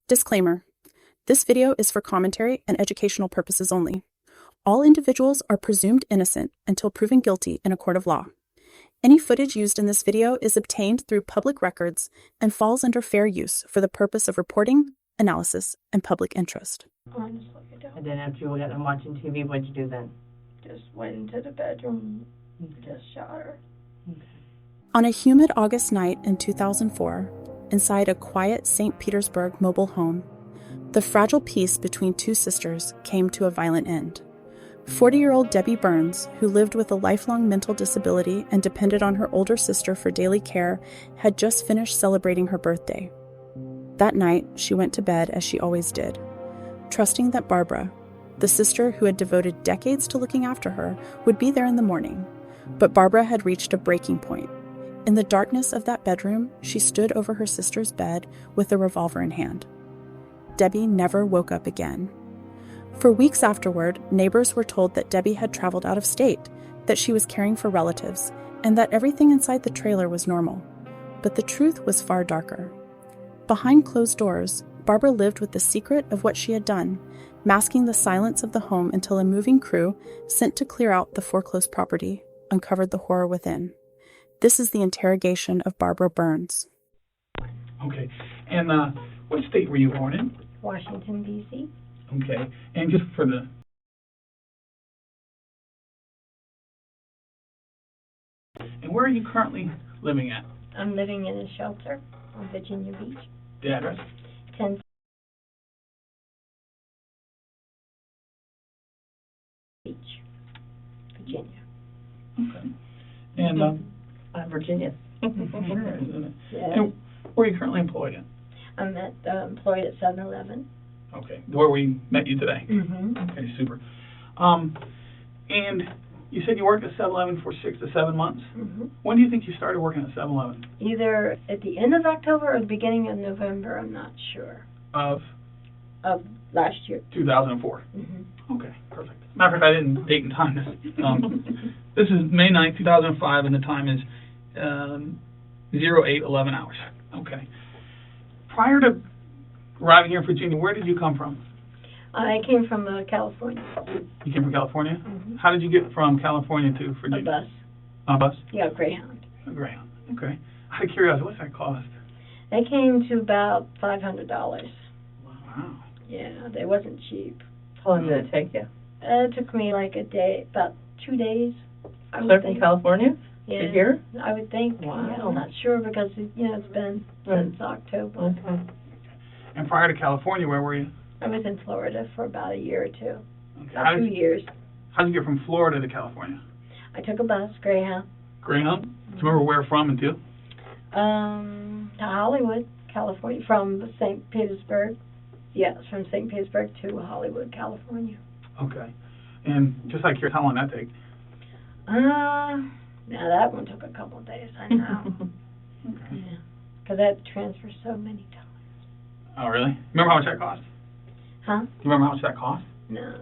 Disclaimer. This video is for commentary and educational purposes only. All individuals are presumed innocent until proven guilty in a court of law. Any footage used in this video is obtained through public records and falls under fair use for the purpose of reporting, analysis, and public interest. Honestly, I don't. And then after you got done watching TV, what'd you do then? Just went into the bedroom, just shot her. Okay. On a humid August night in 2004, inside a quiet St. Petersburg mobile home, the fragile peace between two sisters came to a violent end. 40-year-old Debbie Burns, who lived with a lifelong mental disability and depended on her older sister for daily care, had just finished celebrating her birthday. That night, she went to bed as she always did, trusting that Barbara, the sister who had devoted decades to looking after her, would be there in the morning. But Barbara had reached a breaking point. In the darkness of that bedroom, she stood over her sister's bed with a revolver in hand. Debbie never woke up again. For weeks afterward, neighbors were told that Debbie had traveled out of state, that she was caring for relatives, and that everything inside the trailer was normal. But the truth was far darker. Behind closed doors, Barbara lived with the secret of what she had done, masking the silence of the home until a moving crew sent to clear out the foreclosed property uncovered the horror within. This is the interrogation of Barbara Burns. Okay. And what state were you born in? Washington, D.C. Okay. And just for the... And where are you currently living at? I'm living in a shelter on Virginia Beach. The address? 10 Beach, Virginia. Okay. And Virginia. where is it? Yeah. And where are you currently employed at? I'm employed at 7-Eleven. Okay. Where we met you today? Mm-hmm. Okay, super. And you said you worked at 7-Eleven for 6 to 7 months? Mm-hmm. When do you think you started working at 7-Eleven? Either at the end of October or the beginning of November, I'm not sure. Of Of last year. 2004. Mm-hmm. Okay, perfect. Matter of fact, I didn't date and time this. This is May 9th, 2005, and the time is 08:11 hours. Okay. Prior to arriving here in Virginia, where did you come from? I came from California. You came from California? Mm-hmm. How did you get from California to A Virginia? bus. On a bus? Yeah, Greyhound. A Greyhound. Okay. Out of curiosity, what's that cost? They came to about $500. Wow. Yeah, they wasn't cheap. How long did it take you? It took me like a day, about 2 days. I would Clear from think. California Yeah, to here? I would think. Wow. Yeah, I'm not sure because it's been since October. Okay. And prior to California, where were you? I was in Florida for about a year or two, Okay. about 2 years. How did you get from Florida to California? I took a bus, Greyhound, Greyhound? Do you remember where from and to? to Hollywood, California, from St. Petersburg. Yes, from St. Petersburg to Hollywood, California. Okay. And just like curious, how long did that take? Now that one took a couple of days, I know. Okay. Yeah, because I had to transfer so many times. Oh, really? Remember how much that cost? Huh? Do you remember how much that cost? No,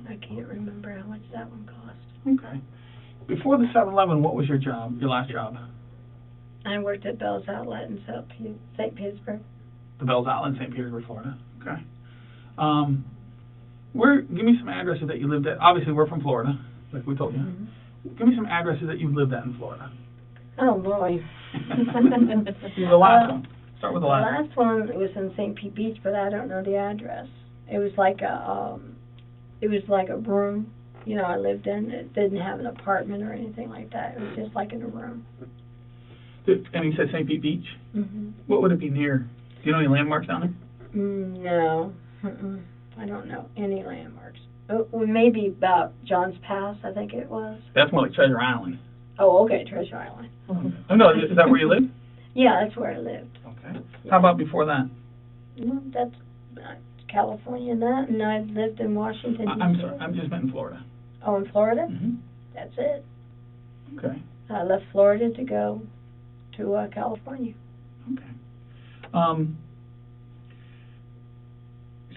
I can't remember how much that one cost. Okay. Before the 7-Eleven, what was your job, your last job? I worked at Bell's Outlet in St. Petersburg. The Bell's Outlet in St. Petersburg, Florida. Okay. Give me some addresses that you lived at. Obviously, we're from Florida, like we told you. Mm-hmm. Give me some addresses that you've lived at in Florida. Oh, boy. The last one. Start with the last one. The last one was in St. Pete Beach, but I don't know the address. It was like a room, I lived in. It didn't have an apartment or anything like that. It was just like in a room. And you said St. Pete Beach? Mm-hmm. What would it be near? Do you know any landmarks down there? No. Mm-mm. I don't know any landmarks. Oh, well, maybe about John's Pass, I think it was. That's more like Treasure Island. Oh, okay, Treasure Island. Oh, no, is that where you live? Yeah, that's where I lived. Okay. How about before that? Well, that's California and that, and I lived in Washington, D.C. I'm sorry, I'm just meant in Florida. Oh, in Florida? Mm-hmm. That's it. Okay. I left Florida to go to California. Okay.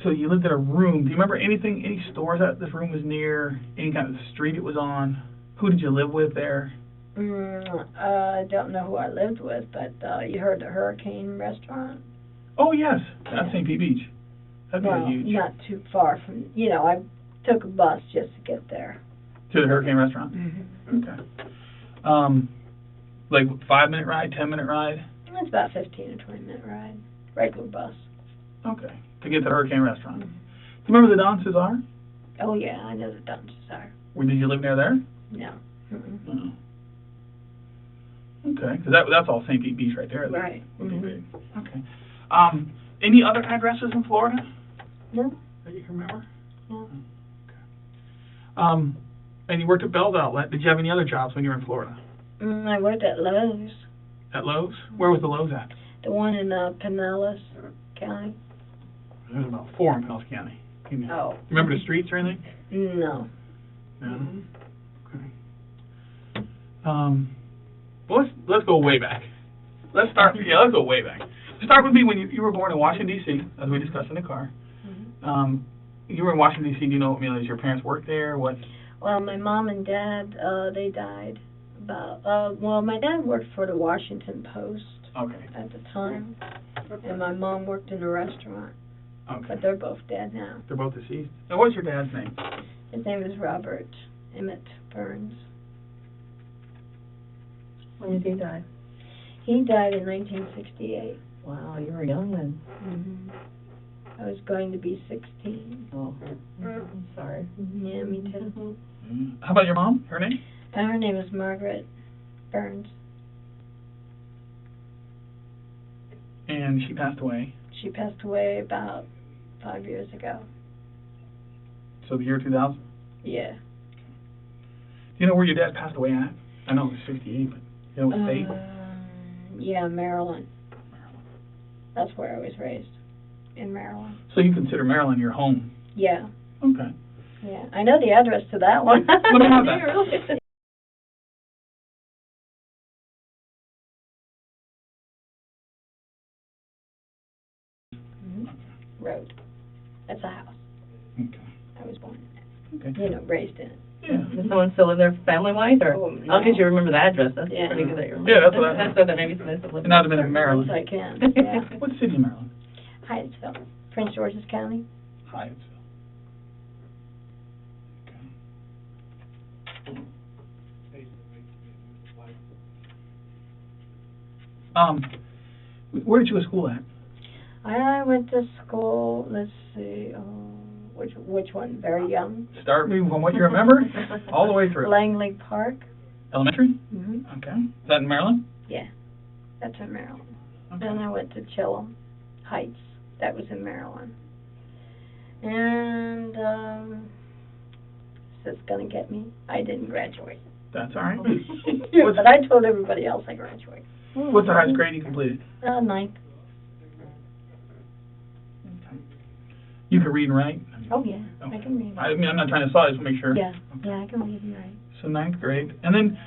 So you lived in a room. Do you remember anything, any stores that this room was near, any kind of street it was on? Who did you live with there? I don't know who I lived with, but you heard the Hurricane restaurant? Oh, yes. That's Yeah. St. Pete Beach. That'd be Well, huge. not too far from, I took a bus just to get there. To the Hurricane Restaurant? Mm-hmm. Okay. Like 5-minute ride, 10-minute ride? It's about 15 or 20-minute ride. Regular bus. Okay. To get to the Hurricane Restaurant. Mm-hmm. Do you remember the Don Cesar? Oh, yeah, I know the Dungeons are. Did you live near there? No. Mm-mm. Oh. Okay, because that's all St. Pete Beach right there. Right. Would be Mhm. big. Okay. Any other addresses in Florida No. that you can remember? No. Okay. And you worked at Bell's Outlet. Did you have any other jobs when you were in Florida? I worked at Lowe's. At Lowe's? Where was the Lowe's at? The one in Pinellas County. There's about 4 in Pinellas County. You know. Oh. Remember the streets or anything? No. No. Mhm. Okay. Well, let's go way back. Let's go way back. Start with me when you were born in Washington, D.C., as we discussed in the car. Mhm. You were in Washington, D.C. Do you know, does your parents work there? What? Well, my mom and dad, they died well, my dad worked for the Washington Post Okay. at the time, and my mom worked in a restaurant, Okay. but they're both dead now. They're both deceased. And what's your dad's name? His name is Robert Emmett Burns. When did he die? He died in 1968. Wow, you were young then. Mm-hmm. I was going to be 16. Oh, I'm sorry. Yeah, me too. How about your mom? Her name? And her name is Margaret Burns. And she passed away. She passed away about 5 years ago. So the year 2000? Yeah. Do you know where your dad passed away at? I know it was 68, but you know what state? Yeah, Maryland. That's where I was raised, in Maryland. So you consider Maryland your home? Yeah. Okay. Yeah. I know the address to that one. Let me have that. Road. That's a house. Okay. I was born in Okay. it. Raised in it. Yeah. Does someone still live there family-wise, or? Oh, Oh, no. because you remember the address. That's Yeah. pretty good that you remember. Yeah, that's what I- That's what that maybe somebody still lives And not have been in Yes, Maryland. I can. Yeah. What city in Maryland? Hyattsville. Prince George's County. Hyattsville. Okay. Where did you go to school at? I went to school, let's see, which one? Very young? Start me from what you remember, all the way through. Langley Park. Elementary? Mm-hmm. Okay. Is that in Maryland? Yeah, that's in Maryland. Okay. And I went to Chillum Heights. That was in Maryland. And, this is gonna get me. I didn't graduate. That's all right. But I told everybody else I graduated. What's the highest grade you completed? Ninth. Okay. You can read and write? Oh, yeah, I Okay. can read. I mean, I'm not trying to solve this, but make sure. Yeah, yeah, I can read and write. So 9th grade. And then,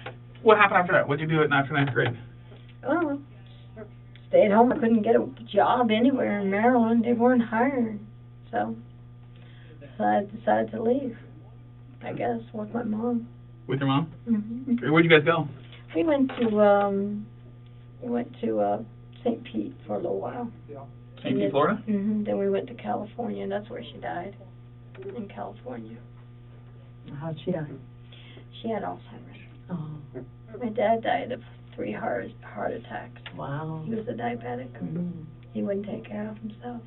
what happened after that? What did you do after 9th grade? Oh, stayed home. I couldn't get a job anywhere in Maryland. They weren't hiring. So I decided to leave, I guess, with my mom. With your mom? Mm-hmm. Okay. Where'd you guys go? We went to St. Pete for a little while. St. Pete, Florida? Mm-hmm. Then we went to California, and that's where she died, in California. How'd she die? She had Alzheimer's. Oh, My dad died of 3 heart attacks. wow. He was a diabetic. Mm. He wouldn't take care of himself.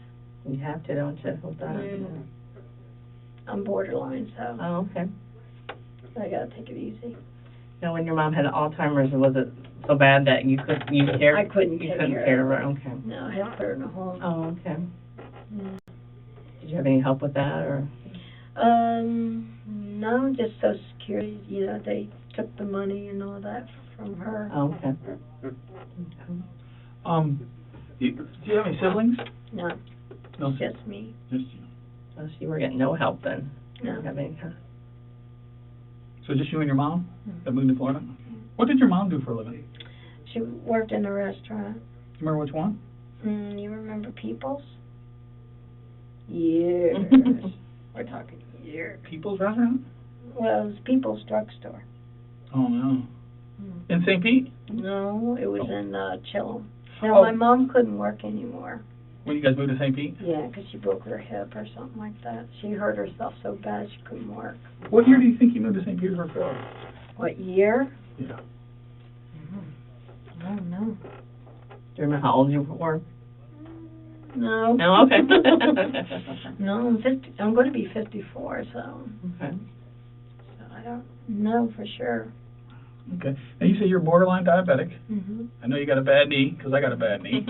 You have to, don't you, with that? Mm. I'm borderline, so Oh, okay. I gotta take it easy. Now, when your mom had Alzheimer's, was it so bad that you couldn't I couldn't take care of of her? her. Okay. No, I had to put her in a home. Oh, okay. Yeah. Did you have any help with that, or? No, just Social Security. You know, they took the money and all that from her. Oh, okay. Do you have any siblings? No, No. just me. Just you. So you were getting no help then? You No. didn't have any kind So just you and your mom Mhm. that moved to Florida? What did your mom do for a living? She worked in a restaurant. Do you remember which one? You remember People's? Years. We're talking years. People's Restaurant? Well, it was People's Drugstore. Oh, no. Mm. In St. Pete? No, it was Oh. in Chillum. Now, Oh. my mom couldn't work anymore. When you guys moved to St. Pete? Yeah, 'cause she broke her hip or something like that. She hurt herself so bad she couldn't work. What year do you think you moved to St. Petersburg, Florida? What year? Yeah. I don't know. Do you remember how old you were? No. No, okay. No, I'm 50. I'm going to be 54, so Okay. I don't know for sure. Okay. Now you say you're borderline diabetic. Mhm. I know you got a bad knee, because I got a bad knee.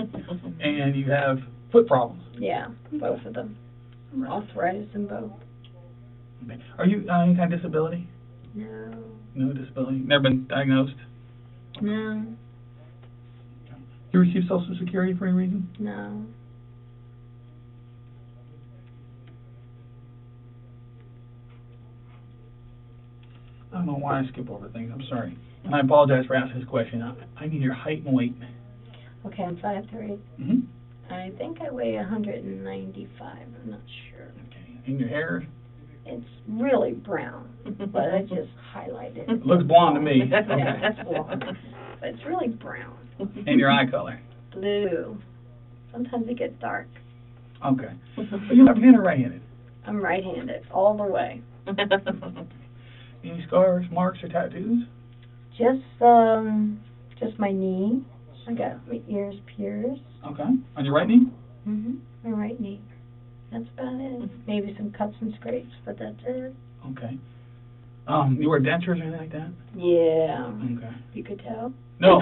And you have foot problems. Yeah, both of them. Arthritis in both. Okay. Are you any kind of disability? No. No disability? Never been diagnosed? No. You receive Social Security for any reason? No. I don't know why I skip over things. I'm sorry. And I apologize for asking this question. I need your height and weight. Okay, I'm 5'3". Mm-hmm. I think I weigh 195. I'm not sure. Okay. And your hair? It's really brown, but I just highlighted it. It looks blonde to me. Yeah, Okay. it's blonde, but it's really brown. And your eye color? Blue. Sometimes it gets dark. Okay. Are you left-handed or right-handed? I'm right-handed all the way. Any scars, marks, or tattoos? Just my knee. I got my ears pierced. Okay. On your right knee? My right knee. That's about it. Maybe some cuts and scrapes, but that's it. Okay. You wear dentures or anything like that? Yeah. Okay. You could tell. No,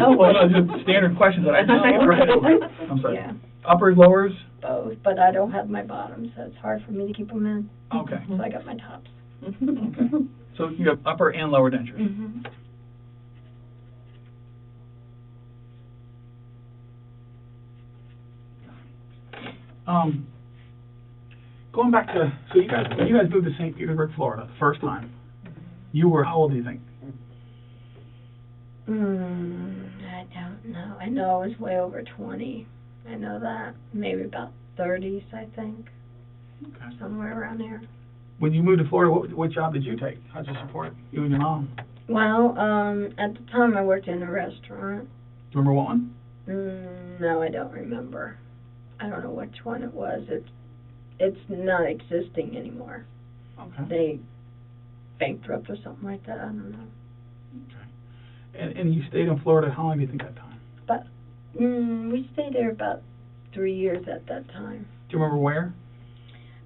just standard questions that I know right away. I'm sorry. Yeah, Uppers, lowers? both, but I don't have my bottoms, so it's hard for me to keep them in. Okay. So I got my tops. Okay. So you have upper and lower dentures? Mhm. Going back to, so you guys moved to St. Petersburg, Florida, the first time. You were, how old do you think? I don't know. I know I was way over 20. I know that. Maybe about 30s, I think. Okay. Somewhere around there. When you moved to Florida, what job did you take? How'd you support you and your mom? Well, at the time I worked in a restaurant. Do you remember what one? No, I don't remember. I don't know which one it was. It's not existing anymore. Okay. They bankrupt or something like that. I don't know. Okay. And you stayed in Florida, how long do you think that time? But we stayed there about 3 years at that time. Do you remember where?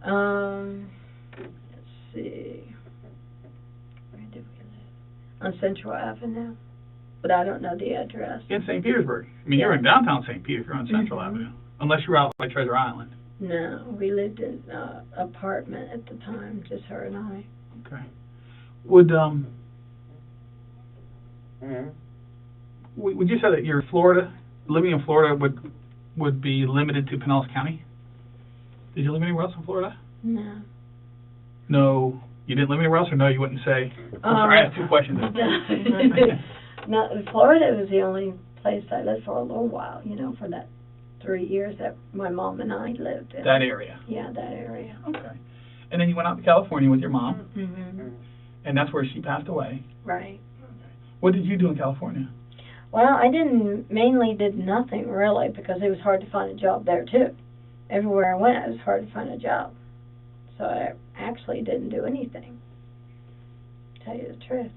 Let's see. Where did we live? On Central Avenue. But I don't know the address. In St. Petersburg. I mean, you're in downtown St. Pete if you're on Central Avenue. Unless you're out by Treasure Island. No, we lived in an apartment at the time, just her and I. Okay. Would you say that your living in Florida would be limited to Pinellas County? Did you live anywhere else in Florida? No. No, you didn't live anywhere else, or no, you wouldn't say? I'm sorry, I asked two questions. No, Florida was the only place I lived for a little while, for that 3 years that my mom and I lived in. That area? Yeah, that area. Okay. And then you went out to California with your mom, Mm-hmm. and that's where she passed away. Right. What did you do in California? Well, I mainly did nothing really, because it was hard to find a job there too. Everywhere I went, it was hard to find a job. So I actually didn't do anything, to tell you the truth.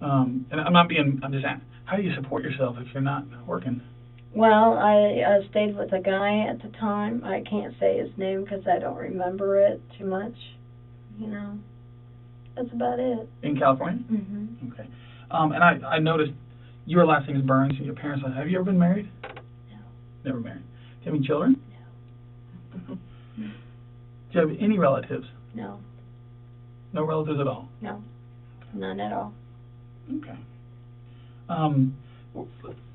And I'm just asking, how do you support yourself if you're not working? Well, I stayed with a guy at the time. I can't say his name because I don't remember it too much. That's about it. In California? Mm-hmm. Okay. And I noticed your last name is Burns and your parents' last. Have you ever been married? No. Never married. Do you have any children? No. Do you have any relatives? No. No relatives at all? No. None at all. Okay.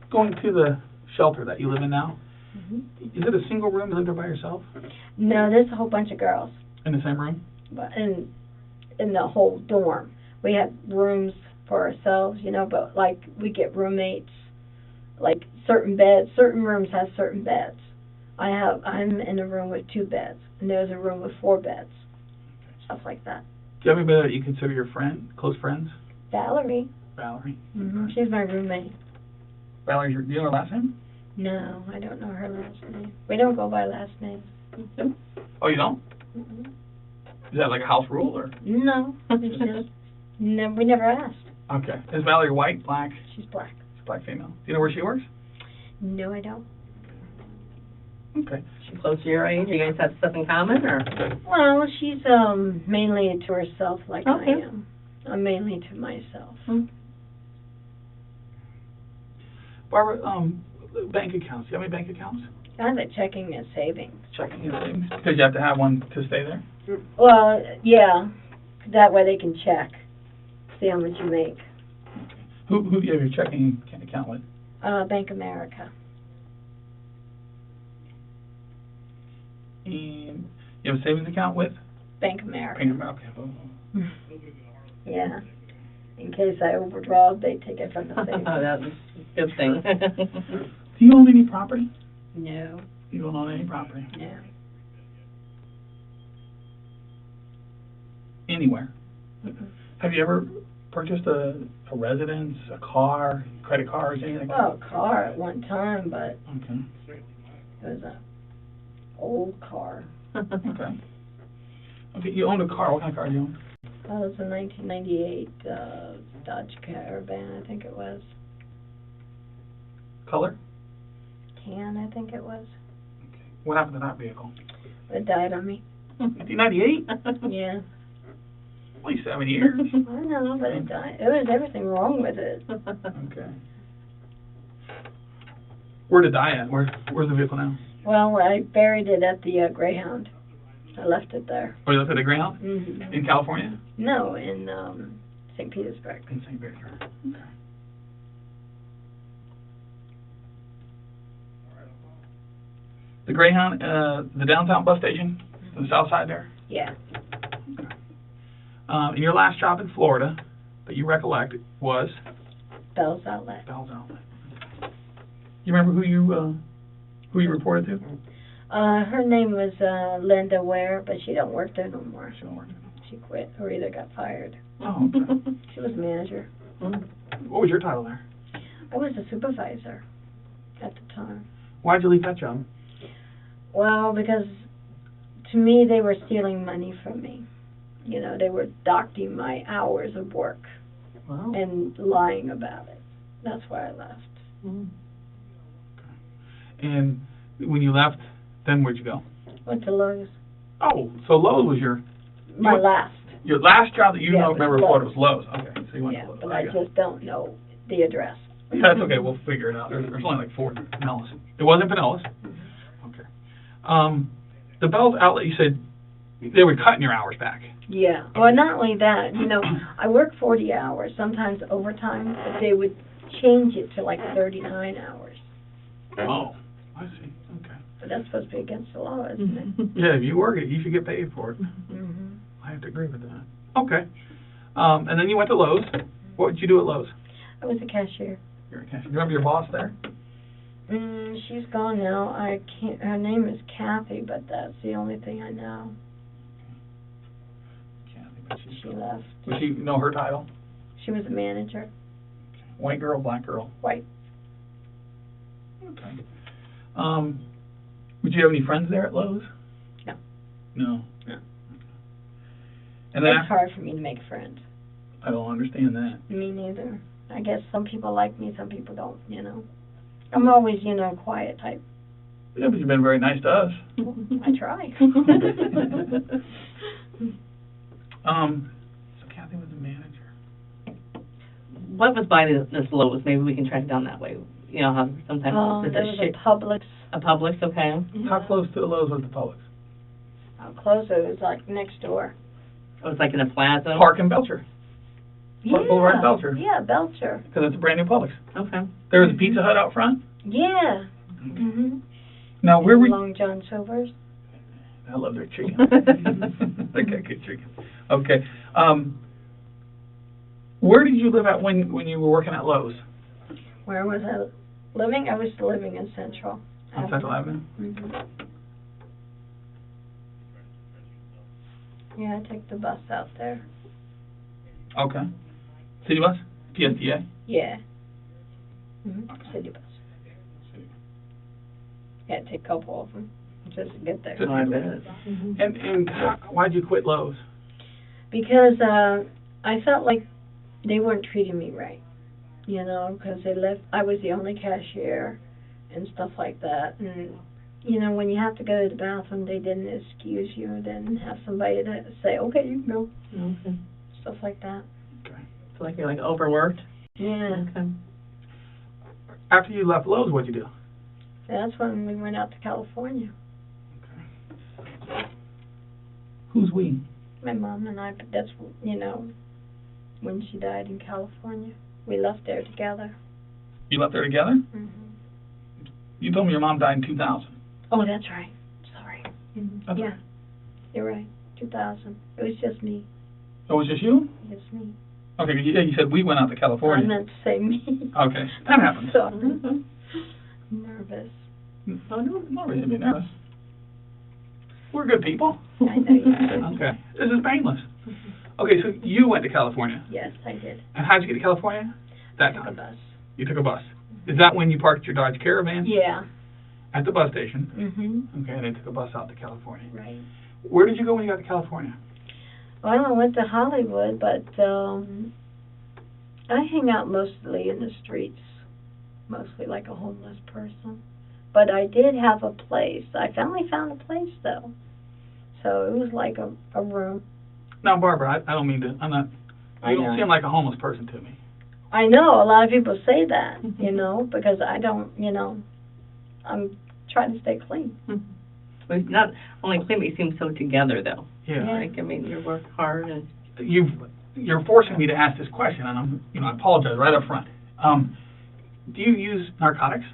Going to the shelter that you live in now, is it a single room? You live there by yourself? No, there's a whole bunch of girls. In the same room? But in the whole dorm. We have rooms for ourselves, but like we get roommates, like certain rooms have certain beds. I'm in a room with 2 beds, and there's a room with 4 beds. Stuff like that. Do you have anybody that you consider your friend, close friends? Valerie. Valerie? She's my roommate. Valerie, do you know her last name? No, I don't know her last name. We don't go by last names. Oh, you don't? Mm-mm. Is that like a house rule or? No, it's just, no, we never asked. Okay. Is Valerie white, black? She's black. She's black female. Do you know where she works? No, I don't. Okay. She close to your age? You guys have stuff in common, or? Well, she's mainly to herself like Okay. I am. I'm mainly to myself. Barbara, bank accounts. Do you have any bank accounts? I have a checking and savings. Checking and savings. Because you have to have one to stay there? Well, yeah. That way they can check, see how much you make. Who do you have your checking account with? Bank America. And you have a savings account with? Bank America. Bank America. Okay. Yeah. In case I overdraw, they take it from the savings. That's a good thing. Do you own any property? No. You don't own any property? No. Anywhere? Mm-mm. Have you ever purchased a residence, a car, credit cards, anything like Well, a car at one time, but that? Okay. it was a old car. Okay. Okay, you owned a car. What kind of car do you own? That was a 1998 Dodge Caravan, I think it was. Color? Tan, I think it was. Okay. What happened to that vehicle? It died on me. 1998? Yeah. At least 7 years. I know, but it died. There was everything wrong with it. Okay. Where did it die at? Where's the vehicle now? Well, I buried it at the Greyhound. I left it there. Oh, you left it at Greyhound? Mm-hmm. In California? No, in St. Petersburg. In St. Petersburg. Okay. The Greyhound, the downtown bus station, the south side there? Yeah. And your last job in Florida that you recollect was? Bell's Outlet. Bell's Outlet. You remember who you reported to? Her name was Linda Ware, but she don't work there no more. She don't work there. She quit or either got fired. Oh, okay. She was manager. What was your title there? I was a supervisor at the time. Why'd you leave that job? Well, because to me they were stealing money from me. You know, they were docking my hours of work Wow. and lying about it. That's why I left. And when you left, then where'd you go? Went to Lowe's. Oh, so Lowe's was your Last. your last job that you Yeah, it was remember in Florida was Lowe's. Lowe's. Okay, so you went Yeah, to Lowe's. but I got it. just don't know the address. Yeah, that's okay. We'll figure it out. There's only like 4 in Pinellas. It wasn't Pinellas. Okay. The Bell's Outlet, you said they were cutting your hours back. Yeah. Well, not only that, you know, I work 40 hours, sometimes overtime, but they would change it to like 39 hours. Oh, I see. Okay. But that's supposed to be against the law, isn't it? Yeah, if you work it, you should get paid for it. Mm-hmm. I have to agree with that. Okay. And then you went to Lowe's. What did you do at Lowe's? I was a cashier. You're a cashier. Do you remember your boss there? She's gone now. I can't. Her name is Kathy, but that's the only thing I know. She left. Does she know her title? She was a manager. White girl, black girl? White. Okay. Would you have any friends there at Lowe's? No. No? No. And then It's hard for me to make friends. I don't understand that. Me neither. I guess some people like me, some people don't, you know. I'm always, you know, quiet type. Yeah, but you've been very nice to us. I try. So Kathy was the manager. What was by this Lowe's? Maybe we can track down that way. You know how sometimes There was a Publix. A Publix, okay. How close to the Lowe's was the Publix? How close it was, like next door. It was like in a plaza. Park in Belcher. Park Boulevard in Belcher. Yeah, Belcher. Because it's a brand new Publix. Okay. There was a Pizza Hut out front. Yeah. Mhm. Now where were you? Long John Silver's. I love their chicken. They got good chicken. Okay. Where did you live at when you were working at Lowe's? Where was I living? I was living in Central. On Central Avenue? Mhm. Yeah, I took the bus out there. Okay. City bus? PSTA? Yeah. City bus. Had to take a couple of them just to get there. Oh, I bet. And why'd you quit Lowe's? Because I felt like they weren't treating me right, you know, because I was the only cashier and stuff like that. And, you know, when you have to go to the bathroom, they didn't excuse you, didn't have somebody to say, okay, you can go. Okay. Stuff like that. Okay. So like you're like overworked? Yeah. Okay. After you left Lowe's, what'd you do? That's when we went out to California. Okay. Who's we? My mom and I, but that's, you know, when she died in California. We left there together. You left there together? Hmm. You told me your mom died in 2000. Oh, that's right. Sorry. That's Yeah, right. you're right. 2000. It was just me. Oh, it was just you? Just me. Okay, you said we went out to California. I meant to say me. Okay, that happens. So, nervous. No, not really be nervous. We're good people. I know you did. Okay, this is painless. Okay, so you went to California. Yes, I did. And how'd you get to California? That Took a time. bus. You took a bus. Is that when you parked your Dodge Caravan? Yeah. At the bus station. Mhm. Okay, and then took a bus out to California. Right. Where did you go when you got to California? Well, I went to Hollywood, but I hang out mostly in the streets, mostly like a homeless person. But I did have a place. I finally found a place, though. So it was like a room. Now, Barbara, I don't mean to, I'm not, I you don't know. seem like a homeless person to me. I know, a lot of people say that, you know, because I don't, you know, I'm trying to stay clean. But not only clean, but you seem so together, though. Yeah. Like, I mean, you work hard and... You're forcing me to ask this question, and I apologize right up front. Do you use narcotics?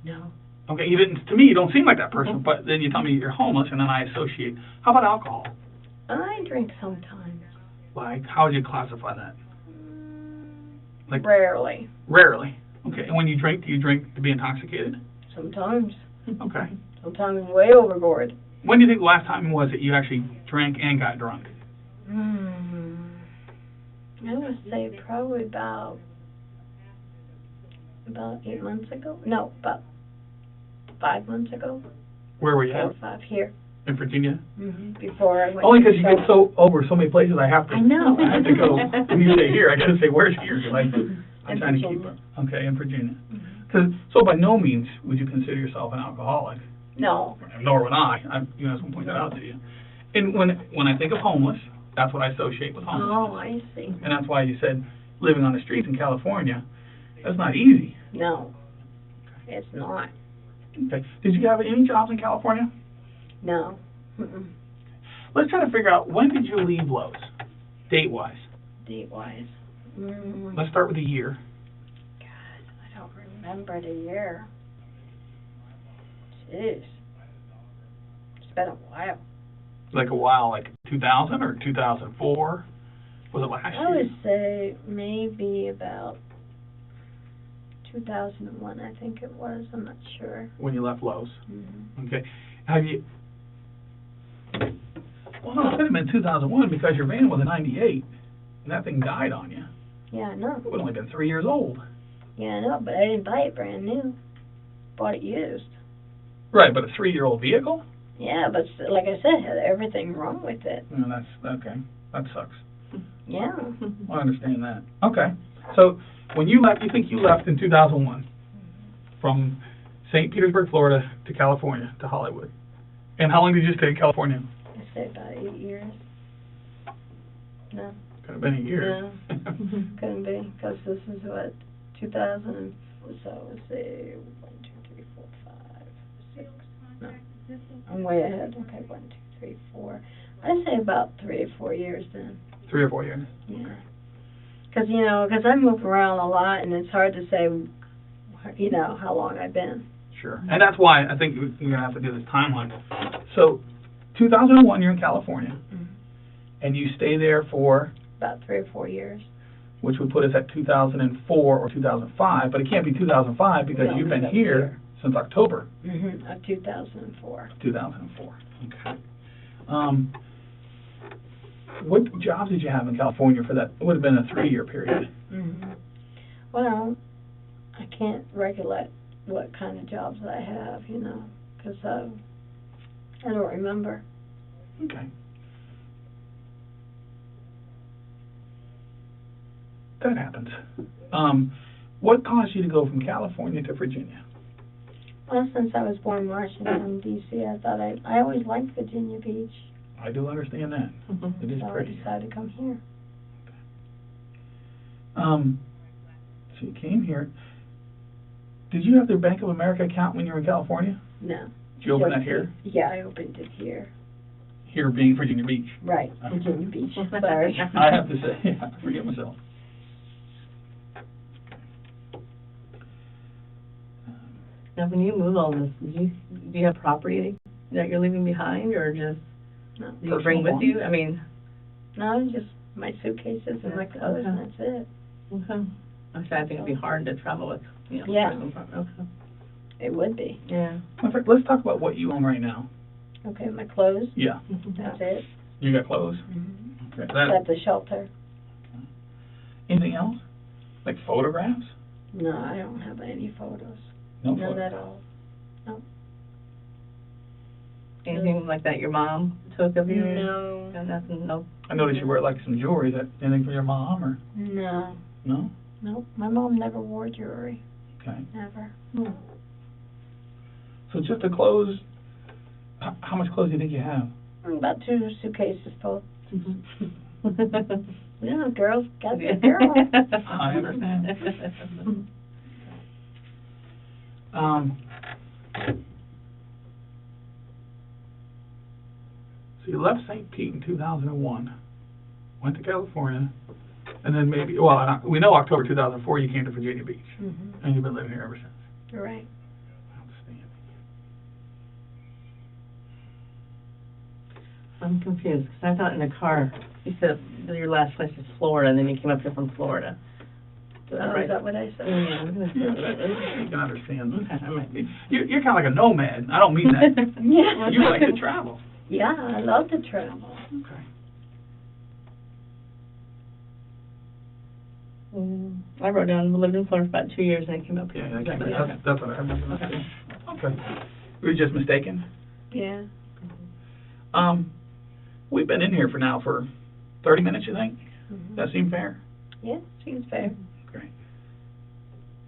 No. Okay, to me, you don't seem like that person, but then you tell me you're homeless, and then I associate. How about alcohol? I drink sometimes. Like, how would you classify that? Like, Rarely. rarely. Okay, and when you drink, do you drink to be intoxicated? Sometimes. Okay. Sometimes way overboard. When do you think the last time was that you actually drank and got drunk? I would say probably about 8 months ago. No, about 5 months ago. Where were you 4 at? or 5 here. In Virginia? Before I went. Only because you get so many places, I have to. I know. I have to go. When you say here, I got to say where's here, because I'm In trying to keep Virginia. it. Okay, in Virginia. So by no means would you consider yourself an alcoholic. No. Nor would I. I just want to point that out to you. And when I think of homeless, that's what I associate with homeless. Oh, I see. And that's why you said living on the streets in California, that's not easy. No, it's not. Okay. Did you have any jobs in California? No. Mm-mm. Let's try to figure out, when did you leave Lowe's, date-wise? Date-wise. Let's start with the year. God, I don't remember the year. Jeez. It's been a while. Like a while, like 2000 or 2004? Was it last I year? would say maybe about 2001, I think it was. I'm not sure. When you left Lowe's. Mm-hmm. Okay. Have you... Well, no, it could have been 2001 because your van was a 98, and that thing died on you. Yeah, I know. It would have only been 3 years old. Yeah, I know, but I didn't buy it brand new. Bought it used. Right, but a 3-year-old vehicle? Yeah, but like I said, it had everything wrong with it. No, that's okay. That sucks. Yeah. I understand that. Okay. So when you left, you think you left in 2001 from St. Petersburg, Florida to California, to Hollywood. And how long did you stay in California? I say about 8 years. No. Could have been a year. No. Couldn't be, because this is what, 2000, so let's see, 1, 2, 3, 4, 5, 6, no. I'm way ahead. Okay, 1, 2, 3, 4. I'd say about 3 or 4 years then. 3 or 4 years. Yeah. Because, I move around a lot, and it's hard to say, how long I've been. Sure. And that's why I think we're going to have to do this timeline. So 2001, you're in California, and you stay there for? About 3 or 4 years. Which would put us at 2004 or 2005, but it can't be 2005 because No, you've been that's here since October. Of 2004. 2004. Okay. What jobs did you have in California for that? It would have been a 3-year period. Well, I can't recollect what kind of jobs I have, because I don't remember. Okay. That happens. What caused you to go from California to Virginia? Well, since I was born in Washington, D.C., I thought I always liked Virginia Beach. I do understand that. Mm-hmm. It is So I pretty. decided to come here. So you came here. Did you have the Bank of America account when you were in California? No. Did you open that here? Yeah, I opened it here. Here being Virginia Beach. Right, Virginia Beach. Sorry. I have to say, yeah, I forget myself. Now, when you move all this, do you have property that you're leaving behind, or just No, do you bring with you? I mean, no, just my suitcases and my clothes, and that's it. okay. Actually, I think it'd be hard to travel with, you know. Yeah. personal property. Okay. It would be. Yeah. Let's talk about what you own right now. Okay, my clothes, Yeah. that's it. You got clothes? Mm-hmm. Okay. That's the shelter. Anything else? Like photographs? No, I don't have any photos. No None photos. at all. Anything like that your mom took of you? No. No, nothing, no. I noticed you wear like some jewelry. Is that anything for your mom or No. no? No, my mom never wore jewelry. Okay. Never. So just the clothes. How much clothes do you think you have? About 2 suitcases full. Mm-hmm. Yeah, girls got their girls. I understand. So you left St. Pete in 2001, went to California, and then maybe, well, we know October 2004 you came to Virginia Beach, Mm-hmm. and you've been living here ever since. You're right. Outstanding. I'm confused, because I thought in the car, you said that your last place is Florida, and then you came up here from Florida. Is that what I said? Yeah, I'm gonna say Yeah, that. you can understand. Okay. I mean, you're kind of like a nomad. I don't mean that. Yeah. You like to travel. Yeah, I love to travel. Okay. I wrote down, lived in Florida for about 2 years, and I came up here. Yeah, that's what I remember. Okay. Were you just mistaken? Yeah. We've been in here for 30 minutes, you think? Mm-hmm. That seem fair? Yeah, seems fair. Great.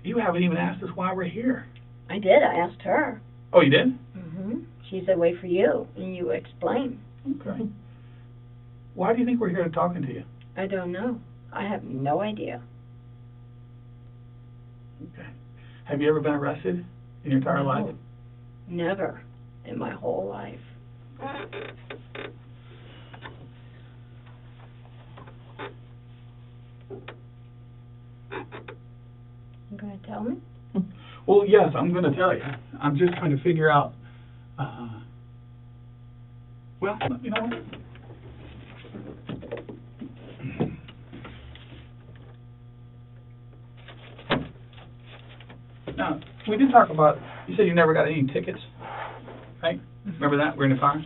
You haven't even asked us why we're here. I did. I asked her. Oh, you did? Mm-hmm. She said, wait for you, and you explain. Okay. Why do you think we're here talking to you? I don't know. I have no idea. Okay. Have you ever been arrested in your entire life? Never in my whole life. You gonna tell me? Well, yes, I'm going to tell you. I'm just trying to figure out, well, you know what? Now, we did talk about, you said you never got any tickets, right? Remember that? We're in the car?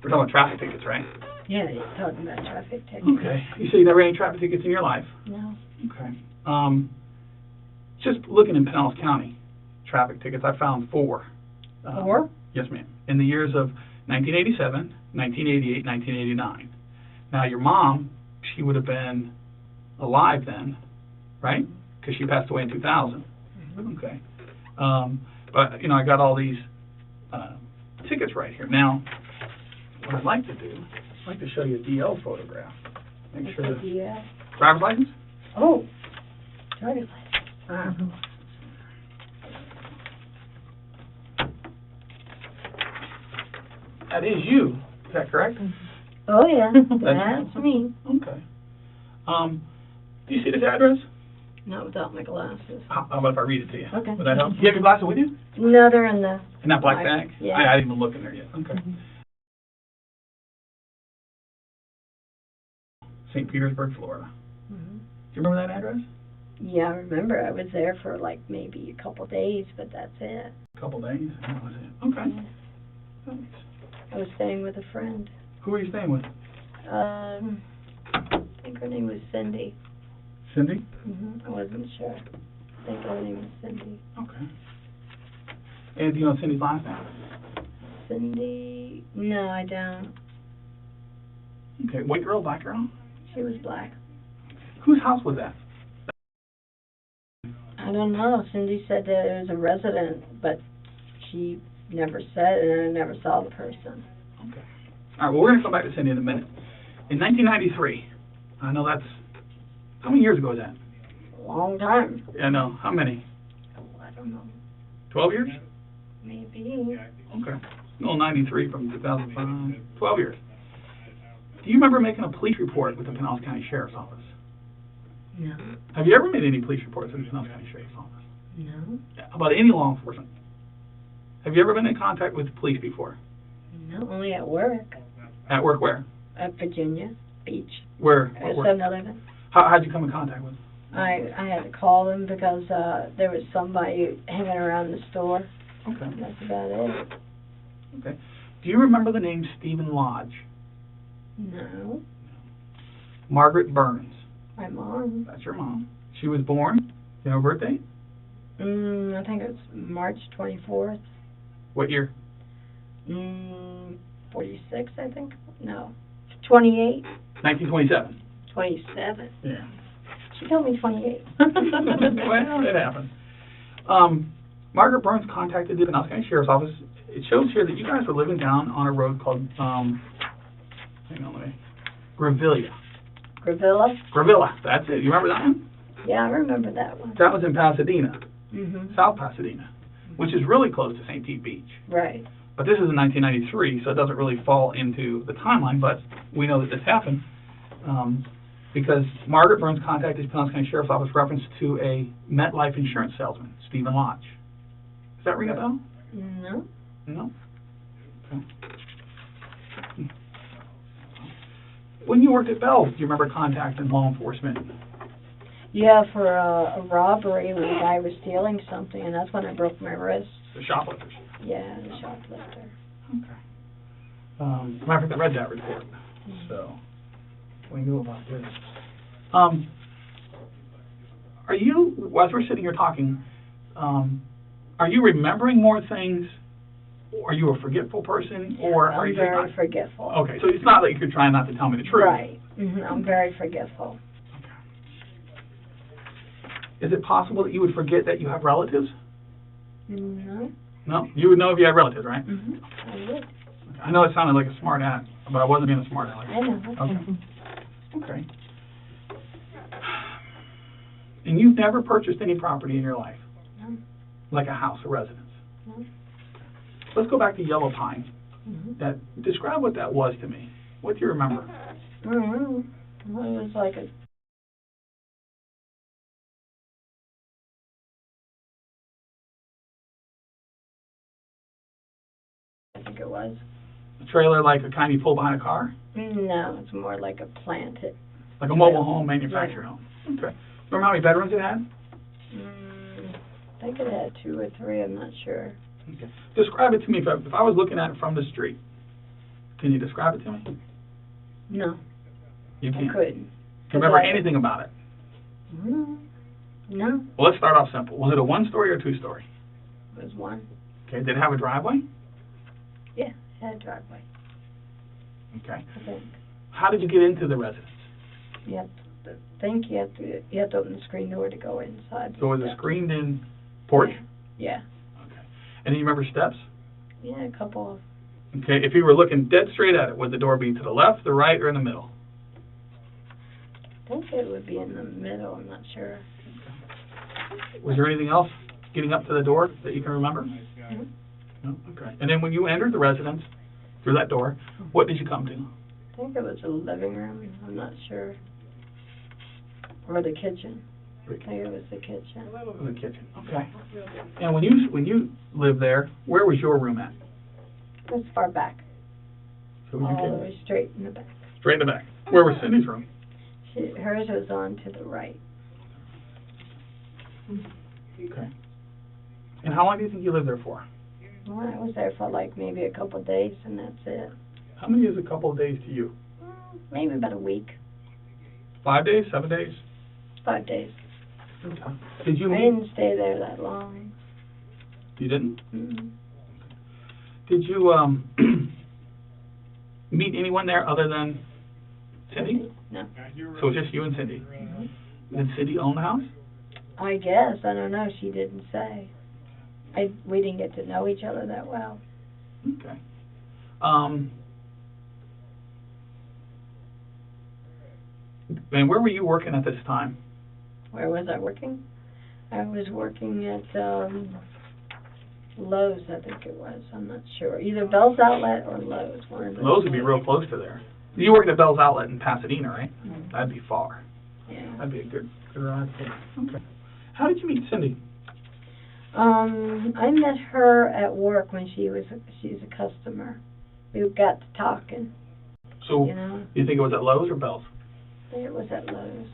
We're talking about traffic tickets, right? Yeah, you're talking about traffic tickets. Okay. You said you never had any traffic tickets in your life? No. Okay. Just looking in Pinellas County, traffic tickets, I found 4. 4? Yes, ma'am. In the years of 1987, 1988, 1989. Now, your mom, she would have been alive then, right? Because she passed away in 2000. Mm-hmm. Okay. But, you know, I got all these tickets right here. Now, what I'd like to do, I'd like to show you a DL photograph. Make sure that... Yeah. Driver's license? Oh, driver's license. Wow. That is you. Is that correct? Oh, yeah. That's me. Okay. Do you see this address? Not without my glasses. How about if I read it to you? Okay. Would that help? You have your glasses with you? No, they're in the... In that black bag? Yeah. I didn't even look in there yet. Okay. St. Petersburg, Florida. Mm-hmm. Do you remember that address? Yeah, I remember. I was there for like maybe a couple days, but that's it. A couple days? That was it. Okay. Yeah. Thanks. I was staying with a friend. Who were you staying with? I think her name was Cindy. Cindy? I wasn't sure. I think her name was Cindy. Okay. And do you know Cindy's last name? Cindy? No, I don't. Okay, white girl, black girl? She was black. Whose house was that? I don't know. Cindy said that it was a resident, but she never said, and I never saw the person. Okay. All right, well, we're going to come back to Cindy in a minute. In 1993, I know that's, how many years ago is that? A long time. Yeah, I know. How many? I don't know. 12 years? Maybe. Okay. No, 93 from 2005. 12 years. Do you remember making a police report with the Pinellas County Sheriff's Office? No. Have you ever made any police reports with the Pinellas County Sheriff's Office? No. About any law enforcement? Have you ever been in contact with the police before? No, only at work. At work where? At Virginia Beach. Where? At What work? 7-Eleven. How'd you come in contact with them? I had to call them because there was somebody hanging around the store. Okay. That's about it. Okay. Do you remember the name Stephen Lodge? No. Margaret Burns. My mom. That's your mom. She was born. You know her birthday? I think it was March 24th. What year? 46, I think. No. 28. 1927. 27. Yeah. She told me 28. Well, it happened. Margaret Burns contacted the Pinellas County Sheriff's Office. It shows here that you guys were living down on a road called, Gravilla. Gravilla? That's it. You remember that one? Yeah, I remember that one. That was in Pasadena, Mm-hmm. South Pasadena, which is really close to St. Pete Beach. Right. But this is in 1993, so it doesn't really fall into the timeline, but we know that this happened because Margaret Burns contacted the Pinellas County Sheriff's Office reference to a MetLife insurance salesman, Stephen Lodge. Does that ring a bell? No. No? Okay. When you worked at Bell, do you remember contacting law enforcement? Yeah, for a robbery when a guy was stealing something, and that's when I broke my wrist. The shoplifters? Yeah, the shoplifter. Okay. Matter of fact, I read that report, so we knew about this. Are you, as we're sitting here talking, are you remembering more things? Are you a forgetful person, or are I'm you just very not? forgetful. Okay, so it's not like you're trying not to tell me the truth. Right. I'm very forgetful. Is it possible that you would forget that you have relatives? No. No? You would know if you had relatives, right? I would. I know it sounded like a smart aleck, but I wasn't being a smart aleck. I know. Okay. Okay. And you've never purchased any property in your life? No. Like a house, a residence? No. Let's go back to Yellow Pine. Mm-hmm. Describe what that was to me. What do you remember? Well, it was like a I think it was. A trailer like a kind you pull behind a car? No, it's more like a planted. Like a mobile home, manufactured home? Okay. Remember how many bedrooms it had? I think it had 2 or 3, I'm not sure. Okay. Describe it to me. If I was looking at it from the street, can you describe it to me? No, You I can't. couldn't. Do you remember I- anything about it? No, Well, let's start off simple. Was it a 1-story or 2-story? it was 1. Okay. Did it have a driveway? Yeah, it had a driveway, Okay. I think. How did you get into the residence? You have to open the screen door to go inside. So was it a screened-in porch? Yeah. Okay. And do you remember steps? Yeah, a couple of, Okay. If you were looking dead straight at it, would the door be to the left, the right, or in the middle? I think it would be in the middle, I'm not sure. Was there anything else getting up to the door that you can remember? Mhm. No? Okay. And then when you entered the residence through that door, what did you come to? I think it was a living room, I'm not sure. Or the kitchen. I think it was the kitchen. The kitchen. Okay. And when you lived there, where was your room at? It was far back, So was all your the kid? way straight in the back. Straight in the back. Where was Cindy's room? Hers was on to the right. Okay. And how long do you think you lived there for? Well, I was there for like maybe a couple of days, and that's it. How many is a couple of days to you? Maybe about a week, 5 days? 7 days? 5 days. Okay. Did you I meet? didn't stay there that long. You didn't? Mm. Did you meet anyone there other than Cindy? No. So it was just you and Cindy? Mm-hmm. Did Cindy own the house? I guess. I don't know. She didn't say. We didn't get to know each other that well. Okay. And where were you working at this time? Where was I working? I was working at Lowe's, I think it was. I'm not sure. Either Bell's Outlet or Lowe's. One of the Lowe's would be two. real close to there. You worked at Bell's Outlet in Pasadena, right? Mhm. That'd be far. Yeah. That'd be a good ride. Okay. How did you meet Cindy? I met her at work when she's a customer. We got to talking, So, you know. you think it was at Lowe's or Bell's? I think it was at Lowe's.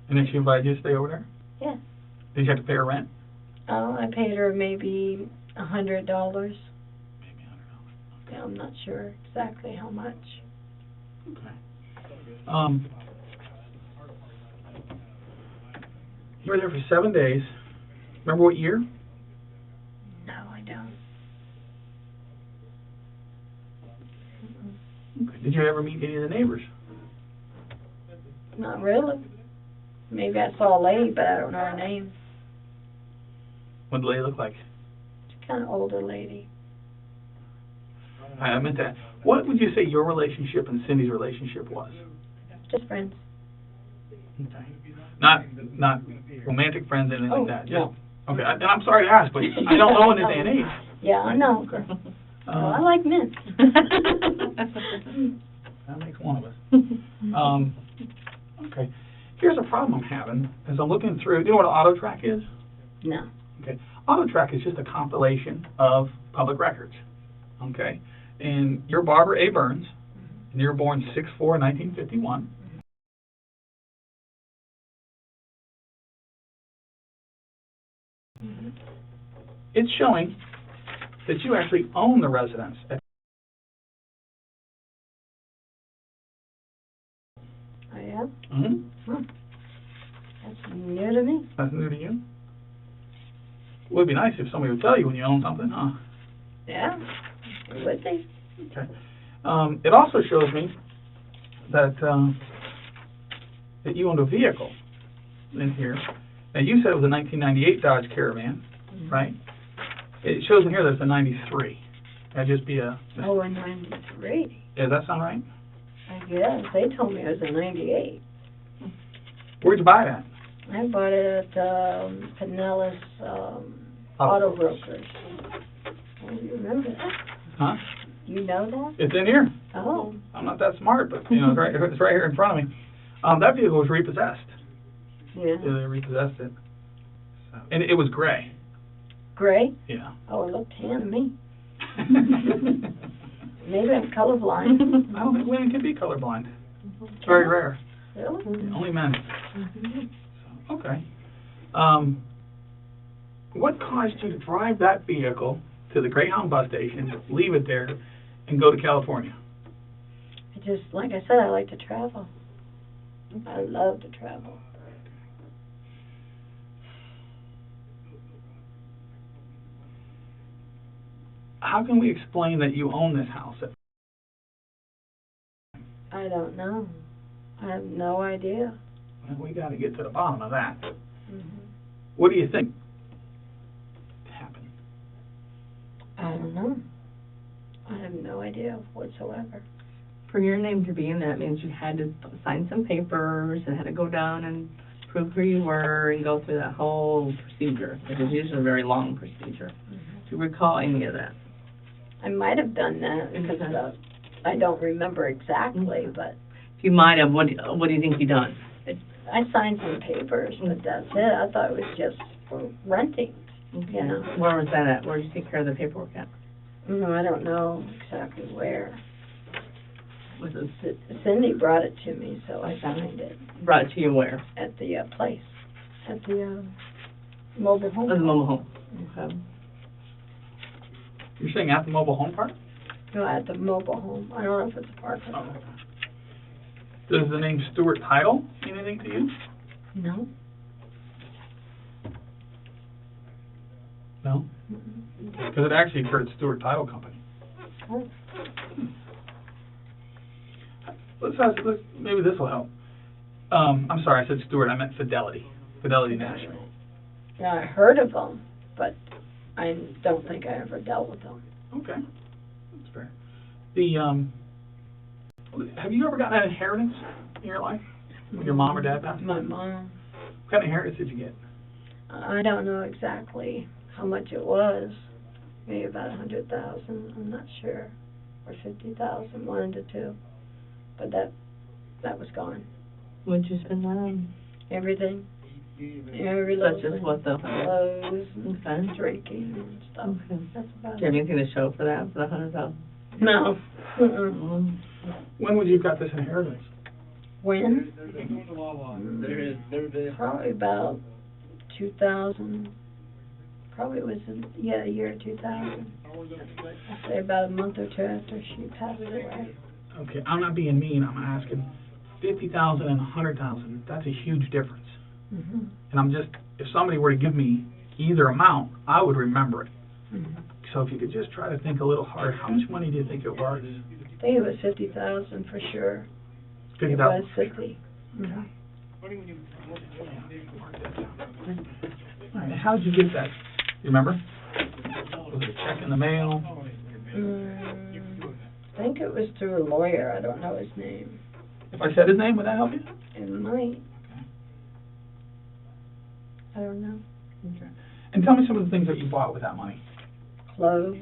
And then she invited you to stay over there? Yeah. Did you have to pay her rent? Oh, I paid her maybe $100. Maybe $100. Yeah, I'm not sure exactly how much. Okay. You were there for 7 days. Remember what year? No, I don't. Okay. Did you ever meet any of the neighbors? Not really. Maybe I saw a lady, but I don't know her name. What did they look like? She's kind of older lady. I meant that. What would you say your relationship and Cindy's relationship was? Just friends. Okay. Not romantic friends, anything like that. Just, no. Okay. And I'm sorry to ask, but I don't know in this day and age. Yeah, I know. Well, I like men. That makes one of us. Okay. Here's a problem I'm having as I'm looking through. You know what an auto track is? No. Okay. Auto track is just a compilation of public records. Okay. And you're Barbara A. Burns, and you're born 6/4/1951. It's showing that you actually own the residence. Oh, yeah? Mm-hmm. That's new to me. That's new to you? Would be nice if somebody would tell you when you own something, huh? Yeah, it would be. Okay. It also shows me that that you owned a vehicle in here. Now you said it was a 1998 Dodge Caravan, right? It shows in here that it's a 93. That'd just be a... Oh, a 93. Does that sound right? I guess. They told me it was a 98. Where'd you buy that? I bought it at Pinellas Auto Brokers. Oh, you remember that? Huh? You know that? It's in here. Oh. I'm not that smart, but you know, it's right here in front of me. That vehicle was repossessed. Yeah. Yeah, they repossessed it. So, and it was gray. Gray? Yeah. Oh, it looked tan to me. Maybe I'm colorblind. I don't think women can be colorblind. It's very rare. Really? Only men. So, okay. What caused you to drive that vehicle to the Greyhound bus station, leave it there, and go to California? I just, like I said, I like to travel. I love to travel. How can we explain that you own this house? I don't know. I have no idea. Well, we got to get to the bottom of that. Mm-hmm. What do you think happened? I don't know. I have no idea whatsoever. For your name to be in that means you had to sign some papers and had to go down and prove who you were and go through that whole procedure. It is usually a very long procedure. Do you recall any of that? I might have done that because I don't remember exactly, but If you might have, what do you think you done? I signed some papers, but that's it. I thought it was just for renting, you know. Where was that at? Where did you take care of the paperwork at? No, I don't know exactly where. Was it Cindy brought it to me, so I signed it brought it to you where? at the place, at the mobile home. Oh, the mobile home. Okay. You're saying at the mobile home park? No, at the mobile home. I don't know if it's a park or Oh, not. okay. Does the name Stuart Title mean anything to you? No. No? Because it actually occurred at Stewart Title Company. Oh. Maybe this will help. I'm sorry, I said Stewart. I meant Fidelity. Fidelity National. Yeah, I heard of them, but I don't think I ever dealt with them. Okay, that's fair. Have you ever gotten an inheritance in your life when your mom or dad passed? My mom. What kind of inheritance did you get? I don't know exactly how much it was. Maybe about 100,000. I'm not sure, or 50,000, one of the two. But that was gone. What'd you spend that on? Everything. Every little Such as thing. what, though? Clothes and Okay. drinking and stuff. Okay. That's about Do you have it. anything to show for that, for the 100,000? No. Mm-mm. When would you have got this inheritance? When? Probably about 2000. Probably was year 2000. I'd say about a month or two after she passed away. Okay, I'm not being mean. I'm asking 50,000 and 100,000. That's a huge difference. Mm-hmm. And I'm just, if somebody were to give me either amount, I would remember it. Mm-hmm. So if you could just try to think a little harder, how much money do you think it was? I think it was 50,000 for sure. 50,000. It was 50. Mm-hmm. All right, how'd you get that? You remember? Was it a check in the mail? I think it was through a lawyer. I don't know his name. If I said his name, would that help you? It might. I don't know. Okay. And tell me some of the things that you bought with that money. Clothes.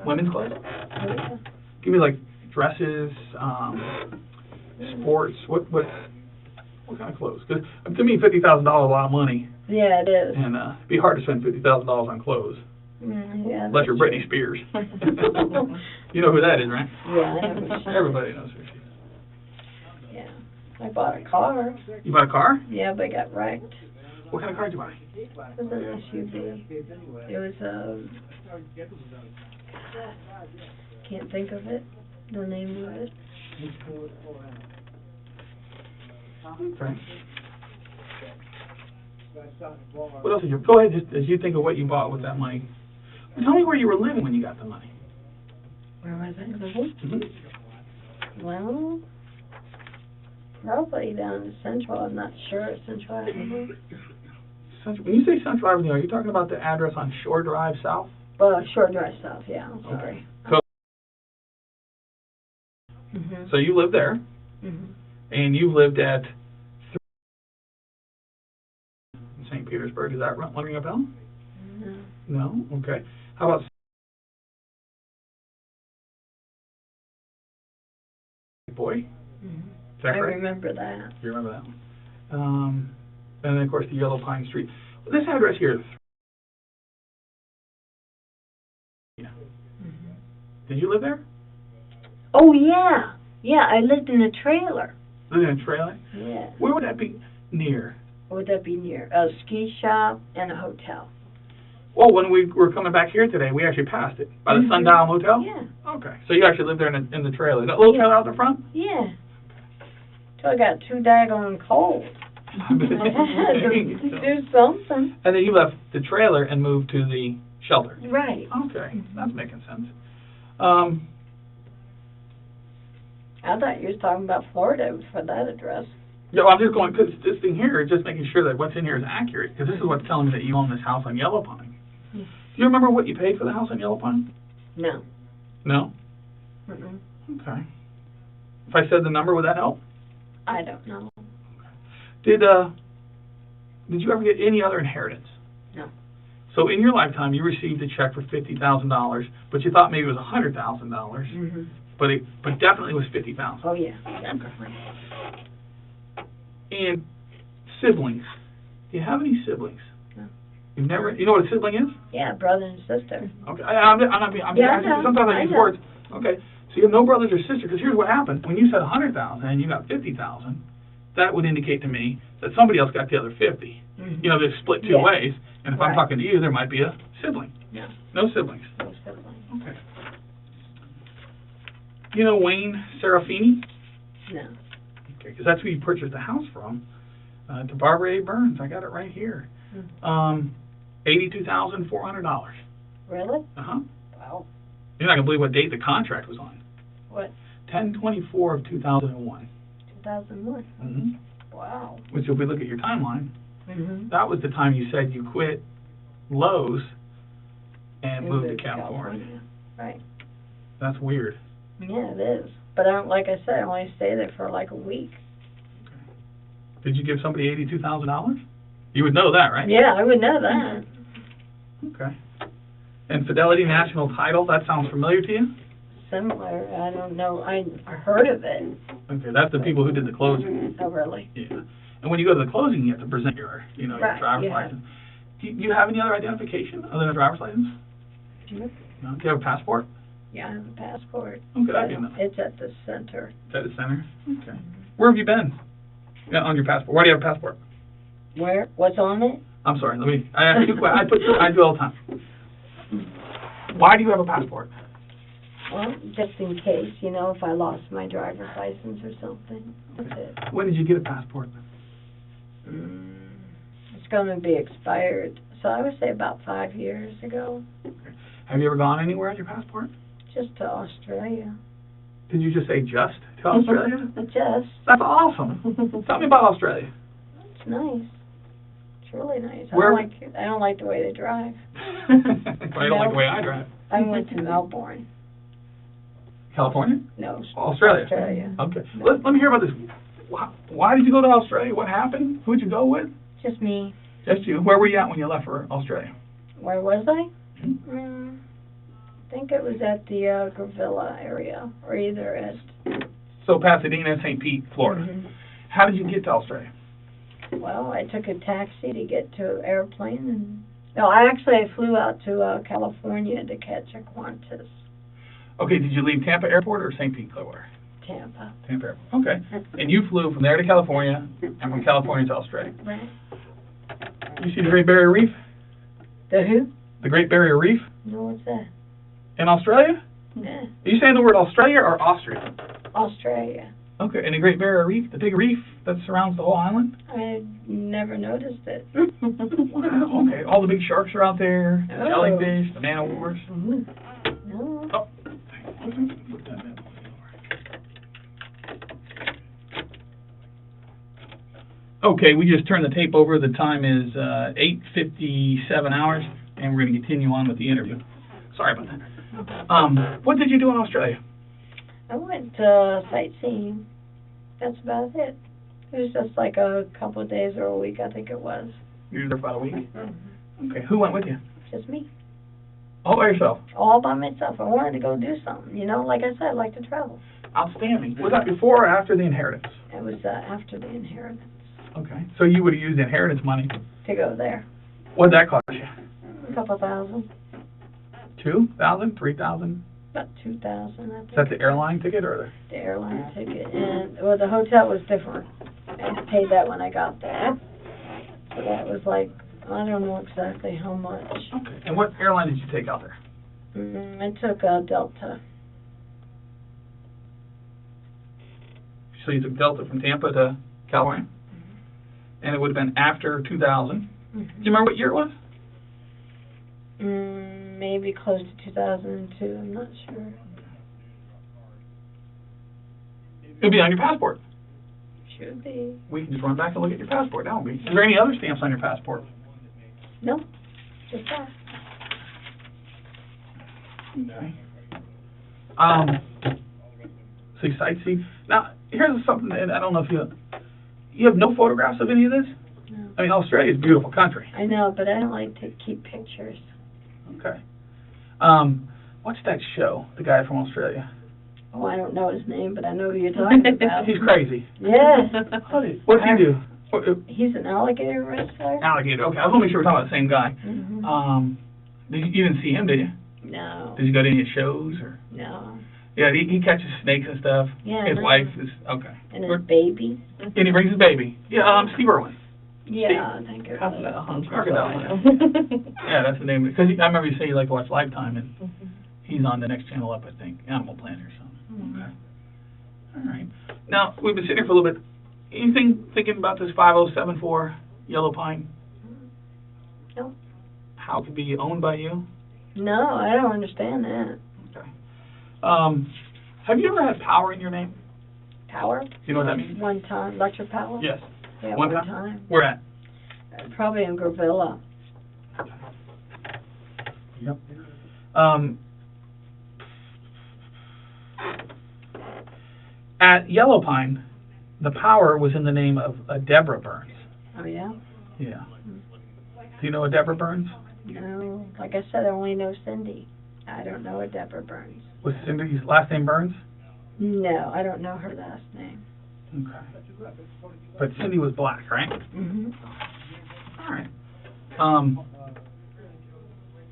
Women's clothes? Oh, yeah. Give me like dresses, sports. What kind of clothes? Because to me, $50,000 is a lot of money, Yeah, it is. and it'd be hard to spend $50,000 on clothes Yeah. unless you're Britney Spears. You know who that is, right? Yeah, I know who she is. Everybody knows who she is. Yeah. I bought a car. You bought a car? Yeah, but it got wrecked. What kind of car did you buy? It was an SUV. It was can't think of it. The name of it. Okay. What else did you? Go ahead, just as you think of what you bought with that money. Tell me where you were living when you got the money. Where was I living? Mm-hmm. Well, probably down in Central. I'm not sure. Central Avenue. When you say Central Avenue, are you talking about the address on Shore Drive South? Well, Short Drive South. Yeah. I'm sorry. So you lived there, Mhm. and you lived at St. Petersburg. Is that ringing a bell? No. No? Okay. How about Boy? Mhm. Is that I correct? remember that. You remember that one? And then, of course, the Yellow Pine Street. This address here, Mhm. did you live there? Oh yeah. Yeah, I lived in a trailer. Lived in a trailer? Yeah. Where would that be near? Would that be near a ski shop and a hotel? Well, when we were coming back here today, we actually passed it. By the Sundial Motel? Yeah. Okay. So you actually lived there in the trailer. That little trailer out the front? Yeah. Till I got too daggone cold. I had to do something. And then you left the trailer and moved to the shelter. Right. Okay. That's making sense. I thought you was talking about Florida for that address. No, I'm just going, because this thing here is just making sure that what's in here is accurate, because this is what's telling me that you own this house on Yellow Pine. Do you remember what you paid for the house on Yellow Pine? No. No? Mm-mm. Okay. If I said the number, would that help? I don't know. Did you ever get any other inheritance? No. So in your lifetime, you received a check for $50,000, but you thought maybe it was $100,000, Mhm. but definitely was $50,000. Oh yeah. Definitely. And siblings. Do you have any siblings? No. You've never. You know what a sibling is? Yeah, brother and sister. Okay. I'm not being. Yeah, I know. Sometimes I I use know. words. Okay. So you have no brothers or sisters. Because here's what happened. When you said 100,000 and you got 50,000, that would indicate to me that somebody else got the other 50. Mhm. You know, they've split two Yeah. ways. And if I'm Right. talking to you, there might be a sibling. No. No siblings. No sibling. Okay. You know Wayne Serafini? No. Okay, because that's who you purchased the house from. To Barbara A. Burns. I got it right here. $82,400. Really? Uh-huh. Wow. You're not going to believe what date the contract was on. What? 10/24 of 2001. 2001. Mm-hmm. Wow. Which, if we look at your timeline, Mm-hmm. that was the time you said you quit Lowe's and moved to California. Right. That's weird. Yeah, it is. But I don't, like I said, I only stayed there for like a week. Did you give somebody $82,000? You would know that, right? Yeah, I would know that. Okay. And Fidelity National Title, that sounds familiar to you? Similar. I don't know. I heard of it. Okay, that's the people who did the closing. Oh, really? Yeah. And when you go to the closing, you have to present your, your Right, driver's yeah. license. Do you have any other identification other than a driver's license? Mhm. No? Do you have a passport? Yeah, I have a passport. Okay, that'd be enough. It's at the center. Is that the center? Okay. Where have you been? Yeah, on your passport. Why do you have a passport? Where? What's on it? I'm sorry. I ask you. I do all the time. Why do you have a passport? Well, just in case, if I lost my driver's license or something. That's it. When did you get a passport? It's going to be expired. So I would say about 5 years ago. Okay. Have you ever gone anywhere on your passport? Just to Australia. Did you just say just to Australia? Just. That's awesome. Tell me about Australia. It's nice. It's really nice. Where? I don't like the way they drive. I don't like the way I drive. I went to Melbourne. California? No, Australia. Australia. Okay. No. Let me hear about this. Why did you go to Australia? What happened? Who'd you go with? Just me. Just you. Where were you at when you left for Australia? Where was I? Hmm? I think it was at the Gravilla area, or either at... So Pasadena, St. Pete, Florida. Mhm. How did you get to Australia? Well, I took a taxi to get to an airplane, and... No, I flew out to California to catch a Qantas. Okay, did you leave Tampa Airport or St. Pete, Clearwater? Tampa. Tampa Airport. Okay. And you flew from there to California, and from California to Australia. Right. You see the Great Barrier Reef? The who? The Great Barrier Reef No, what's that? in Australia? Yeah. Are you saying the word Australia or Austria? Australia. Okay, and the Great Barrier Reef, the big reef that surrounds the whole island? I never noticed it. Wow, okay. All the big sharks are out there, the Oh. jellyfish, the man o' wars. No. Oh. Okay, we just turned the tape over. The time is 8:57 hours, and we're going to continue on with the interview. Sorry about that. What did you do in Australia? I went sightseeing. That's about it. It was just like a couple of days or a week, I think it was. You were there for about a week? Okay, who went with you? Just me. All by yourself? All by myself. I wanted to go do something. Like I said, I like to travel. Outstanding. Was that before or after the inheritance? It was after the inheritance Okay, so you would have used inheritance money. to go there. What'd that cost you? A couple thousand. 2,000, 3,000? About 2,000, I think. Is that the airline ticket or The airline ticket. And, well, the hotel was different. I paid that when I got there. So that was like, I don't know exactly how much. Okay. And what airline did you take out there? I took a Delta. So you took Delta from Tampa to California? And it would have been after 2000. Do you remember what year it was? Maybe close to 2002, I'm not sure. It'll be on your passport. Should be. We can just run back and look at your passport. That would be. Is there any other stamps on your passport? No, just that. Okay. So you sightsee. Now, here's something, and I don't know if you have no photographs of any of this? No. I mean, Australia is a beautiful country. I know, but I don't like to keep pictures. Okay. What's that show? The guy from Australia. Oh, I don't know his name, but I know who you're talking about. He's crazy. Yes. What's he do? He's an alligator wrestler. Alligator. Okay, I was going to make sure we're talking about the same guy. You didn't see him, did you? No. Did you go to any shows or? No. Yeah, he catches snakes and stuff. Yeah. His wife is okay. And his baby. And he brings his baby. Yeah, Steve Irwin. Yeah, I think it was. Crocodile. Yeah, that's the name. Because I remember you say you like to watch Lifetime, and he's on the next channel up, I think, Animal Planet or something. Okay. All right. Now we've been sitting here for a little bit. Anything thinking about this 5074 Yellow Pine? No. house be owned by you? No, I don't understand that. Okay. Have you ever had power in your name? Power? Do you know what that means? One time. Electric power? Yes. Yeah, One one time? time. Where at? Probably in Gravilla. Yep. At Yellow Pine, the power was in the name of Deborah Burns. Oh, yeah? Yeah. Do you know a Deborah Burns? No. Like I said, I only know Cindy. I don't know a Deborah Burns. Was Cindy's last name Burns? No, I don't know her last name. Okay. But Cindy was black, right? Mm-hmm. All right.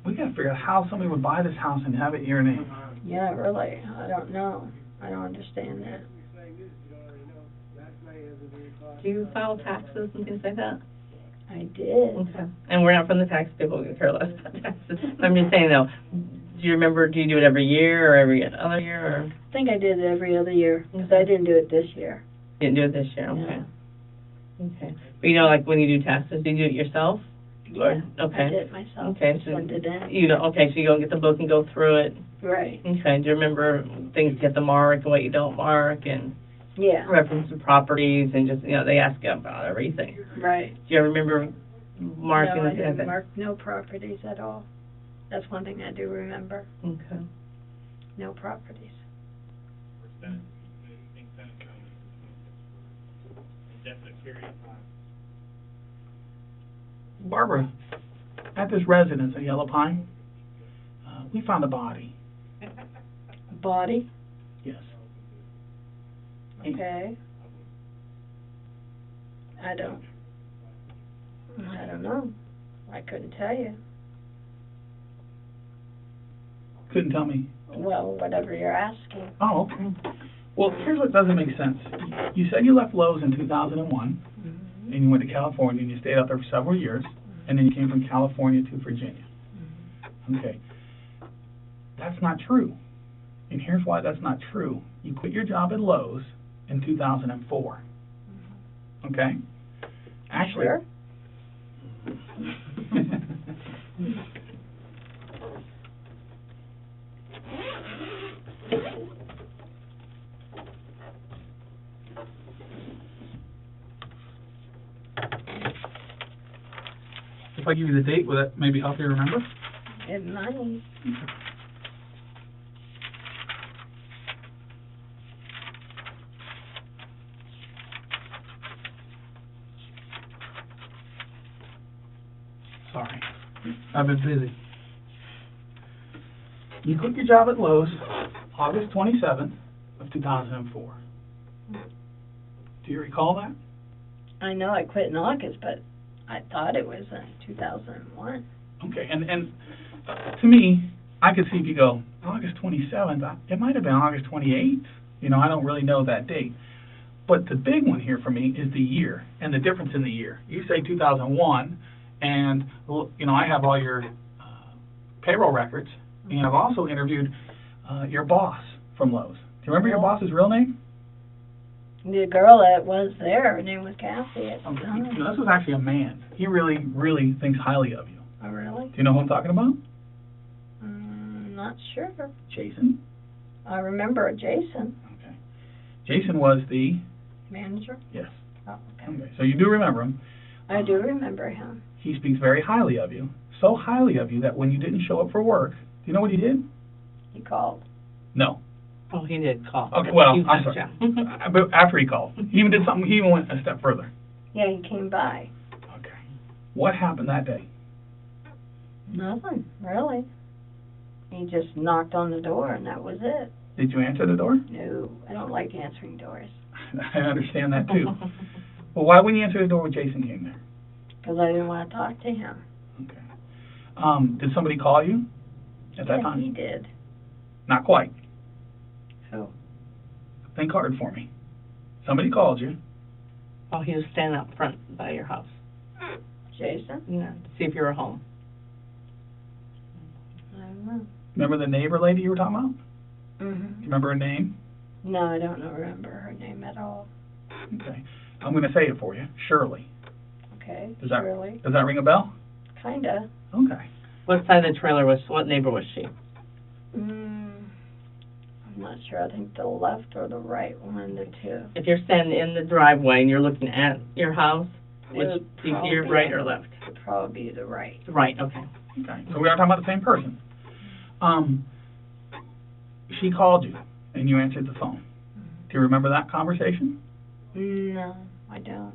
We got to figure out how somebody would buy this house and have it in your name. Yeah, really. I don't know. I don't understand that. Do you file taxes and things like that? I did. Okay. And we're not from the tax people, we care less about taxes. I'm just saying though, do you do it every year or every other year or? I think I did it every other year, because I didn't do it this year. Didn't do it this year, okay. Yeah. Okay. But you know, like when you do taxes, do you do it yourself? Yeah, Okay. I did it myself. Okay, so Sent it in. you know, okay, so you go get the book and go through it. Right. Okay, do you remember things you have to mark and what you don't mark and Yeah. reference to properties and just, you know, they ask you about everything. Right. Do you ever remember marking No, I the didn't mark no properties at all. That's one thing I do remember. Okay. No properties. Barbara, at this residence at Yellow Pine, we found a body. Body? Yes. Okay. I don't know. I couldn't tell you. Couldn't tell me. Well, whatever you're asking. Oh, okay. Well, here's what doesn't make sense. You said you left Lowe's in 2001, Mm-hmm. and you went to California, and you stayed out there for several years, and then you came from California to Virginia. Okay. That's not true. And here's why that's not true. You quit your job at Lowe's in 2004. Okay? Actually, Sure. if I give you the date, will that maybe help you remember? It might. Sorry. I've been busy. You quit your job at Lowe's August 27th of 2004. Do you recall that? I know I quit in August, but I thought it was in 2001. Okay, and to me, I could see if you go, August 27th, it might have been August 28th. You know, I don't really know that date. But the big one here for me is the year and the difference in the year. You say 2001, and, you know, I have all your payroll records, and I've also interviewed your boss from Lowe's. Do you remember your boss's real name? The girl that was there, her name was Kathy at the Okay. time. You know, this was actually a man. He really, really thinks highly of you. Oh, really? Do you know who I'm talking about? Not sure. Jason? I remember Jason, Okay. Jason was the, manager. yes. Oh, okay. Okay, so you do remember him. I do remember him. He speaks very highly of you. So highly of you that when you didn't show up for work, do you know what he did? He called. No. Oh, he did call. Okay, well, You I'm touched sorry. him. But after he called, he even did something, he even went a step further. Yeah, he came by. Okay. What happened that day? Nothing, really. He just knocked on the door, and that was it. Did you answer the door? No, I don't like answering doors. I understand that too. Well, why wouldn't you answer the door when Jason came there? Because I didn't want to talk to him. Okay. Did somebody call you at that Yeah, time? he did. Not quite. Who? Think hard for me. Somebody called you. Oh, he was standing up front by your house, Jason? you know, to see if you were home. I don't know. Remember the neighbor lady you were talking about? Do you Mm-hmm. remember her name? No, I don't remember her name at all. Okay. I'm going to say it for you. Shirley. Okay, Does that Shirley. Does that ring a bell? Kinda. Okay. What side of the trailer what neighbor was she? I'm not sure. I think the left or the right, one of the two. If you're standing in the driveway and you're looking at your house, It which would do you see your probably right be- or left? It would probably be the right. Right, okay. Okay, so we are talking about the same person. She called you, and you answered the phone. Do you remember that conversation? No, I don't.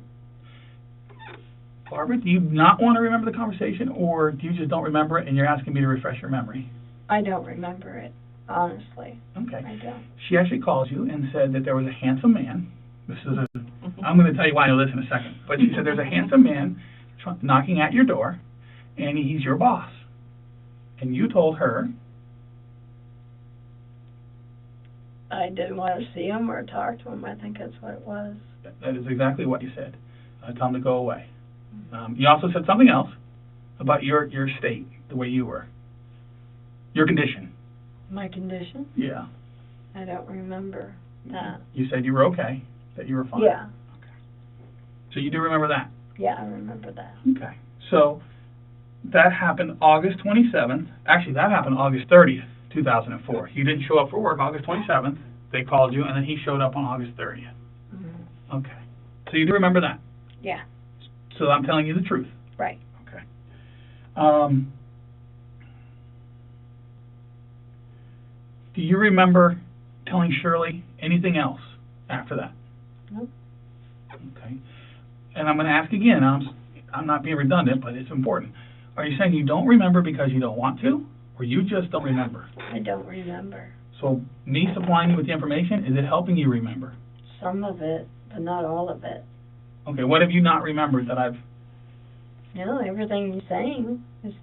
Barbara, do you not want to remember the conversation, or do you just don't remember it and you're asking me to refresh your memory? I don't remember it, honestly. Okay. I don't. She actually calls you and said that there was a handsome man. I'm going to tell you why I know this in a second. But she said there's a handsome man knocking at your door, and he's your boss. And you told her, I didn't want to see him or talk to him. I think that's what it was. that is exactly what you said. Tell him to go away. You also said something else about your state, the way you were. Your condition. My condition? Yeah. I don't remember that. You said you were okay, that you were fine. Yeah. Okay. So you do remember that? Yeah, I remember that. Okay. So that happened August 27th. Actually, that happened August 30th, 2004. You didn't show up for work August 27th. They called you, and then he showed up on August 30th. Mm-hmm. Okay. So you do remember that? Yeah. So I'm telling you the truth. Right. Okay. Do you remember telling Shirley anything else after that? Nope. Okay. And I'm going to ask again. I'm not being redundant, but it's important. Are you saying you don't remember because you don't want to, or you just don't remember? I don't remember. So me supplying you with the information, is it helping you remember? Some of it, but not all of it. Okay, what have you not remembered that I've... No, everything you're saying is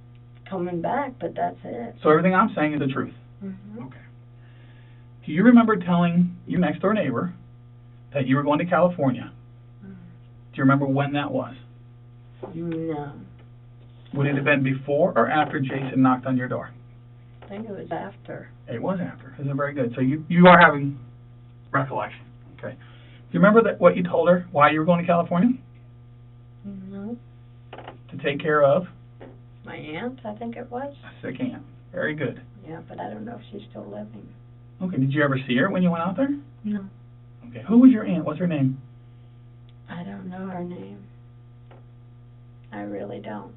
coming back, but that's it. So everything I'm saying is the truth? Mm-hmm. Okay. Do you remember telling your next door neighbor that you were going to California? Do you remember when that was? No. Would it have been before or after Jason knocked on your door? I think it was after. It was after. Isn't it very good? So you are having recollection. Okay. Do you remember that what you told her, why you were going to California? No. To take care of My aunt, I think it was. a sick aunt. Very good. Yeah, but I don't know if she's still living. Okay, did you ever see her when you went out there? No. Okay, who was your aunt? What's her name? I don't know her name. I really don't.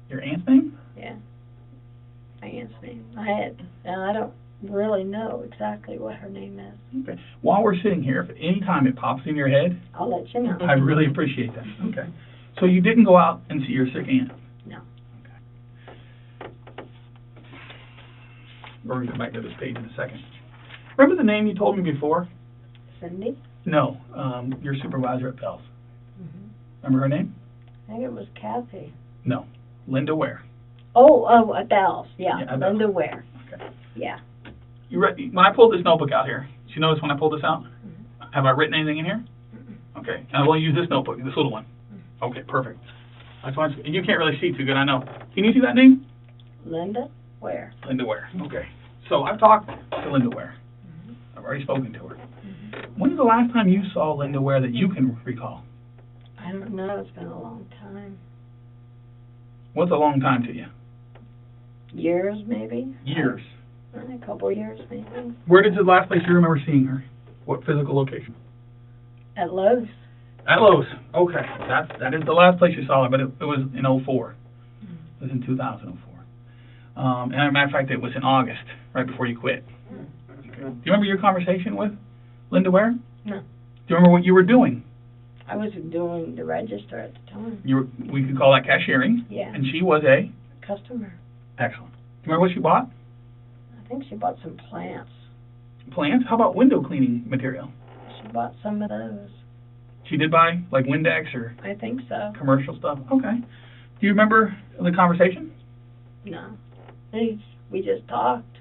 Your aunt's name? Yeah. My aunt's name. I don't really know exactly what her name is. Okay. While we're sitting here, if at any time it pops in your head, I'll let you know. I really appreciate that. Okay. So you didn't go out and see your sick aunt? No. Okay. We're going to come back to this page in a second. Remember the name you told me before? Cindy? No, your supervisor at Pell's. Mm-hmm. Remember her name? I think it was Kathy. No, Linda Ware. Oh, at Bell's. Yeah, Yeah, at Bell's. Linda Ware. Okay. Yeah. When I pulled this notebook out here, did you notice when I pulled this out? Mm-hmm. Have I written anything in here? Mm-mm. Okay. And I will use this notebook, this little one. Okay, perfect. That's why and you can't really see too good, I know. Can you see that name? Linda Ware. Linda Ware. Okay. So I've talked to Linda Ware. Mm-hmm. I've already spoken to her. Mm-hmm. When's the last time you saw Linda Ware that you can recall? I don't know. It's been a long time. What's a long time to you? Years, maybe? Years. A couple years, maybe. Where did the last place you remember seeing her? What physical location? At Lowe's. At Lowe's. Okay. That is the last place you saw her, but it was in 04. Mm-hmm. It was in 2004. And as a matter of fact, it was in August, right before you quit. Okay. Do you remember your conversation with Linda Ware? No. Do you remember what you were doing? I was doing the register at the time. We could call that cashiering. Yeah. And she was a? Customer. Excellent. Do you remember what she bought? I think she bought some plants. Plants? How about window cleaning material? She bought some of those. She did buy, like, Windex or I think so. commercial stuff? Okay. Do you remember the conversation? No. We just talked.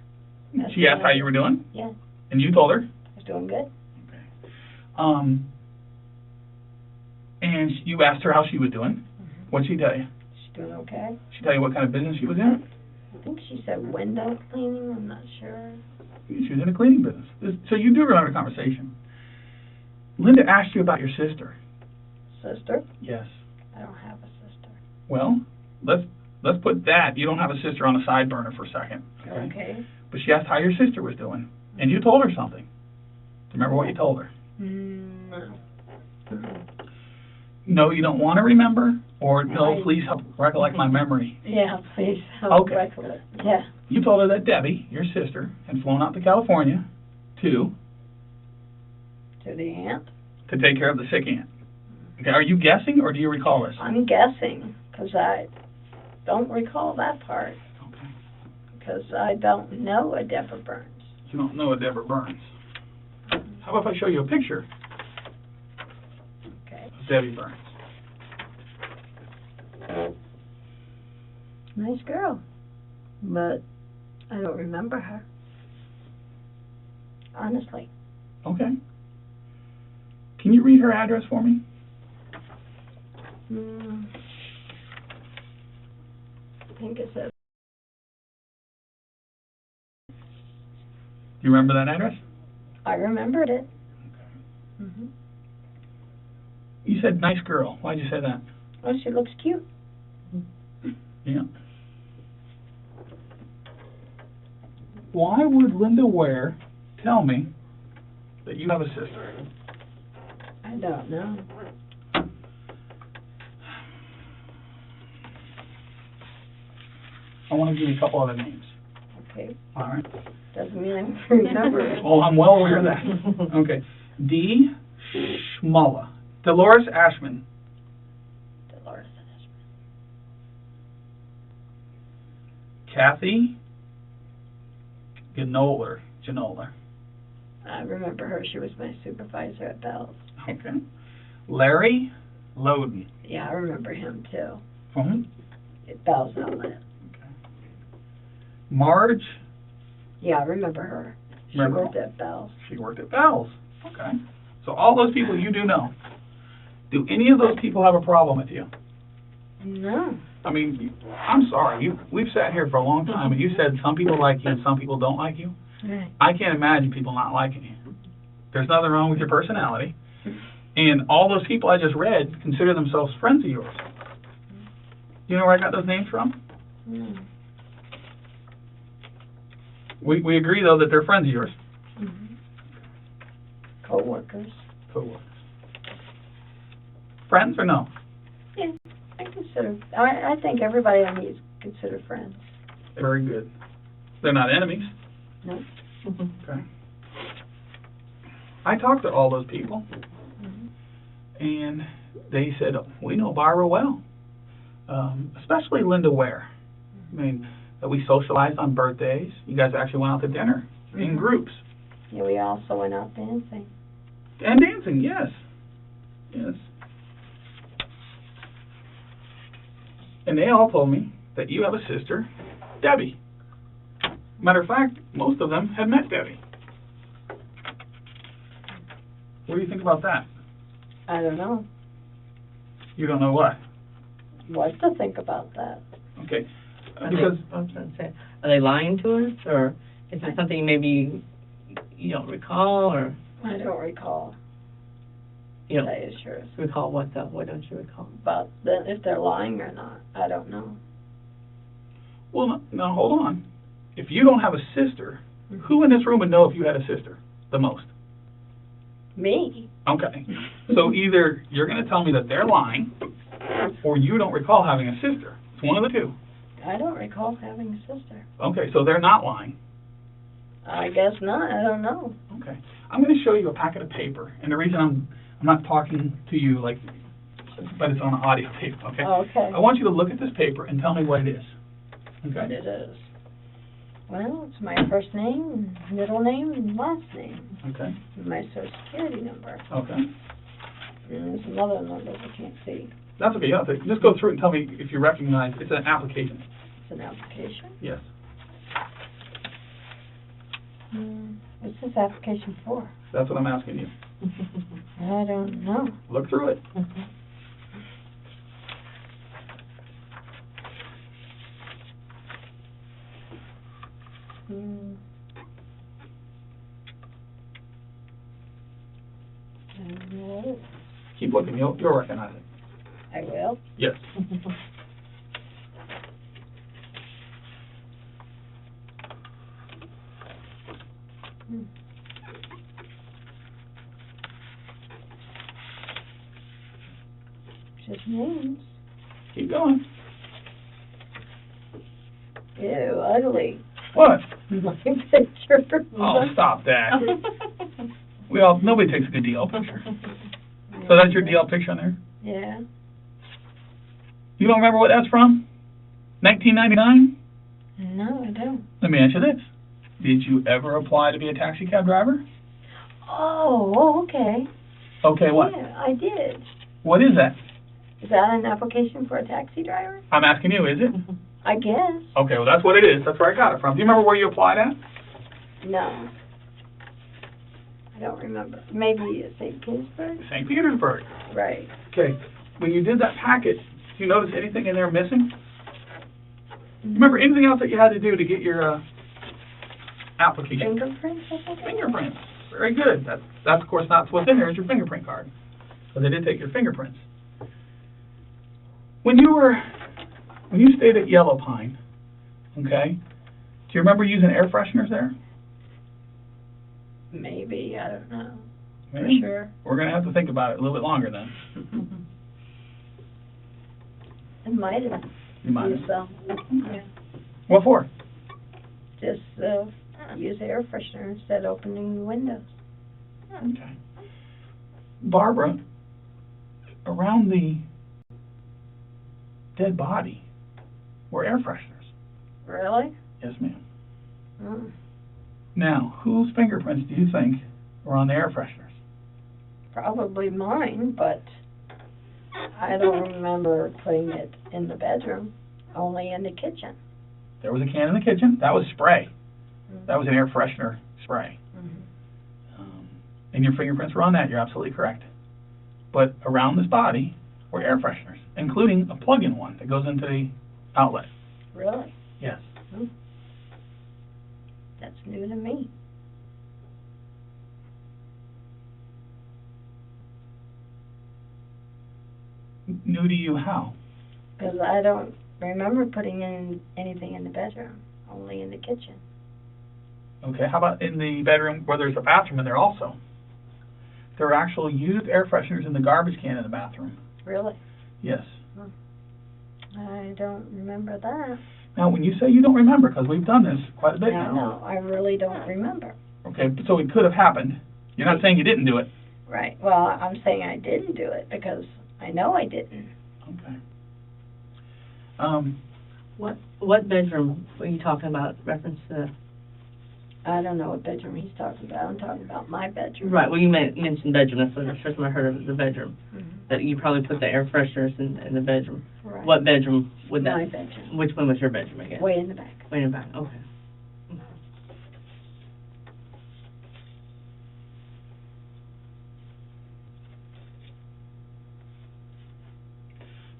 She asked how you were doing? Yeah. And you told her? I was doing good. Okay. And you asked her how she was doing. Mm-hmm. What'd she tell you? She's doing okay. She tell you what kind of business she was in? I think she said window cleaning. I'm not sure. She was in a cleaning business. So you do remember the conversation. Linda asked you about your sister. Sister? Yes. I don't have a sister. Well, let's let's put that, you don't have a sister, on a side burner for a second. Okay. But she asked how your sister was doing, and you told her something. Do you remember what you told her? No. No, you don't want to remember? Or no, Right. please help recollect my memory? Yeah, please help Okay. recollect. Yeah. You told her that Debbie, your sister, had flown out to California to To the aunt? take care of the sick aunt. Okay, are you guessing, or do you recall this? I'm guessing, because I don't recall that part, Okay. because I don't know a Deborah Burns. You don't know a Deborah Burns. How about if I show you a picture Okay. of Debbie Burns? Nice girl, but I don't remember her. Honestly. Okay. Can you read her address for me? I think it says. Do you remember that address? I remembered it. Mhm. You said nice girl. Why'd you say that? Oh, she looks cute. Yeah. Why would Linda Ware tell me that you have a sister? I don't know. I want to give you a couple other names. Okay. All right. Doesn't mean I remember it. Oh, I'm well aware of that. Okay. D. Schmulla. Dolores Ashman. Dolores. Kathy Genoller. I remember her. She was my supervisor at Bell's. Okay. Larry Loden. Yeah, I remember him too. From At Bell's Outlet. Marge. Yeah, I remember her. She Remember? worked at Bell's. She worked at Bell's. Okay. So all those people you do know. Do any of those people have a problem with you? No. I mean, I'm sorry. We've sat here for a long time, and you said some people like you and some people don't like you. Right. I can't imagine people not liking you. There's nothing wrong with your personality. And all those people I just read consider themselves friends of yours. You know where I got those names from? Mm. We agree, though, that they're friends of yours. Mm-hmm. Co-workers. Co-workers. Friends or no? Yeah, I think everybody I meet is considered friends. Very good. They're not enemies. No. Okay. I talked to all those people, and they said, we know Barbara well, especially Linda Ware. I mean, we socialized on birthdays. You guys actually went out to dinner in groups. Yeah, we also went out dancing. And dancing, yes. Yes. And they all told me that you have a sister, Debbie. Matter of fact, most of them had met Debbie. What do you think about that? I don't know You don't know what? what to think about that. Okay. Because I was going to say, are they lying to us, or is it something maybe you don't recall, or I don't recall. you don't That is sure. recall what though? What don't you recall? But then if they're lying or not, I don't know. Well, now hold on. If you don't have a sister, who in this room would know if you had a sister the most? Me? Okay. So either you're going to tell me that they're lying, or you don't recall having a sister. It's one of the two. I don't recall having a sister. Okay, so they're not lying. I guess not. I don't know. Okay. I'm going to show you a packet of paper, and the reason I'm not talking to you like, but it's on audio tape. Okay. Okay. I want you to look at this paper and tell me what it is. What Okay. it is. Well, it's my first name, middle name, and last name. Okay. My social security number. Okay. And there's another number I can't see. That's okay. You don't have to. Just go through it and tell me if you recognize. It's an application. It's an application. Yes. What's this application for? That's what I'm asking you. I don't know. Look through it. I don't know what it is. Keep looking. You'll recognize it. I will. Yes. just names. Keep going. Ew, ugly. What? My picture. Oh, stop that. Nobody takes a good DL picture. So that's your DL picture on there? Yeah. You don't remember what that's from? 1999? No, I don't. Let me ask you this. Did you ever apply to be a taxi cab driver? Oh, okay. Okay, what? Yeah, I did. What is that? Is that an application for a taxi driver? I'm asking you, is it? I guess. Okay, well, that's what it is. That's where I got it from. Do you remember where you applied at? No. I don't remember. Maybe St. Petersburg? St. Petersburg. Right. Okay. When you did that packet, do you notice anything in there missing? Remember anything else that you had to do to get your application? Fingerprints, I think. Fingerprints. Very good. That's of course not what's in there is your fingerprint card. So they did take your fingerprints. When you stayed at Yellow Pine, okay, do you remember using air fresheners there? Maybe, I don't know. Maybe. For sure. We're going to have to think about it a little bit longer then. It might have. You might have. used some. Yeah. What for? Just use air freshener instead of opening the windows. Okay. Barbara, around the dead body were air fresheners. Really? Yes, ma'am. Mm. Now, whose fingerprints do you think were on the air fresheners? Probably mine, but I don't remember putting it in the bedroom, only in the kitchen. There was a can in the kitchen. That was spray. That was an air freshener spray. And your fingerprints were on that. You're absolutely correct. But around this body were air fresheners, including a plug-in one that goes into the outlet. Really? Yes. That's new to me. New to you how? Because I don't remember putting in anything in the bedroom, only in the kitchen. Okay, how about in the bedroom where there's a bathroom in there also? There are actual used air fresheners in the garbage can in the bathroom. Really? Yes. I don't remember that. Now, when you say you don't remember, because we've done this quite a bit now. No, I really don't remember. Okay, so it could have happened. You're not saying you didn't do it. Right. Well, I'm saying I didn't do it because I know I didn't. Okay. What bedroom were you talking about? Reference to? I don't know what bedroom he's talking about. I'm talking about my bedroom. Right. Well, you mentioned bedroom. That's the first time I heard of the bedroom. That you probably put the air fresheners in the bedroom. Right. What bedroom would that? My bedroom. Which one was your bedroom again? Way in the back. Way in the back. Okay.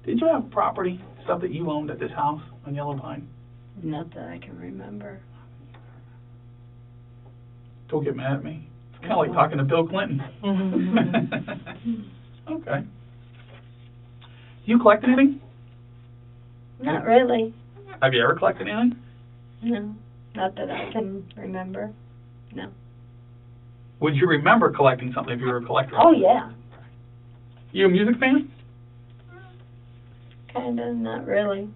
Did you have property, stuff that you owned at this house on Yellow Pine? Not that I can remember. Don't get mad at me. It's kind of like talking to Bill Clinton. Okay. Do you collect anything? Not really. Have you ever collected anything? No. Not that I can remember. No. Would you remember collecting something if you were a collector? Oh, yeah. You a music fan? Kinda, not really.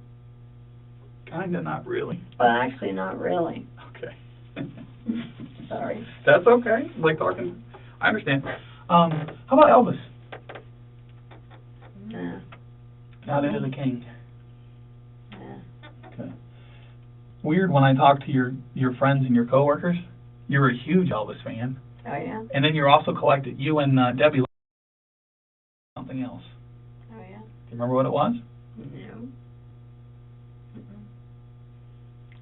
Kinda, not really. Well, actually, not really. Okay. Sorry. That's okay. Like talking. I understand. How about Elvis? No. Not into the king. No. Okay. Weird when I talk to your friends and your coworkers. You're a huge Elvis fan. Oh, yeah? And then you're also collected. You and Debbie something else. Oh, yeah? Do you remember what it was? No.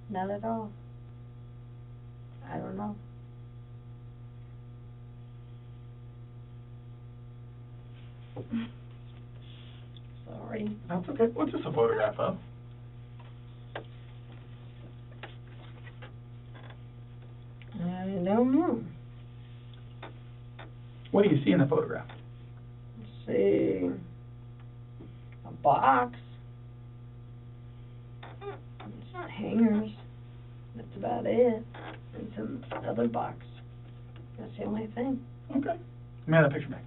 Not at all. I don't know. Sorry. That's okay. What's this a photograph of? I don't know. What do you see in the photograph? Let's see. A box. Some hangers. That's about it. And some other box. That's the only thing. Okay. Let me have that picture back.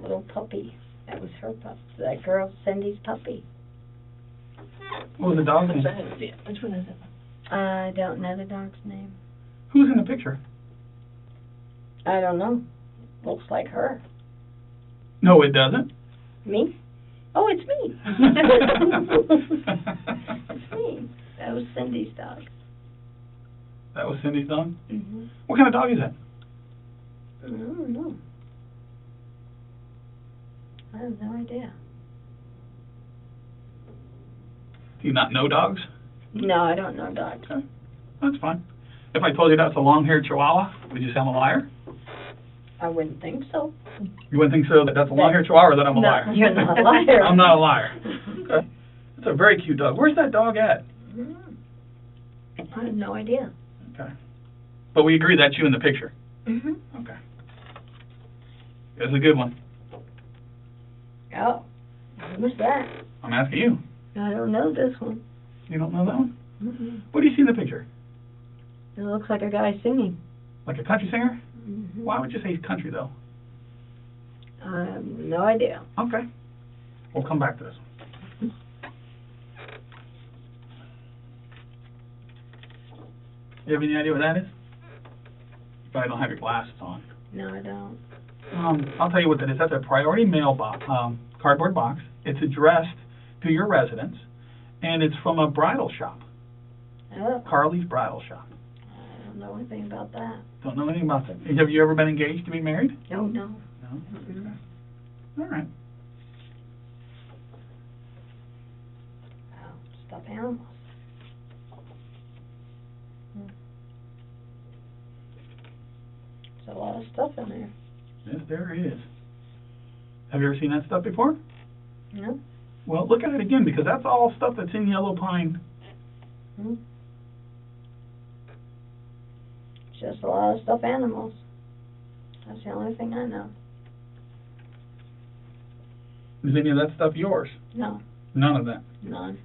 little puppy. That was her puppy. That girl, Cindy's puppy. What was the dog's name? Which one is it? I don't know the dog's name. Who's in the picture? I don't know. Looks like her. No, it doesn't. Me? Oh, it's me. It's me. That was Cindy's dog. That was Cindy's dog? Mm-hmm. What kind of dog is that? I don't know. I have no idea. Do you not know dogs? No, I don't know dogs. Okay. That's fine. If I told you that's a long-haired Chihuahua, would you say I'm a liar? I wouldn't think so. You wouldn't think so that that's a long-haired Chihuahua or that I'm a No, liar? you're not a liar. I'm not a liar. Okay. It's a very cute dog. Where's that dog at? I have no idea. Okay. But we agree that's you in the picture. Mm-hmm. Okay. It's a good one. Oh, who's that? I'm asking you. I don't know this one. You don't know that one? Mm-hmm. What do you see in the picture? It looks like a guy singing. Like a country singer? Mm-hmm. Why would you say country, though? I have no idea. Okay. We'll come back to this one. You have any idea what that is? You probably don't have your glasses on. No, I don't. I'll tell you what that is. That's a priority mail box, cardboard box. It's addressed to your residence, and it's from a bridal shop, Oh, Carly's Bridal Shop. I don't know anything about that. Don't know anything about that. Have you ever been engaged to be married? No, no. No. Mm-mm. All right. Oh, stuffed animals. There's a lot of stuff in there. Yes, there is. Have you ever seen that stuff before? No? Well, look at it again, because that's all stuff that's in yellow pine. Hmm? Just a lot of stuffed animals. That's the only thing I know. Is any of that stuff yours? No, None of that. none.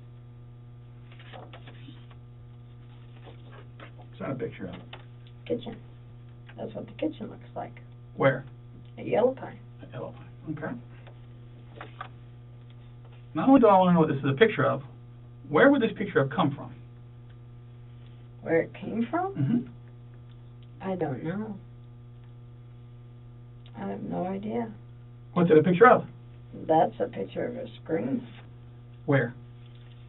What's that a picture of? Kitchen. That's what the kitchen looks like. Where? A yellow pine. A yellow pine. Okay. Not only do I want to know what this is a picture of, where would this picture have come from? Where it came from? Mm-hmm. I don't know. I have no idea. What's it a picture of? That's a picture of a screen. Where?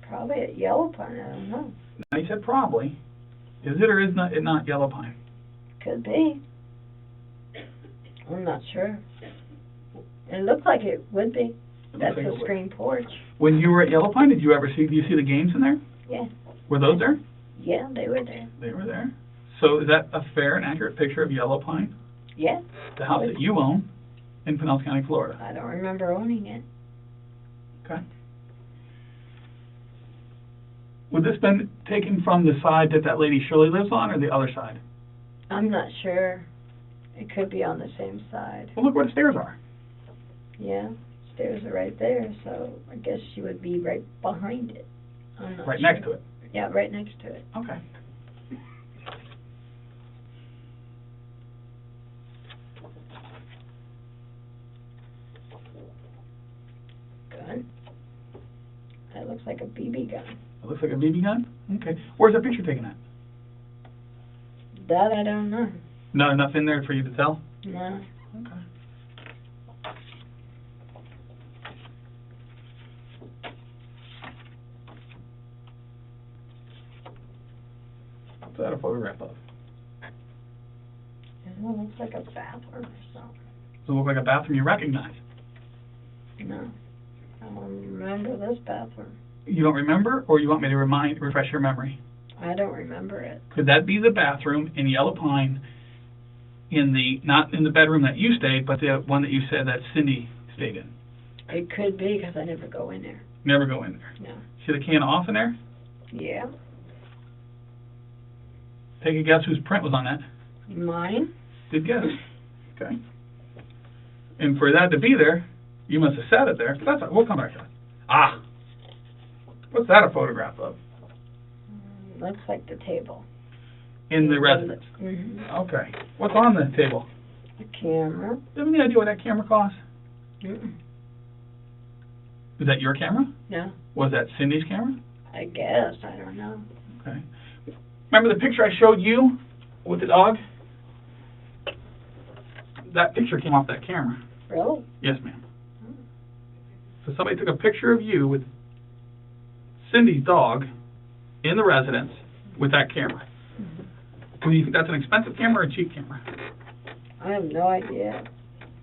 Probably at yellow pine. I don't know. Now you said probably. Is it or is it not yellow pine? Could be. I'm not sure. It looked like it would be. That's like a it would. screen porch. When you were at Yellow Pine, do you see the games in there? Yeah. Were those there? Yeah, they were there. They were there. So is that a fair and accurate picture of Yellow Pine? Yeah. The house that you own in Pinellas County, Florida. I don't remember owning it. Okay. Would this been taken from the side that lady Shirley lives on, or the other side? I'm not sure. It could be on the same side. Well, look where the stairs are. Yeah. Stairs are right there, so I guess she would be right behind it. I'm not Right sure. next to it. Yeah, right next to it. Okay. Gun. That looks like a BB gun. It looks like a BB gun? Okay. Where's that picture taken at? That I don't know. Not enough in there for you to tell? No. Okay. What's that a photograph of? It looks like a bathroom or something. Does it look like a bathroom you recognize? No. I don't remember this bathroom. You don't remember, or you want me to refresh your memory? I don't remember it. Could that be the bathroom in Yellow Pine, not in the bedroom that you stayed, but the one that you said that Cindy stayed in? It could be, because I never go in there. Never go in there. No. See the can off in there? Yeah. Take a guess whose print was on that. Mine? Good guess. Okay. And for that to be there, you must have set it there. But we'll come back to that. Ah! What's that a photograph of? Looks like the table. In the residence. Mm-hmm. Okay. What's on the table? The camera. Do you have any idea what that camera costs? Mm-mm. Is that your camera? No, Was that Cindy's camera? I guess. I don't know. Okay. Remember the picture I showed you with the dog? That picture came off that camera. Really? Yes, ma'am. So somebody took a picture of you with Cindy's dog in the residence with that camera. Do you think that's an expensive camera or a cheap camera? I have no idea.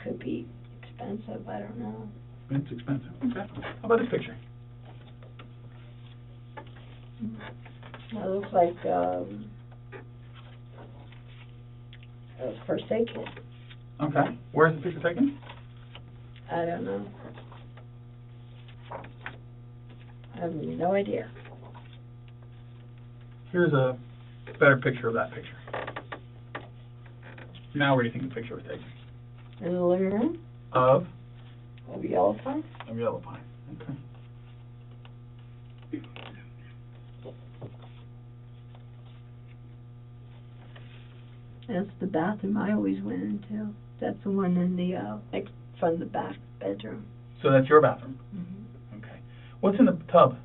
Could be expensive. I don't know. It's expensive. Okay. How about this picture? It looks like a first aid kit. Okay. Where's the picture taken? I don't know. I have no idea. Here's a better picture of that picture. Now where do you think the picture was taken? In the living room Of yellow pine. yellow pine. Okay. That's the bathroom I always went into. That's the one in the like from the back bedroom. So that's your bathroom. Mm-hmm. Okay. What's in the tub?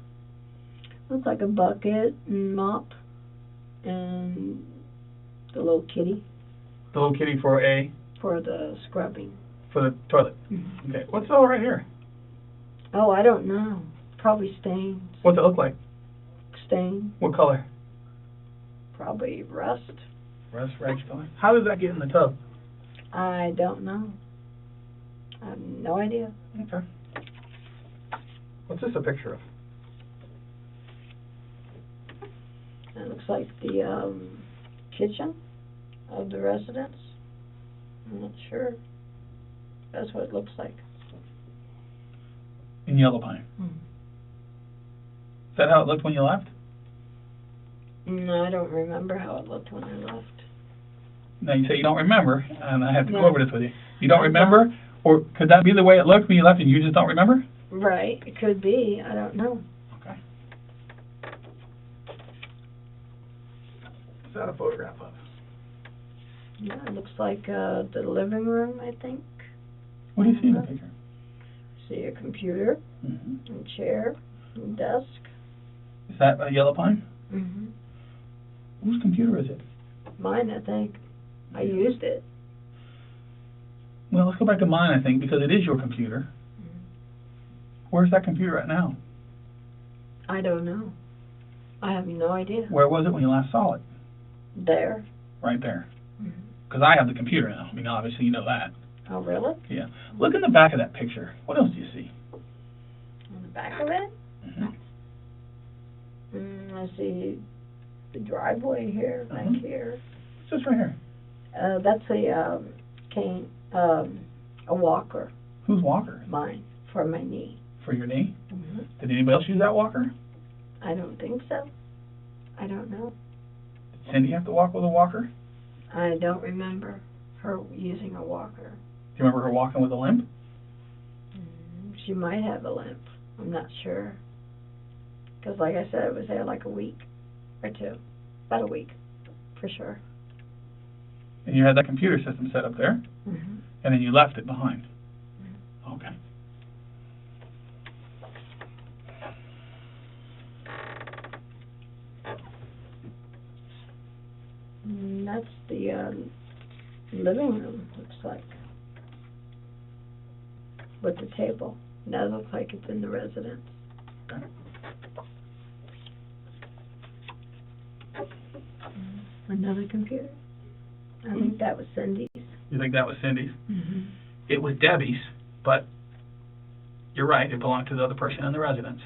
Looks like a bucket and mop and the little kitty The little kitty for the scrubbing. the toilet. Mm-hmm. Okay. What's all right here? Oh, I don't know. Probably stains. What's it look like? Stain. What color? Probably rust. Rust, rags color. How does that get in the tub? I don't know. I have no idea. Okay. What's this a picture of? It looks like the kitchen of the residence. I'm not sure. That's what it looks like. In yellow pine. Is that how it looked when you left? No, I don't remember how it looked when I left. Now you say you don't remember, and I have to go No. over this with you. You don't remember, or could that be the way it looked when you left and you just don't remember? Right, it could be. I don't know. Okay. Is that a photograph of? Yeah, it looks like the living room, I think. What do you see in the picture? See a computer, Mm-hmm. and chair, and desk. Is that a yellow pine? Mm-hmm. Whose computer is it? Mine, I think. I used it. Well, let's go back to mine, I think, because it is your computer. Where's that computer at now? I don't know. I have no idea. Where was it when you last saw it? There. Right there. Mhm. Because I have the computer now. I mean, obviously you know that. Oh, really? Yeah. Look in the back of that picture. What else do you see? On the back of it? Mm-hmm. I see the driveway here, back here. It's just right here. That's a cane, a walker, Whose walker? mine, for my knee. For your knee? Mm-hmm. Did anybody else use that walker? I don't think so. I don't know. Did Cindy have to walk with a walker? I don't remember her using a walker. Do you remember her walking with a limp? She might have a limp. I'm not sure. Because, like I said, it was there like a week or two. About a week, for sure. And you had that computer system set up there, Mm-hmm. and then you left it behind. Okay. And that's the living room, looks like. With the table. That looks like it's in the residence. Okay. Another computer. I think that was Cindy's. You think that was Cindy's? Mm-hmm. It was Debbie's, but you're right, it belonged to the other person in the residence.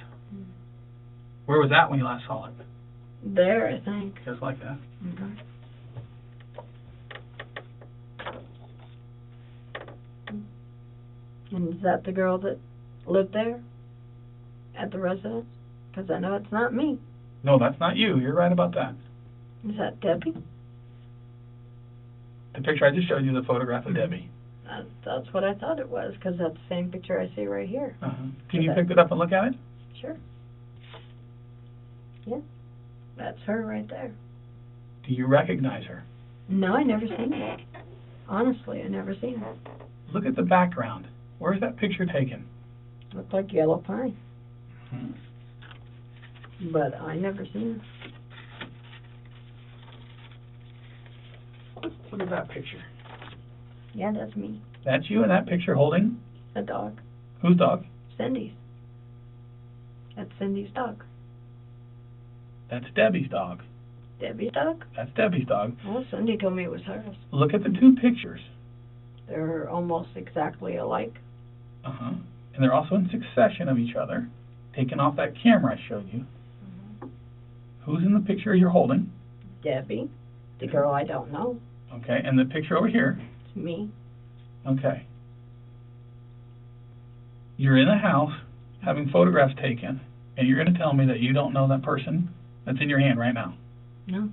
Where was that when you last saw it? There, I think. Just like that. Mm-hmm. And is that the girl that lived there? At the residence? Because I know it's not me. No, that's not you. You're right about that. Is that Debbie? The picture I just showed you is a photograph of Debbie. That's what I thought it was, because that's the same picture I see right here. Can you pick it up and look at it? Sure. Yeah. That's her right there. Do you recognize her? No, I never seen her. Honestly, I never seen her. Look at the background. Where's that picture taken? Looked like yellow pine, Hmm. but I never seen Look at that picture. it. Yeah, that's me. That's you in that picture holding A dog. whose dog? Cindy's. That's Cindy's dog. That's Debbie's dog. Debbie's dog? That's Debbie's dog. Well, Cindy told me it was hers. Look at the two pictures. They're almost exactly alike. Uh-huh. And they're also in succession of each other, taken off that camera I showed you. Who's in the picture you're holding? Debbie, the girl I don't know. Okay, and the picture over here? It's me. Okay. You're in a house having photographs taken, and you're going to tell me that you don't know that person that's in your hand right now? No.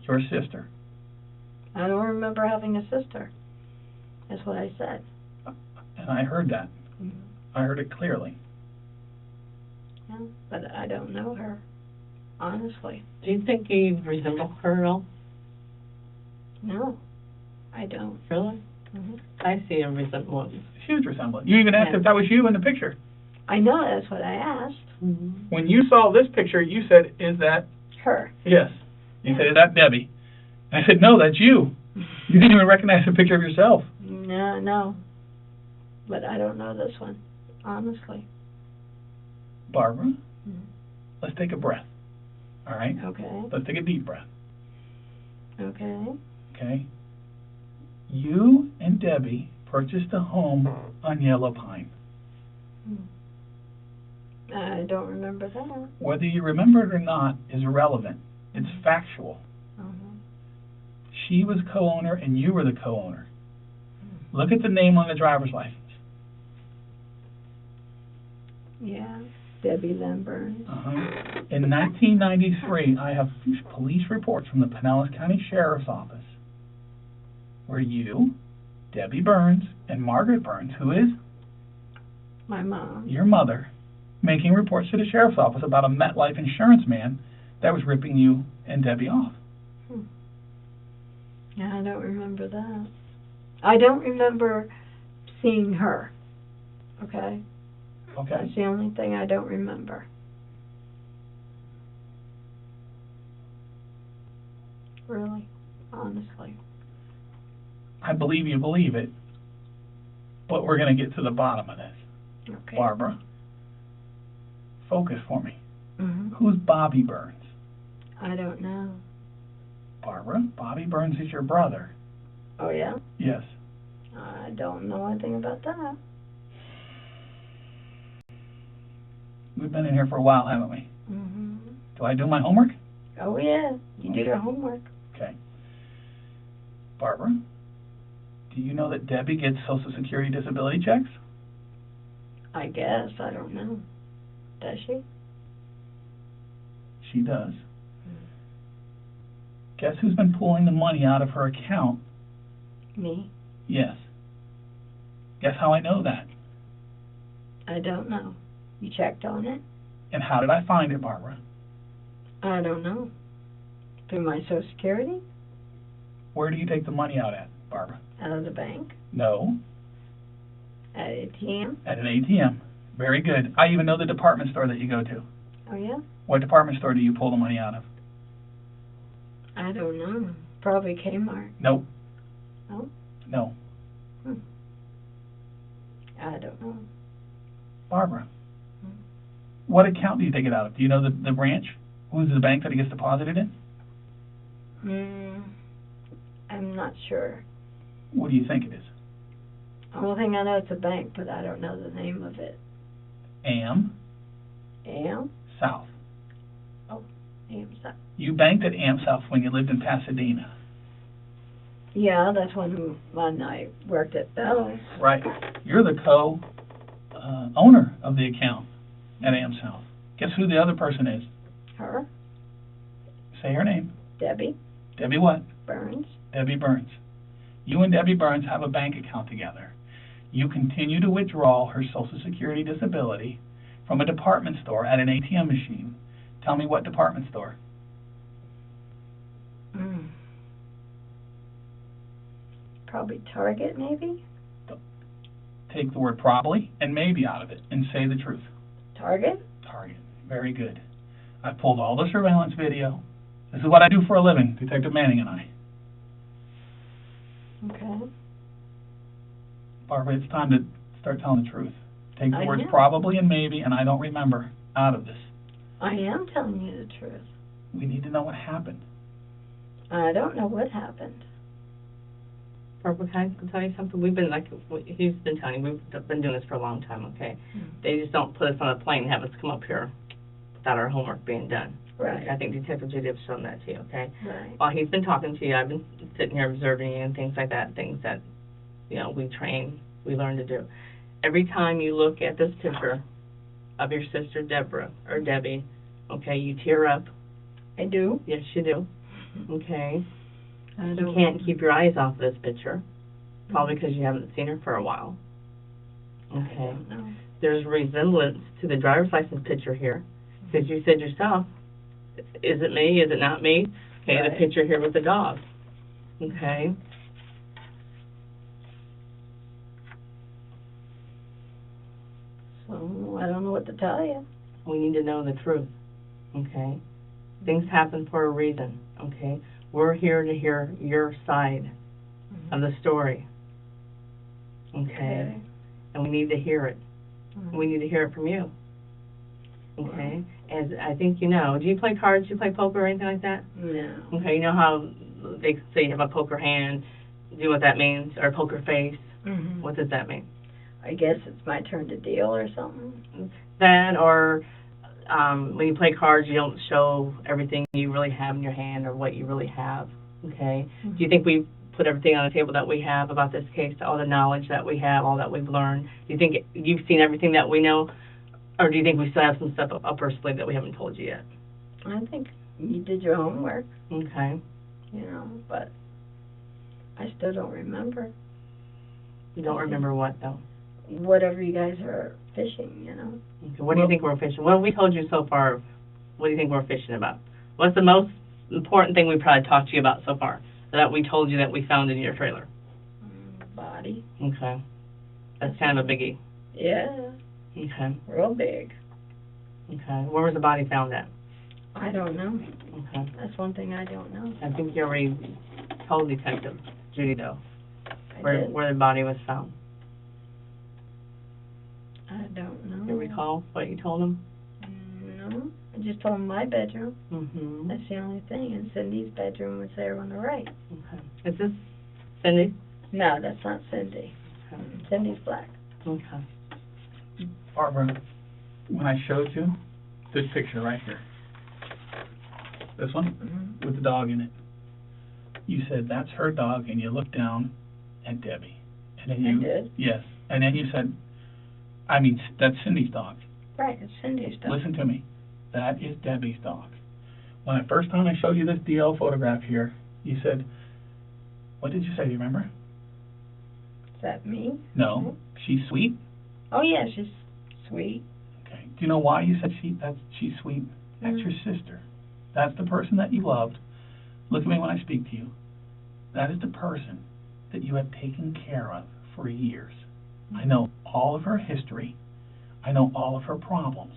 Your sister. I don't remember having a sister. That's what I said. And I heard that. Mhm. I heard it clearly. Yeah, but I don't know her, honestly. Do you think you resemble her at all? No, I don't. Really? Hmm. I see a resemblance. Huge resemblance. You even asked Yeah. if that was you in the picture. I know that's what I asked. Mm-hmm. When you saw this picture, you said, "Is that..." Her. Yes. You said, "Is that Debbie?" And I said, "No, that's you." You didn't even recognize the picture of yourself. No. But I don't know this one, honestly. Barbara, Mhm. let's take a breath. All right? Okay. Let's take a deep breath. Okay. Okay? You and Debbie purchased a home on Yellow Pine. I don't remember that. Whether you remember it or not is irrelevant. It's factual. Uh-huh. She was co-owner and you were the co-owner. Look at the name on the driver's license. Yeah. Debbie Van Burns. Uh-huh. In 1993, I have police reports from the Pinellas County Sheriff's Office where you, Debbie Burns, and Margaret Burns, who is My mom. your mother, making reports to the Sheriff's Office about a MetLife insurance man that was ripping you and Debbie off. Yeah, I don't remember that. I don't remember seeing her. Okay? Okay? That's the only thing I don't remember. Really? Honestly. I believe you believe it, but we're going to get to the bottom of this. Okay. Barbara, focus for me. Mhm. Who's Bobby Burns? I don't know. Barbara, Bobby Burns is your brother. Oh, yeah? Yes. I don't know anything about that. We've been in here for a while, haven't we? Mhm. Do I do my homework? Oh, yeah. You do your homework. Okay. Barbara, do you know that Debbie gets Social Security disability checks? I guess. I don't know. Does she? She does. Guess who's been pulling the money out of her account? Me? Yes. Guess how I know that? I don't know. You checked on it? And how did I find it, Barbara? I don't know. Through my Social Security? Where do you take the money out at, Barbara? Out of the bank? No, At ATM? at an ATM. Very good. I even know the department store that you go to. Oh, yeah? What department store do you pull the money out of? I don't know. Probably Kmart. Nope. Oh? No. I don't know. Barbara, what account do you take it out of? Do you know the branch? Who's the bank that it gets deposited in? I'm not sure. What do you think it is? The only thing I know it's a bank, but I don't know the name of it. AM AM? South. AM South. You banked at AM South when you lived in Pasadena. Yeah, that's when I worked at Bell's. Right. You're the co-owner of the account at AM South. Guess who the other person is? Her? Say her name. Debbie Debbie what? Burns. Debbie Burns. You and Debbie Burns have a bank account together. You continue to withdraw her Social Security disability from a department store at an ATM machine. Tell me what department store. Probably Target, maybe? take the word probably and maybe out of it and say the truth. Target? Target. Very good. I've pulled all the surveillance video. This is what I do for a living, Detective Manning and I. Okay. Barbara, it's time to start telling the truth. Take the I words am. probably and maybe and I don't remember out of this. I am telling you the truth. We need to know what happened. I don't know what happened. Barbara, can I tell you something? We've been, like, he's been telling you, we've been doing this for a long time, okay? They just don't put us on a plane and have us come up here without our homework being done. Right. I think Detective Judy has shown that to you, okay? Right. While he's been talking to you, I've been sitting here observing you and things like that, things that, you know, we train, we learn to do. Every time you look at this picture of your sister Deborah, or Debbie, okay, you tear up. I do. Yes, you do. Okay. I You don't. can't keep your eyes off this picture, probably because you haven't seen her for a while. I Okay. don't know. There's resemblance to the driver's license picture here, because you said yourself, is it me, is it not me? Okay, Right. the picture here with the dog. Okay. So I don't know what to tell you. We need to know the truth. Okay. Things happen for a reason. Okay. We're here to hear your side of the story. Okay. And we need to hear it. We need to hear it from you. Okay. As I think you know, do you play cards? Do you play poker or anything like that? No. Okay. You know how they say you have a poker hand. Do you know what that means? Or poker face. Mm-hmm. What does that mean? I guess it's my turn to deal or something. That, or when you play cards, you don't show everything you really have in your hand or what you really have. Okay. Mm-hmm. Do you think we put everything on the table that we have about this case, all the knowledge that we have, all that we've learned? Do you think you've seen everything that we know, or do you think we still have some stuff up our sleeve that we haven't told you yet? I think you did your homework, Okay. you know, but I still don't remember. You don't remember what, though? Whatever you guys are fishing, you know. Okay. What do you think we're fishing? What have we told you so far? What do you think we're fishing about? What's the most important thing we probably talked to you about so far that we told you that we found in your trailer? Body. Okay. That's kind of a biggie. Yeah, Okay. real big. Okay. Where was the body found at? I don't know. Okay. That's one thing I don't know. I think you already told Detective Judy, though, I where did. the body was found. I don't know. Do you recall what you told him? No, I just told him my bedroom. Mm-hmm. That's the only thing. And Cindy's bedroom was there on the right. Okay. Is this Cindy? No, that's not Cindy. Okay. Cindy's black. Okay. Barbara, when I showed you this picture right here, this one, Mm-hmm. with the dog in it, you said, that's her dog, and you looked down at Debbie. And then you, I did. Yes, and then you said, that's Cindy's dog. Right, it's Cindy's dog. Listen to me. That is Debbie's dog. When the first time I showed you this DL photograph here, you said, what did you say, do you remember? Is that me? No, she's sweet. Oh, yeah, she's sweet. Okay. Do you know why you said she's sweet? That's your sister. That's the person that you loved. Look at me when I speak to you. That is the person that you have taken care of for years. I know all of her history. I know all of her problems.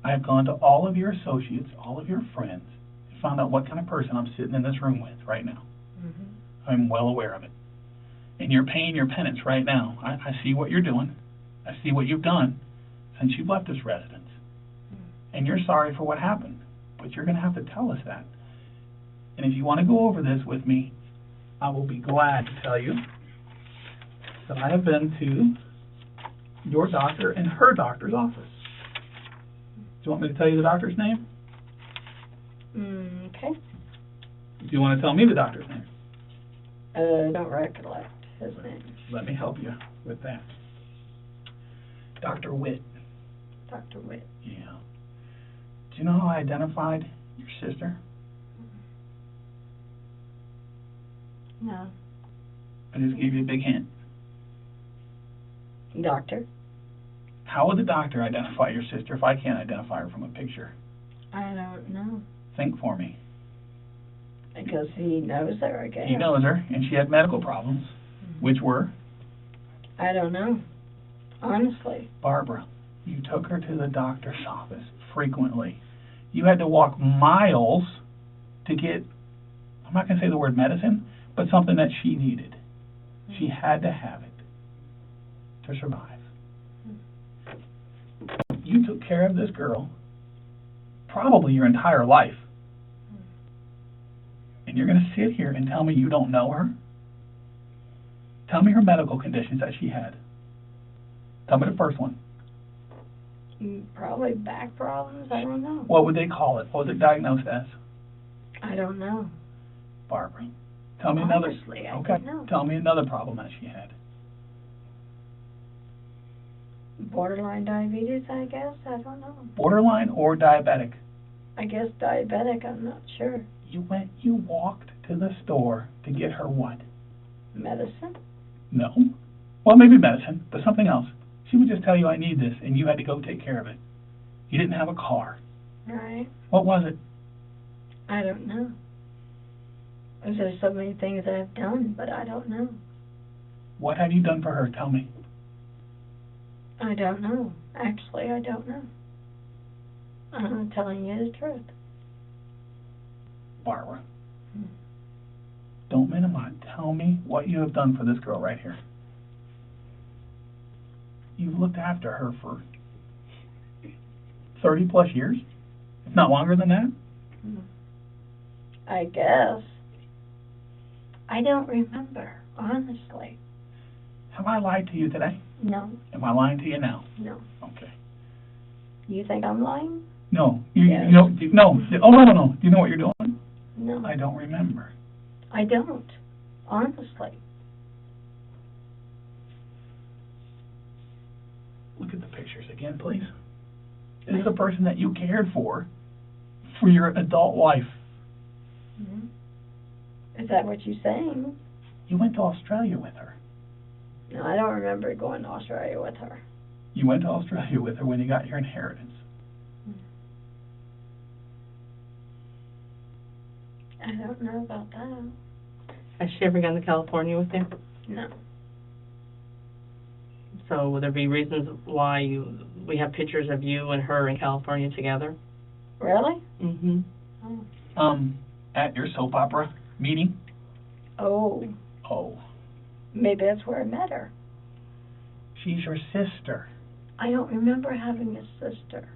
I have gone to all of your associates, all of your friends, and found out what kind of person I'm sitting in this room with right now. Mm-hmm. I'm well aware of it. And you're paying your penance right now. I see what you're doing. I see what you've done since you've left this residence. And you're sorry for what happened, but you're going to have to tell us that. And if you want to go over this with me, I will be glad to tell you that I have been to your doctor and her doctor's office. Do you want me to tell you the doctor's name? Okay. Do you want to tell me the doctor's name? I don't recollect his name. Let me help you with that. Dr. Witt. Dr. Witt. Yeah. Do you know how I identified your sister? No. I just gave you a big hint. Doctor? How would the doctor identify your sister if I can't identify her from a picture? I don't know. Think for me. Because he knows her, I guess. He knows her, and she had medical problems, which were? I don't know. honestly. Barbara, you took her to the doctor's office frequently. You had to walk miles to get, I'm not going to say the word medicine, but something that she needed. She had to have it to survive. You took care of this girl probably your entire life. And you're going to sit here and tell me you don't know her? Tell me her medical conditions that she had. Tell me the first one. Probably back problems. I don't know. What would they call it? What was it diagnosed as? I don't know. Barbara, tell me Honestly, I okay. don't know. Tell me another problem that she had. Borderline diabetes, I guess. I don't know. Borderline or diabetic? I guess diabetic. I'm not sure. You walked to the store to get her what? Medicine? No. Well, maybe medicine, but something else. She would just tell you, I need this, and you had to go take care of it. You didn't have a car. Right. What was it? I don't know. There's so many things I've done, but I don't know. What have you done for her? Tell me. I don't know. Actually, I don't know. I'm telling you the truth. Barbara, don't minimize. Tell me what you have done for this girl right here. You've looked after her for 30 plus years, if not longer than that. I guess. I don't remember, honestly. Have I lied to you today? No. Am I lying to you now? No. Okay. You think I'm lying? No. Yes. You know, no. Oh, no. Do you know what you're doing? No. I don't remember. I don't. Honestly. Look at the pictures again, please. This is a person that you cared for your adult life. Mm-hmm. Is that what you're saying? You went to Australia with her. No, I don't remember going to Australia with her. You went to Australia with her when you got your inheritance. I don't know about that. Has she ever gone to California with you? No. So would there be reasons why we have pictures of you and her in California together? Really? Mm-hmm. Oh. At your soap opera meeting? Oh. Oh. Maybe that's where I met her. She's your sister. I don't remember having a sister.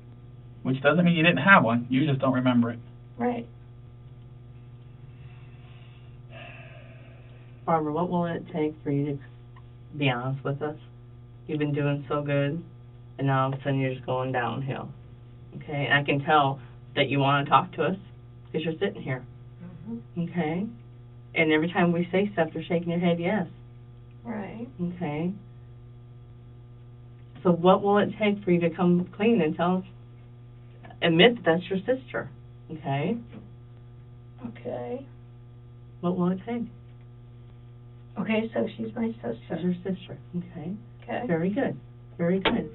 Which doesn't mean you didn't have one. You just don't remember it. Right. Barbara, what will it take for you to be honest with us? You've been doing so good, and now all of a sudden you're just going downhill. Okay? And I can tell that you want to talk to us because you're sitting here. Mm-hmm. Okay? And every time we say stuff, you're shaking your head yes. Right. Okay? So what will it take for you to come clean and tell us, admit that that's your sister? Okay? Okay. What will it take? Okay, so she's my sister. She's your sister. Okay? Okay. Very good. Very good.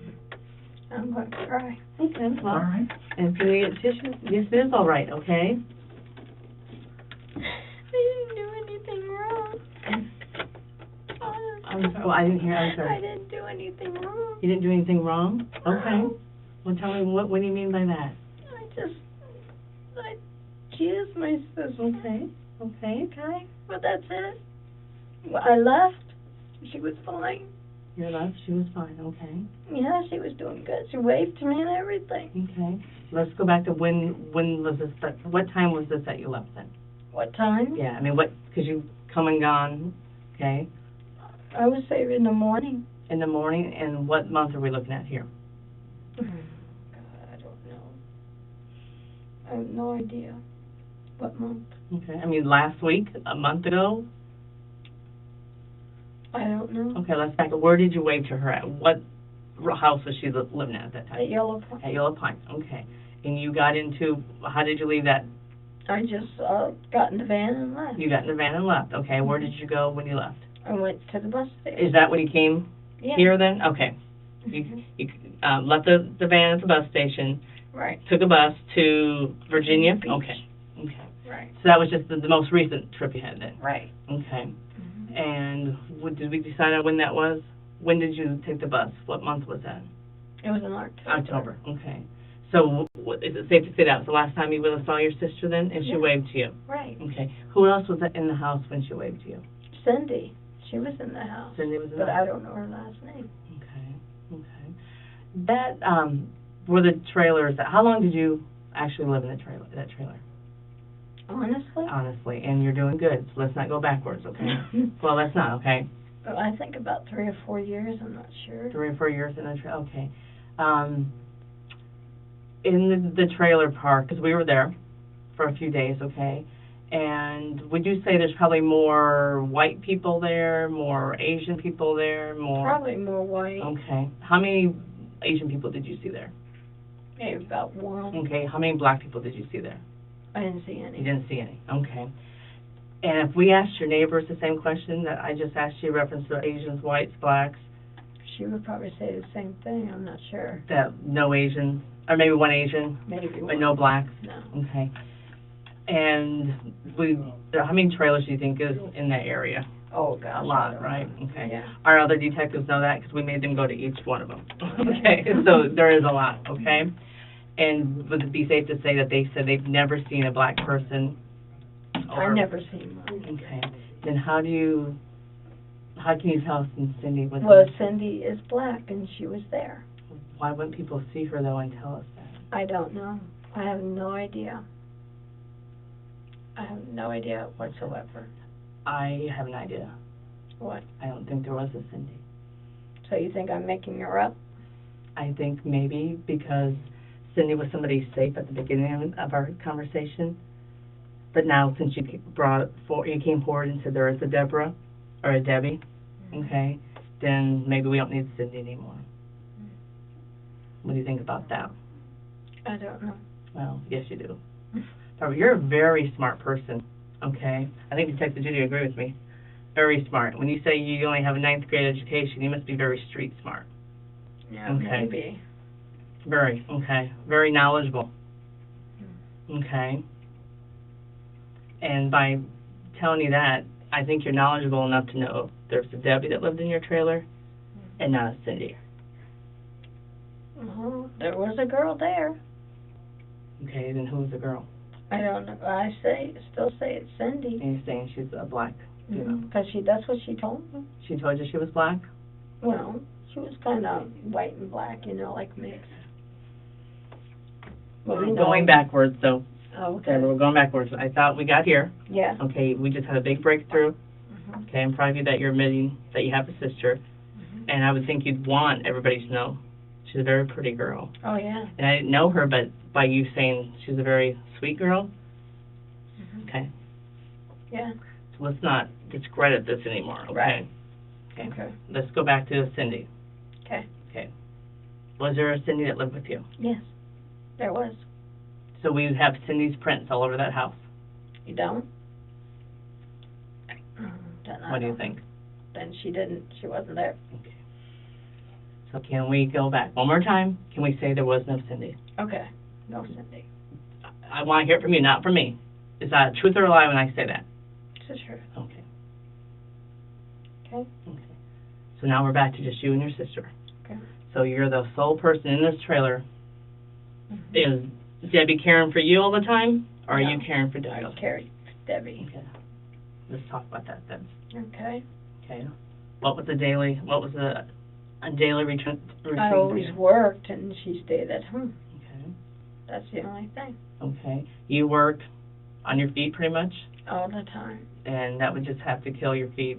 I'm going to cry. Okay, well, All right. and if you get tissue, yes, it is all right, okay? I didn't do anything wrong. I'm sorry, well, I didn't hear, I'm I sorry. didn't do anything wrong. You didn't do anything wrong? Okay. Well, tell me, what do you mean by that? She is my sister. Okay. Okay. Okay, but that's it. Well, I left. She was fine. Your love, she was fine, okay. Yeah, she was doing good. She waved to me and everything. Okay. Let's go back to when was this, what time was this that you left then? What time? Yeah, I mean, because you come and gone, okay, I was there in the morning. in the morning, and what month are we looking at here? God, I don't know. I have no idea. What month? Okay, I mean, last week, a month ago? I don't know. Okay, let's back up. Where did you wave to her at? What house was she living at that time? At Yellow Point. At Yellow Pine, okay. And you got into, how did you leave that? I just got in the van and left. You got in the van and left, okay. Where did you go when you left? I went to the bus station. Is that when you came Yeah. here then? Okay. You left the van at the bus station, Right. took a bus to Virginia? Beach. Okay. Okay. Right. So that was just the most recent trip you had then? Right. Okay. Mm-hmm. And did we decide on when that was? when did you take the bus? What month was that? It was in October. Okay. So is it safe to say that was the last time you saw your sister then, and she waved to you? Right. Okay. Who else was in the house when she waved to you? Cindy. She was in the house. Cindy was in but the house. I don't know her last name. Okay. That were the trailers. How long did you actually live in that trailer? Honestly, and you're doing good. So let's not go backwards, okay? Well, let's not, okay? Well, I think about 3 or 4 years. I'm not sure. 3 or 4 years in a trailer. Okay. In the trailer park, because we were there for a few days, okay? And would you say there's probably more white people there, more Asian people there, more? Probably more white. Okay. How many Asian people did you see there? Maybe about 1. Okay. How many black people did you see there? I didn't see any. You didn't see any. Okay. And if we asked your neighbors the same question that I just asked you, reference to Asians, whites, blacks, she would probably say the same thing. I'm not sure. that no Asian, or maybe one Asian, Maybe but one. no blacks? No. Okay. And how many trailers do you think is in that area? Oh, gosh. A lot, right? Okay. Yeah. Our other detectives know that because we made them go to each one of them. Okay, so there is a lot, okay? And would it be safe to say that they said they've never seen a black person? I've never seen one. Okay. Then how can you tell Cindy was Well, Cindy is black, and she was there. Why wouldn't people see her, though, and tell us that? I don't know. I have no idea. I have no idea whatsoever. I have an idea. What? I don't think there was a Cindy. So you think I'm making her up? I think maybe because Cindy was somebody safe at the beginning of our conversation, but now since you came forward and said there is a Deborah or a Debbie, okay, then maybe we don't need Cindy anymore. What do you think about that? I don't know. Well, yes, you do. Barbara, you're a very smart person, okay? I think Detective Judy would agree with me. Very smart. When you say you only have a 9th grade education, you must be very street smart. Yeah, Okay. maybe. Very, okay. Very knowledgeable. Okay. And by telling you that, I think you're knowledgeable enough to know there's a Debbie that lived in your trailer and not a Cindy. There was a girl there. Okay, then who's the girl? I don't know. I still say it's Cindy. And you're saying she's a black female. Because that's what she told me. She told you she was black? Well, she was kind of white and black, like mixed. Well, We're going backwards, so. Oh, Okay, we're going backwards. I thought we got here. Yeah. Okay, we just had a big breakthrough. Okay, I'm proud of you that you're admitting that you have a sister. And I would think you'd want everybody to know she's a very pretty girl. Oh, yeah. And I didn't know her, but by you saying she's a very sweet girl. Okay, Yeah. so let's not discredit this anymore, okay? Right. Okay. Okay. Let's go back to Cindy. Okay. Okay. Was there a Cindy that lived with you? Yes, there was. So we have Cindy's prints all over that house. You don't? Then I What do you don't. think? Then she wasn't there. Okay. So can we go back one more time? Can we say there was no Cindy? Okay. No, Cindy. I want to hear it from you, not from me. Is that truth or a lie when I say that? It's the truth. Okay. Okay. Okay. So now we're back to just you and your sister. Okay. So you're the sole person in this trailer. Is Debbie caring for you all the time, or are No. you caring for Debbie? I carried Debbie. Okay. Let's talk about that then. Okay. Okay. What was a daily routine? I always worked, and she stayed at home. Okay. That's the only thing. Okay. You work on your feet pretty much, All the time. and that would just have to kill your feet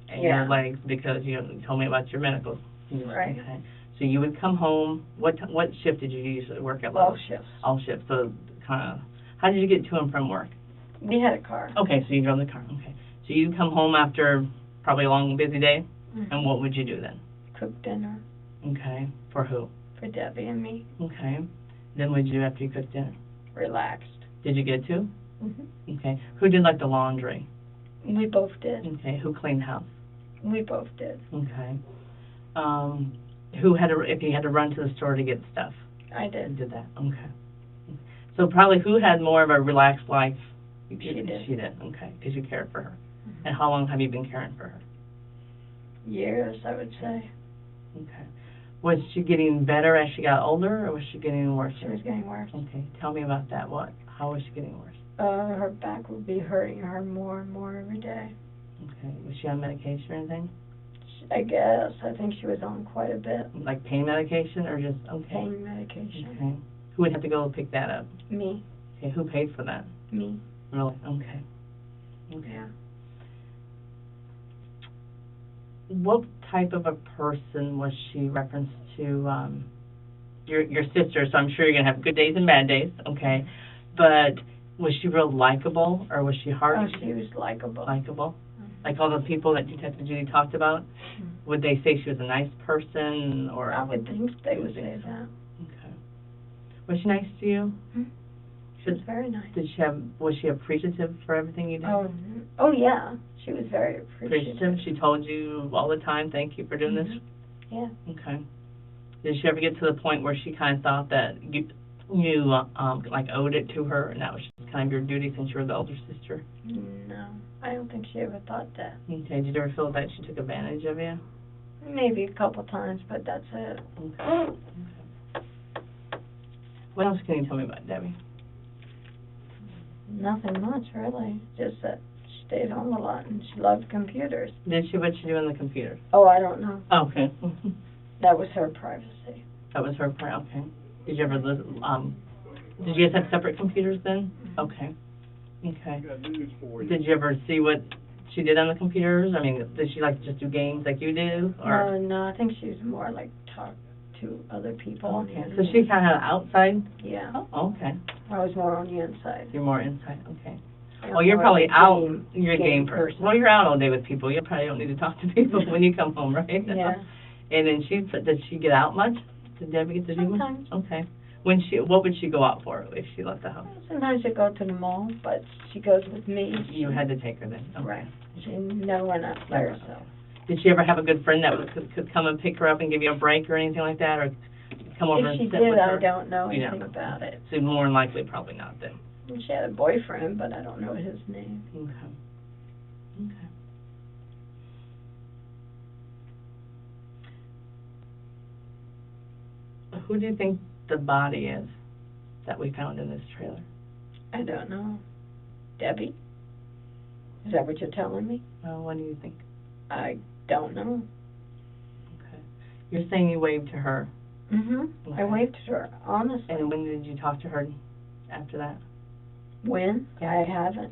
and Yeah. your legs because you told me about your medicals. Right. Okay. So you would come home. What shift did you usually work at? All shifts. All shifts. So kind of, how did you get to and from work? We had a car. Okay, so you drove the car. Okay. So you'd come home after probably a long, busy day, Mhm. and what would you do then? Cook dinner Okay. For who? for Debbie and me. Okay. Then what did you do after you cooked dinner? Relaxed. Did you get to? Mhm. Okay. Who did like the laundry? We both did. Okay. Who cleaned house? We both did. Okay. Who had to, if you had to run to the store to get stuff? I Who did. did that? Okay. So probably who had more of a relaxed life? She did. She did. Okay. Because you cared for her. And how long have you been caring for her? Years, I would say. Okay. Was she getting better as she got older, or was she getting worse? She was getting worse. Okay. Tell me about that. How was she getting worse? Her back would be hurting her more and more every day. Okay. Was she on medication or anything? I guess. I think she was on quite a bit. Like pain medication or just, okay. Pain medication. Okay. Who would have to go pick that up? Me. Okay. Who paid for that? Me. Really? Okay. Okay. Yeah. What type of a person was she referenced to, your sister? So I'm sure you're going to have good days and bad days, okay? But was she real likable, or was she hard? Oh, she was likable. Likable? Like all the people that Detective Judy talked about? Would they say she was a nice person, or? I would think they would say that. Okay. Was she nice to you? She was very nice. Was she appreciative for everything you did? Oh yeah. She was very appreciative. She told you all the time, thank you for doing this? Yeah. Okay. Did she ever get to the point where she kind of thought that you like owed it to her, and that was just kind of your duty since you were the older sister? No, I don't think she ever thought that. Okay. Did you ever feel that she took advantage of you? Maybe a couple times, but that's it. Okay. What else can you tell me about Debbie? Nothing much, really. Just that she stayed home a lot and she loved computers. What'd she do on the computer? Oh, I don't know. Oh, okay. That was her privacy. That was her part, okay. Did you ever, did you guys have separate computers then? Okay. Okay. Did you ever see what she did on the computers? I mean, did she like just do games like you do? Or? No, I think she was more like talk to other people. Okay. So she kind of outside? Yeah. Oh, okay. I was more on the inside. You're more inside, okay. Yeah, Well, you're more probably of a out. You're a game game person. person. Well, you're out all day with people. You probably don't need to talk to people when you come home, right? Yeah. And then did she get out much? Did Debbie get to do much? Sometimes. Okay. What would she go out for if she left the house? Sometimes she'd go to the mall, but she goes with me. You had to take her then. Okay. Right. She never went out by herself. Did she ever have a good friend that could come and pick her up and give you a break or anything like that, or come over and If she sit did, with her? I don't know You anything don't. about it. So more than likely, probably not then. She had a boyfriend, but I don't know his name. Okay. Okay. Who do you think the body is that we found in this trailer? I don't know. Debbie? Is that what you're telling me? Well, what do you think? I don't know. Okay. You're saying you waved to her. Mm-hmm. Okay. I waved to her, honestly. And when did you talk to her after that? When? I haven't.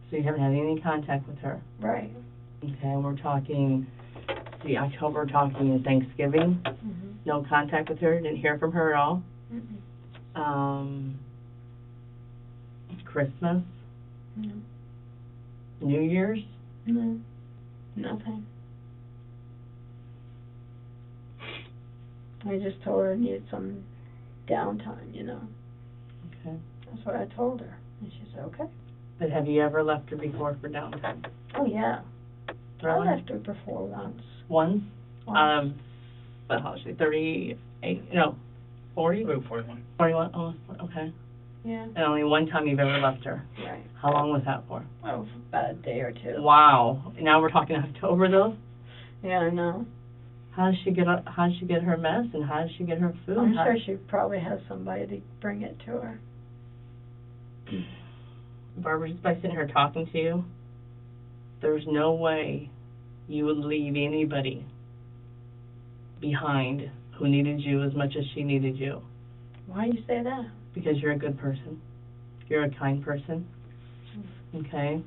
So you haven't had any contact with her? Right. Okay, we're talking, October, we're talking Thanksgiving. Mm-hmm. No contact with her, didn't hear from her at all. Mm-hmm. Christmas, No. New Year's. No. Nothing. I just told her I needed some downtime, you know. Okay. That's what I told her. And she said, okay. But have you ever left her before for downtime? Oh, yeah. Really? I left her before once. Once? Once. But how old is she? 38? No, 40? 41. 41? Oh, okay. Yeah. And only one time you've ever left her. Right. How long was that for? Oh, about a day or two. Wow. Now we're talking October though? Yeah, I know. How does she get her mess, and how does she get her food? I'm sure she probably has somebody to bring it to her. Barbara, just by sitting here talking to you, there's no way you would leave anybody behind who needed you as much as she needed you. Why do you say that? Because you're a good person. You're a kind person. Okay?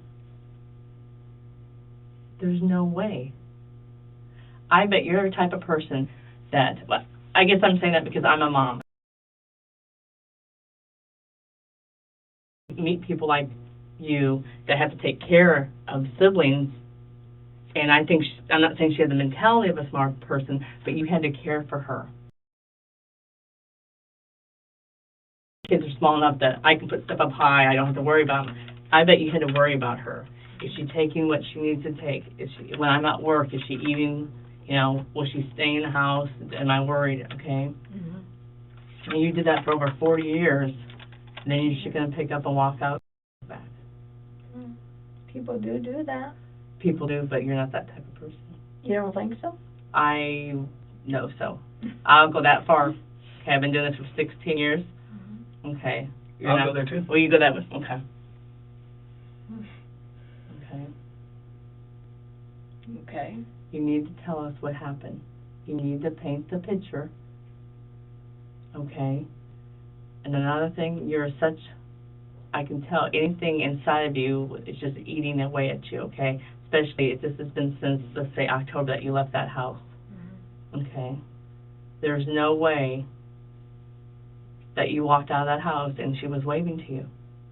There's no way. I bet you're the type of person that, well, I guess I'm saying that because I'm a mom. Meet people like you that have to take care of siblings, and I think, I'm not saying she had the mentality of a smart person, but you had to care for her. Kids are small enough that I can put stuff up high, I don't have to worry about them. I bet you had to worry about her. Is she taking what she needs to take? When I'm at work, is she eating? You know, will she stay in the house? Am I worried? Okay. Mm-hmm. And you did that for over 40 years, and then you're just going to pick up and walk out back. People do that. People do, but you're not that type of person. You don't think so? know so. I'll go that far. Okay, I've been doing this for 16 years. Okay. I'll go there too. Well, you go that way. Okay. Okay. Okay. You need to tell us what happened. You need to paint the picture. Okay. And another thing, you're such, I can tell anything inside of you is just eating away at you, okay? Especially if this has been since, let's say, October that you left that house. Okay? There's no way that you walked out of that house and she was waving to you.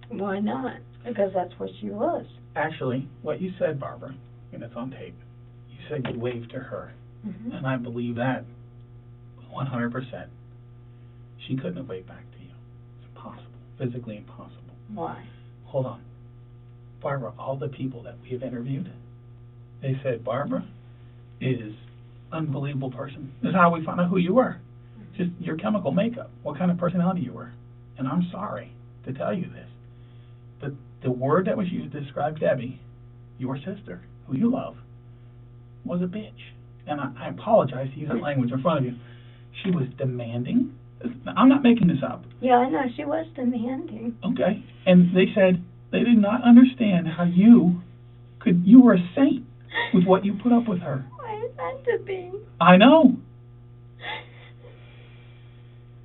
Why not? Because that's what she was. Actually, what you said, Barbara, and it's on tape, you said you waved to her. And I believe that 100%. She couldn't have waved back to you. It's impossible. Physically impossible. Why? Hold on. Barbara, all the people that we have interviewed, they said Barbara is unbelievable person. This is how we found out who you were. Just your chemical makeup, what kind of personality you were. And I'm sorry to tell you this, but the word that was used to describe Debbie, your sister, who you love, was a bitch. And I apologize to use that language in front of you. She was demanding. I'm not making this up. Yeah, I know. She was demanding. Okay. And they said they did not understand how you were a saint with what you put up with her. I had to be. I know.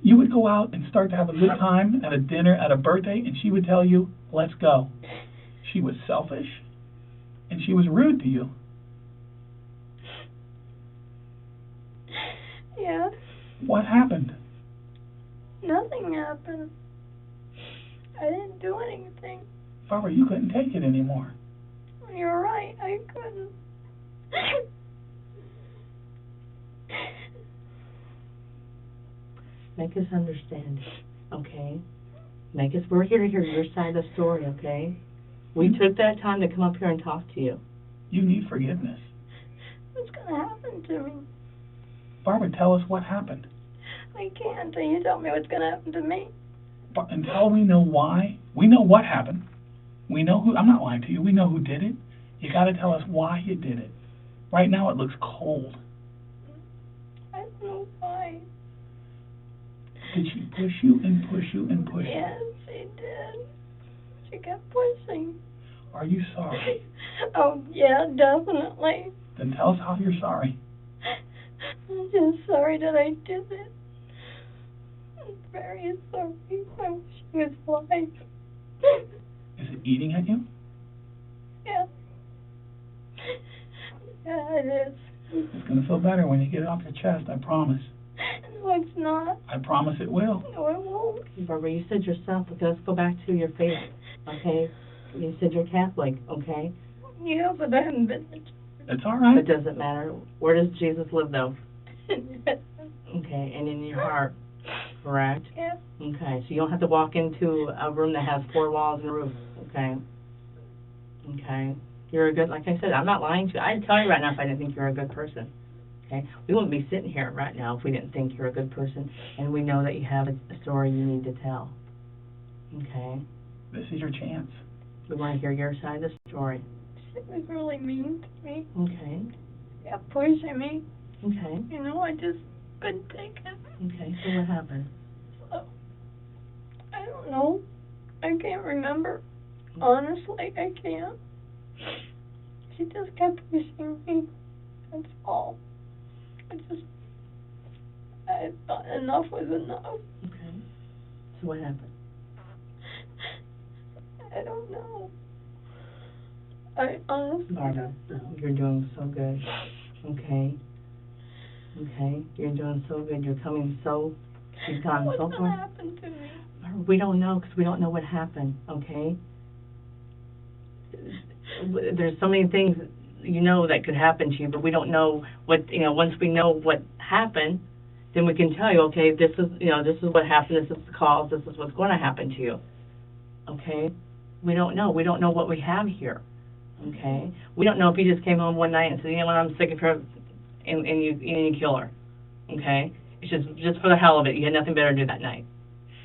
You would go out and start to have a good time at a dinner, at a birthday, and she would tell you, let's go. She was selfish, and she was rude to you. Yeah. What happened? Nothing happened. I didn't do anything. Barbara, you couldn't take it anymore. You're right. I couldn't. Make us understand, okay? We're here to hear your side of the story, okay? We took that time to come up here and talk to you. You need forgiveness. What's going to happen to me? Barbara, tell us what happened. I can't until you tell me what's going to happen to me. But until we know why, we know what happened. We know who, I'm not lying to you, we know who did it. You got to tell us why you did it. Right now it looks cold. I don't know why. Did she push you and push you and push you? Yes, she did. She kept pushing. Are you sorry? Oh, yeah, definitely. Then tell us how you're sorry. I'm just sorry that I did it. I'm very sorry. I wish he was alive. Is it eating at you? Yeah. Yeah, it is. It's going to feel better when you get it off your chest, I promise. No, it's not. I promise it will. No, it won't. Barbara, you said yourself, okay, let's go back to your faith, okay? You said you're Catholic, okay? Yeah, but I haven't been to church. It's all right. It doesn't matter. Where does Jesus live, though? Okay, and in your heart, correct? Yeah. Okay, so you don't have to walk into a room that has 4 walls and a roof, okay? Okay. You're a good, like I said, I'm not lying to you. I'd tell you right now if I didn't think you're a good person, okay? We wouldn't be sitting here right now if we didn't think you're a good person, and we know that you have a story you need to tell, okay? This is your chance. We want to hear your side of the story. She was really mean to me. Okay. She kept pushing me. Okay. You know, I just couldn't take it. Okay, so what happened? So, I don't know. I can't remember. Honestly, I can't. She just kept pushing me. That's all. I thought enough was enough. Okay. So what happened? I don't know. I honestly Barbara, you're doing so good. Okay. Okay. You're doing so good. You've gone so What's far. going to happen to me? We don't know because we don't know what happened, okay? There's so many things, you know, that could happen to you, but we don't know what, you know, once we know what happened, then we can tell you, okay, this is, you know, this is what happened, this is the cause, this is what's going to happen to you, okay? We don't know. We don't know what we have here, okay? We don't know if you just came home one night and said, you know what, I'm sick of her, and you kill her, okay? It's just for the hell of it. You had nothing better to do that night,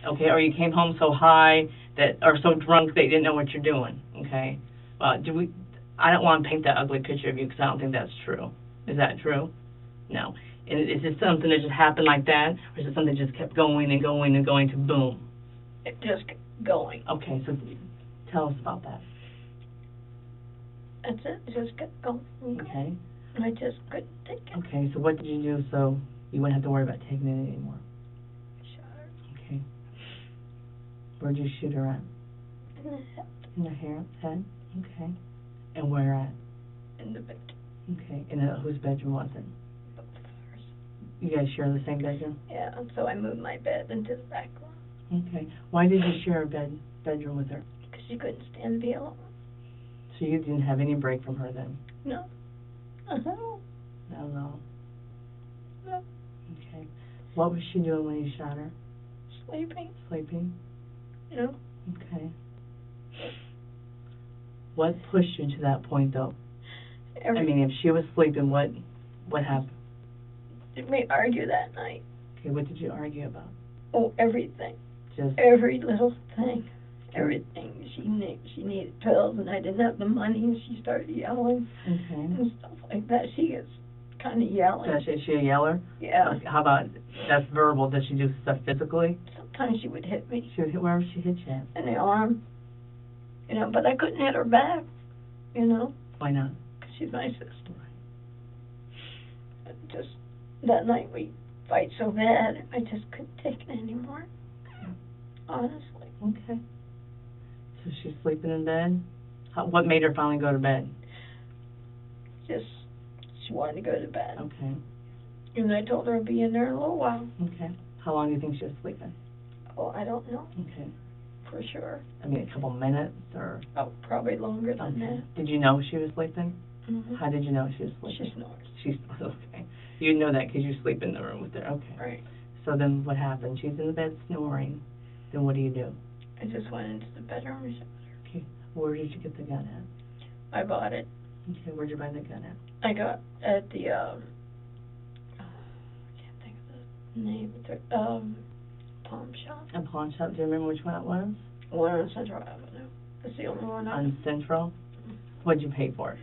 okay? Or you came home so high that, or so drunk that you didn't know what you're doing, okay? I don't want to paint that ugly picture of you because I don't think that's true. Is that true? No. And is it something that just happened like that, or is it something that just kept going and going and going to boom? It just kept going. Okay, so tell us about that. That's it. It just kept going. Okay. And I just couldn't take it. Okay, so what did you do so you wouldn't have to worry about taking it anymore? I shot her Okay. Where'd you shoot her at? in the head, In the head? Okay. And where at? in the bed. Okay. And whose bedroom was it? Both of ours. You guys share the same bedroom? Yeah, so I moved my bed into the back room Okay. Why did you share a bedroom with her? because she couldn't stand to be alone. So you didn't have any break from her then? No. Uh-huh. No. No. Okay. What was she doing when you shot her? Sleeping. Sleeping? No. Okay. What pushed you to that point, though? I mean, if she was sleeping, what happened? We argued that night. Okay, what did you argue about? Oh, everything. Just Every little thing. Everything. She needed pills, and I didn't have the money, and she started yelling okay. and stuff like that. She gets kind of yelling. Is she a yeller? Yeah. How about that's verbal? Does she do stuff physically? Sometimes she would hit me She would hit wherever she hit you at. in the arm, but I couldn't hit her back, Why not? because she's my sister. Just that night we fight so bad, I just couldn't take it anymore. Honestly. Okay. So she's sleeping in bed? What made her finally go to bed? Just, she wanted to go to bed. Okay. And I told her I'd be in there in a little while. Okay. How long do you think she was sleeping? Oh, I don't know Okay. for sure. I mean, a couple minutes or? Oh, probably longer than Okay. Did you know she was sleeping? that. Mm-hmm. How did you know she was sleeping? She snores. She's okay. You know that because you sleep in the room with her. Okay. Right. So then what happened? She's in the bed snoring. Then what do you do? I just went into the bedroom and shot her. Okay. Where did you get the gun at? I bought it. Okay. Where'd you buy the gun at? I got at the, I can't think of the name. Pawn shop. A pawn shop. Do you remember which one it was? One on Central Avenue. That's the only one I On Central? What'd you pay for it?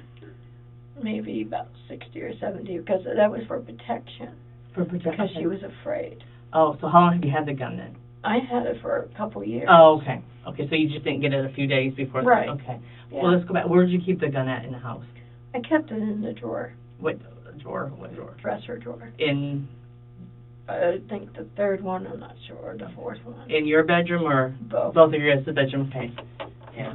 maybe about 60 or 70 because that was for protection. For protection? Because she was afraid. Oh, so how long have you had the gun then? I had it for a couple years. Oh, okay. Okay, so you just didn't get it a few days before that? Right. Okay. Yeah. Well, let's go back. Where did you keep the gun at in the house? I kept it in the drawer. What drawer? What drawer? Dresser drawer. In I think the third one, I'm not sure, the fourth one. your bedroom or Both. both of yours? The bedroom. Okay. Yeah.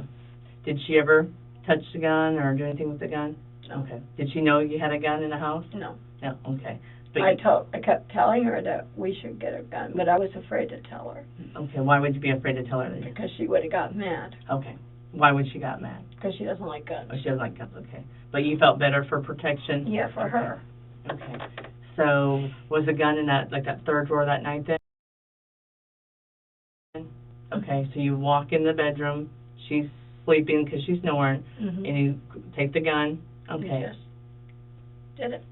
Did she ever touch the gun or do anything with the gun? No. Okay. Did she know you had a gun in the house? No. No. Okay. But I kept telling her that we should get a gun, but I was afraid to tell her okay. Why would you be afraid to tell her that? because she would have got mad Okay. Why would she got mad? because she doesn't like guns. Oh, she doesn't like guns. Okay. But you felt better for protection. Yeah, for her. Okay. So was the gun in that third drawer that night then? Okay. So you walk in the bedroom. She's sleeping because she's snoring, Mm-hmm. and you take the gun. Okay. We just did it.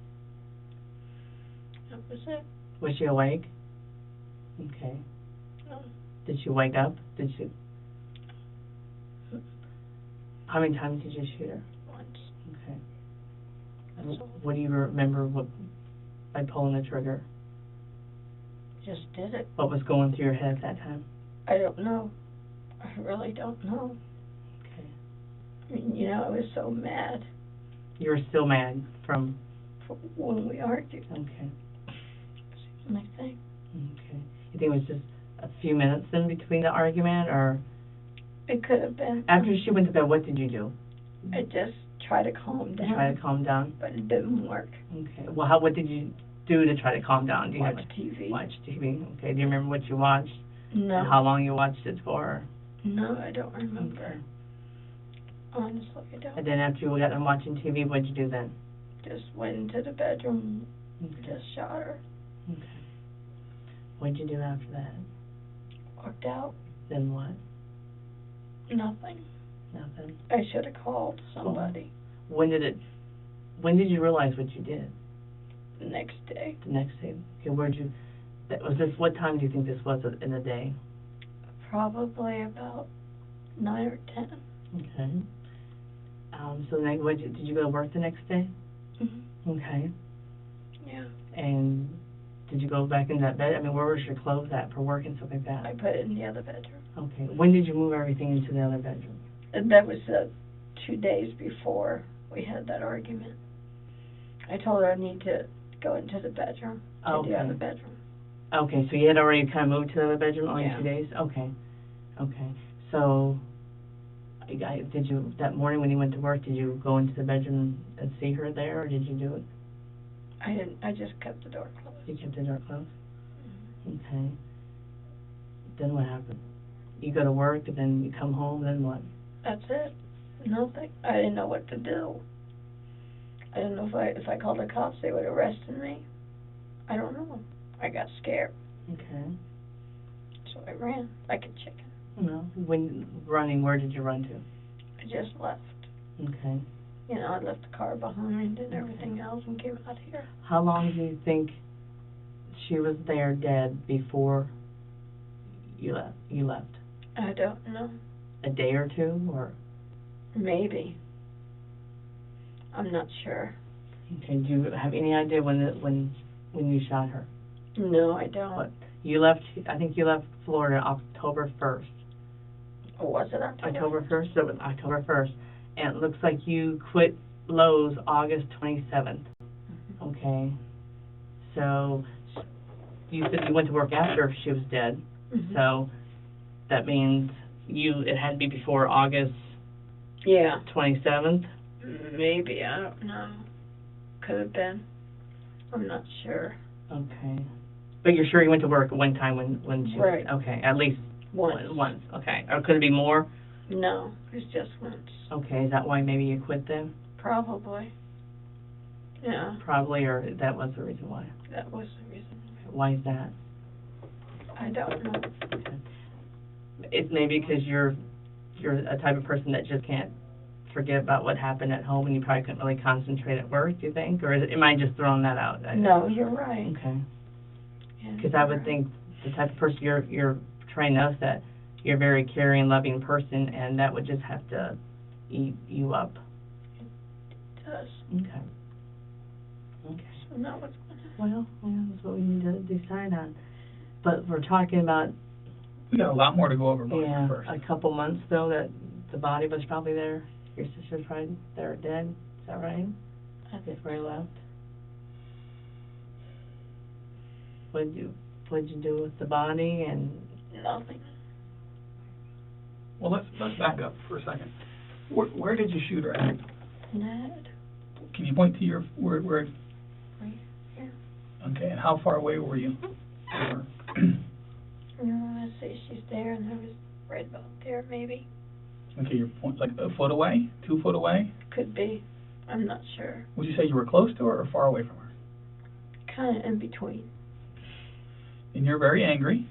That was it. Was she awake? Okay. No. Did she wake up? Did she? How many times did you shoot her? Once. Okay. And what do you remember by pulling the trigger? Just did it. What was going through your head at that time? I don't know. I really don't know. Okay. I mean, I was so mad You were still mad from? when we argued. Okay. My thing. Okay. You think it was just a few minutes in between the argument, or It could have been. after she went to bed? What did you do? I just tried to calm down. Try to calm down. But it didn't work. Okay. Well, what did you do to try to calm down? Do you Watch have TV. watch TV? Okay. Do you remember what you watched? No. And how long you watched it for? No, I don't remember. Okay. Honestly, I don't. And then after you got done watching TV, what did you do then? Just went into the bedroom, Okay. just shot her, Okay. What did you do after that? walked out, Then what? nothing. Nothing. I should have called somebody When did you realize what you did? the next day. The next day. Okay. What time do you think this was in the day? Probably about 9 or 10. Okay. So then, did you go to work the next day? Mm-hmm. Okay. Yeah. And go back in that bed? I mean, where was your clothes at for work and stuff like that? I put it in the other bedroom. Okay. When did you move everything into the other bedroom? And that was 2 days before we had that argument. I told her I need to go into the bedroom, to the other bedroom. Okay, so you had already kind of moved to the other bedroom only Yeah. 2 days? Okay. Okay. So, did you, that morning when you went to work, did you go into the bedroom and see her there, or did you do it? I didn't. I just kept the door closed. You kept the door closed? Okay. Then what happened? You go to work, and then you come home, then what? That's it. Nothing. I didn't know what to do. I didn't know if I called the cops, they would arrest me. I don't know. I got scared. Okay. So I ran like a chicken. Well, when running, where did you run to? I just left. Okay. You know, I left the car behind and everything else and came out here. How long do you think she was there dead before you left? I don't know. A day or two, or? Maybe. I'm not sure. Okay. Do you have any idea when you shot her? No, I don't. What? You left. I think you left Florida October 1st. Or was it October 1st? So it was October 1st. And it looks like you quit Lowe's August 27th. Okay. So you said you went to work after she was dead. Mm-hmm. So that means it had to be before August 27th? Maybe. I don't know. Could have been. I'm not sure. Okay. But you're sure you went to work at one time when she Right. was, okay, at least Once. Okay. Or could it be more? No, it's just once. Okay, is that why maybe you quit then? Probably. Yeah, Probably, or that was the reason why. that was the reason. Why is that? I don't know. Okay. It's maybe because you're a type of person that just can't forget about what happened at home, and you probably couldn't really concentrate at work, do you think? Or am I just throwing that out? No, you're right. Okay. Yeah, Because I would think the type of person you're trying us that you're a very caring, loving person, and that would just have to eat you up. it does. Okay. Okay. So now what's going to happen? Well, that's what we need to decide on. But we're talking about, We got a lot more to go over first. a couple months, though, that the body was probably there. Your sister's probably there dead. Is that right? That's where he left. What'd you do with the body and? Nothing. Well, let's back up for a second. Where did you shoot her at? Ned. Can you point to your where? Right here. Okay, and how far away were you? Let's see, she's there, and I was right about there, maybe. Okay, you're like a foot away, 2 foot away. Could be. I'm not sure. Would you say you were close to her or far away from her? Kind of in between. And you're very angry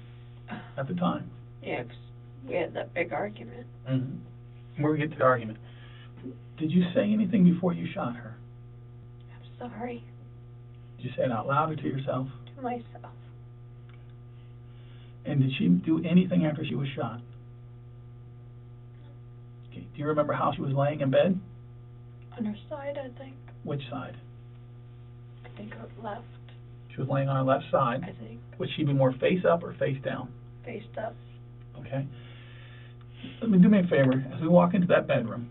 at the time. Yeah, 'cause we had that big argument. Mm-hmm. We'll get to the argument. Did you say anything before you shot her? I'm sorry. Did you say it out loud or to yourself? To myself. And did she do anything after she was shot? Okay. Do you remember how she was laying in bed? On her side, I think. Which side? I think her left. She was laying on her left side. I think. Would she be more face up or face down? Faced up. Okay. Let me do me a favor. As we walk into that bedroom,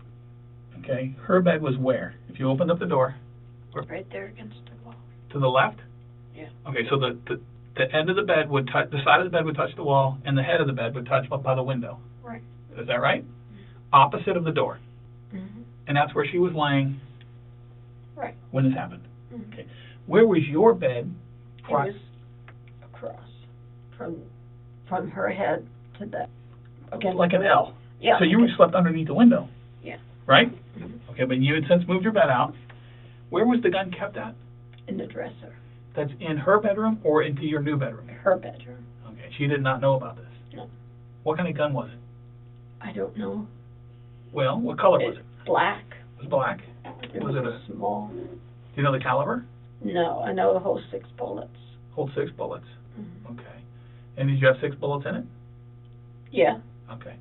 okay, her bed was where? If you opened up the door. Right there against the wall. To the left? Yeah. Okay, so the end of the bed would touch, the side of the bed would touch the wall, and the head of the bed would touch up by the window. Right. Is that right? Opposite of the door. Mm-hmm. And that's where she was laying. Right. When this happened. Mm-hmm. Okay. Where was your bed? It was across from her head to the against like an L. Yeah. So you slept underneath the window. Yeah. Right? Mm-hmm. Okay, but you had since moved your bed out. Where was the gun kept at? In the dresser. That's in her bedroom or into your new bedroom? Her bedroom. Okay, she did not know about this. No. What kind of gun was it? I don't know. Well, what color was it? Black. It was black. Was it a small? Do you know the caliber? No, I know the whole 6 bullets. Hold 6 bullets. Mm-hmm. Okay. And did you have 6 bullets in it? Yeah. Okay.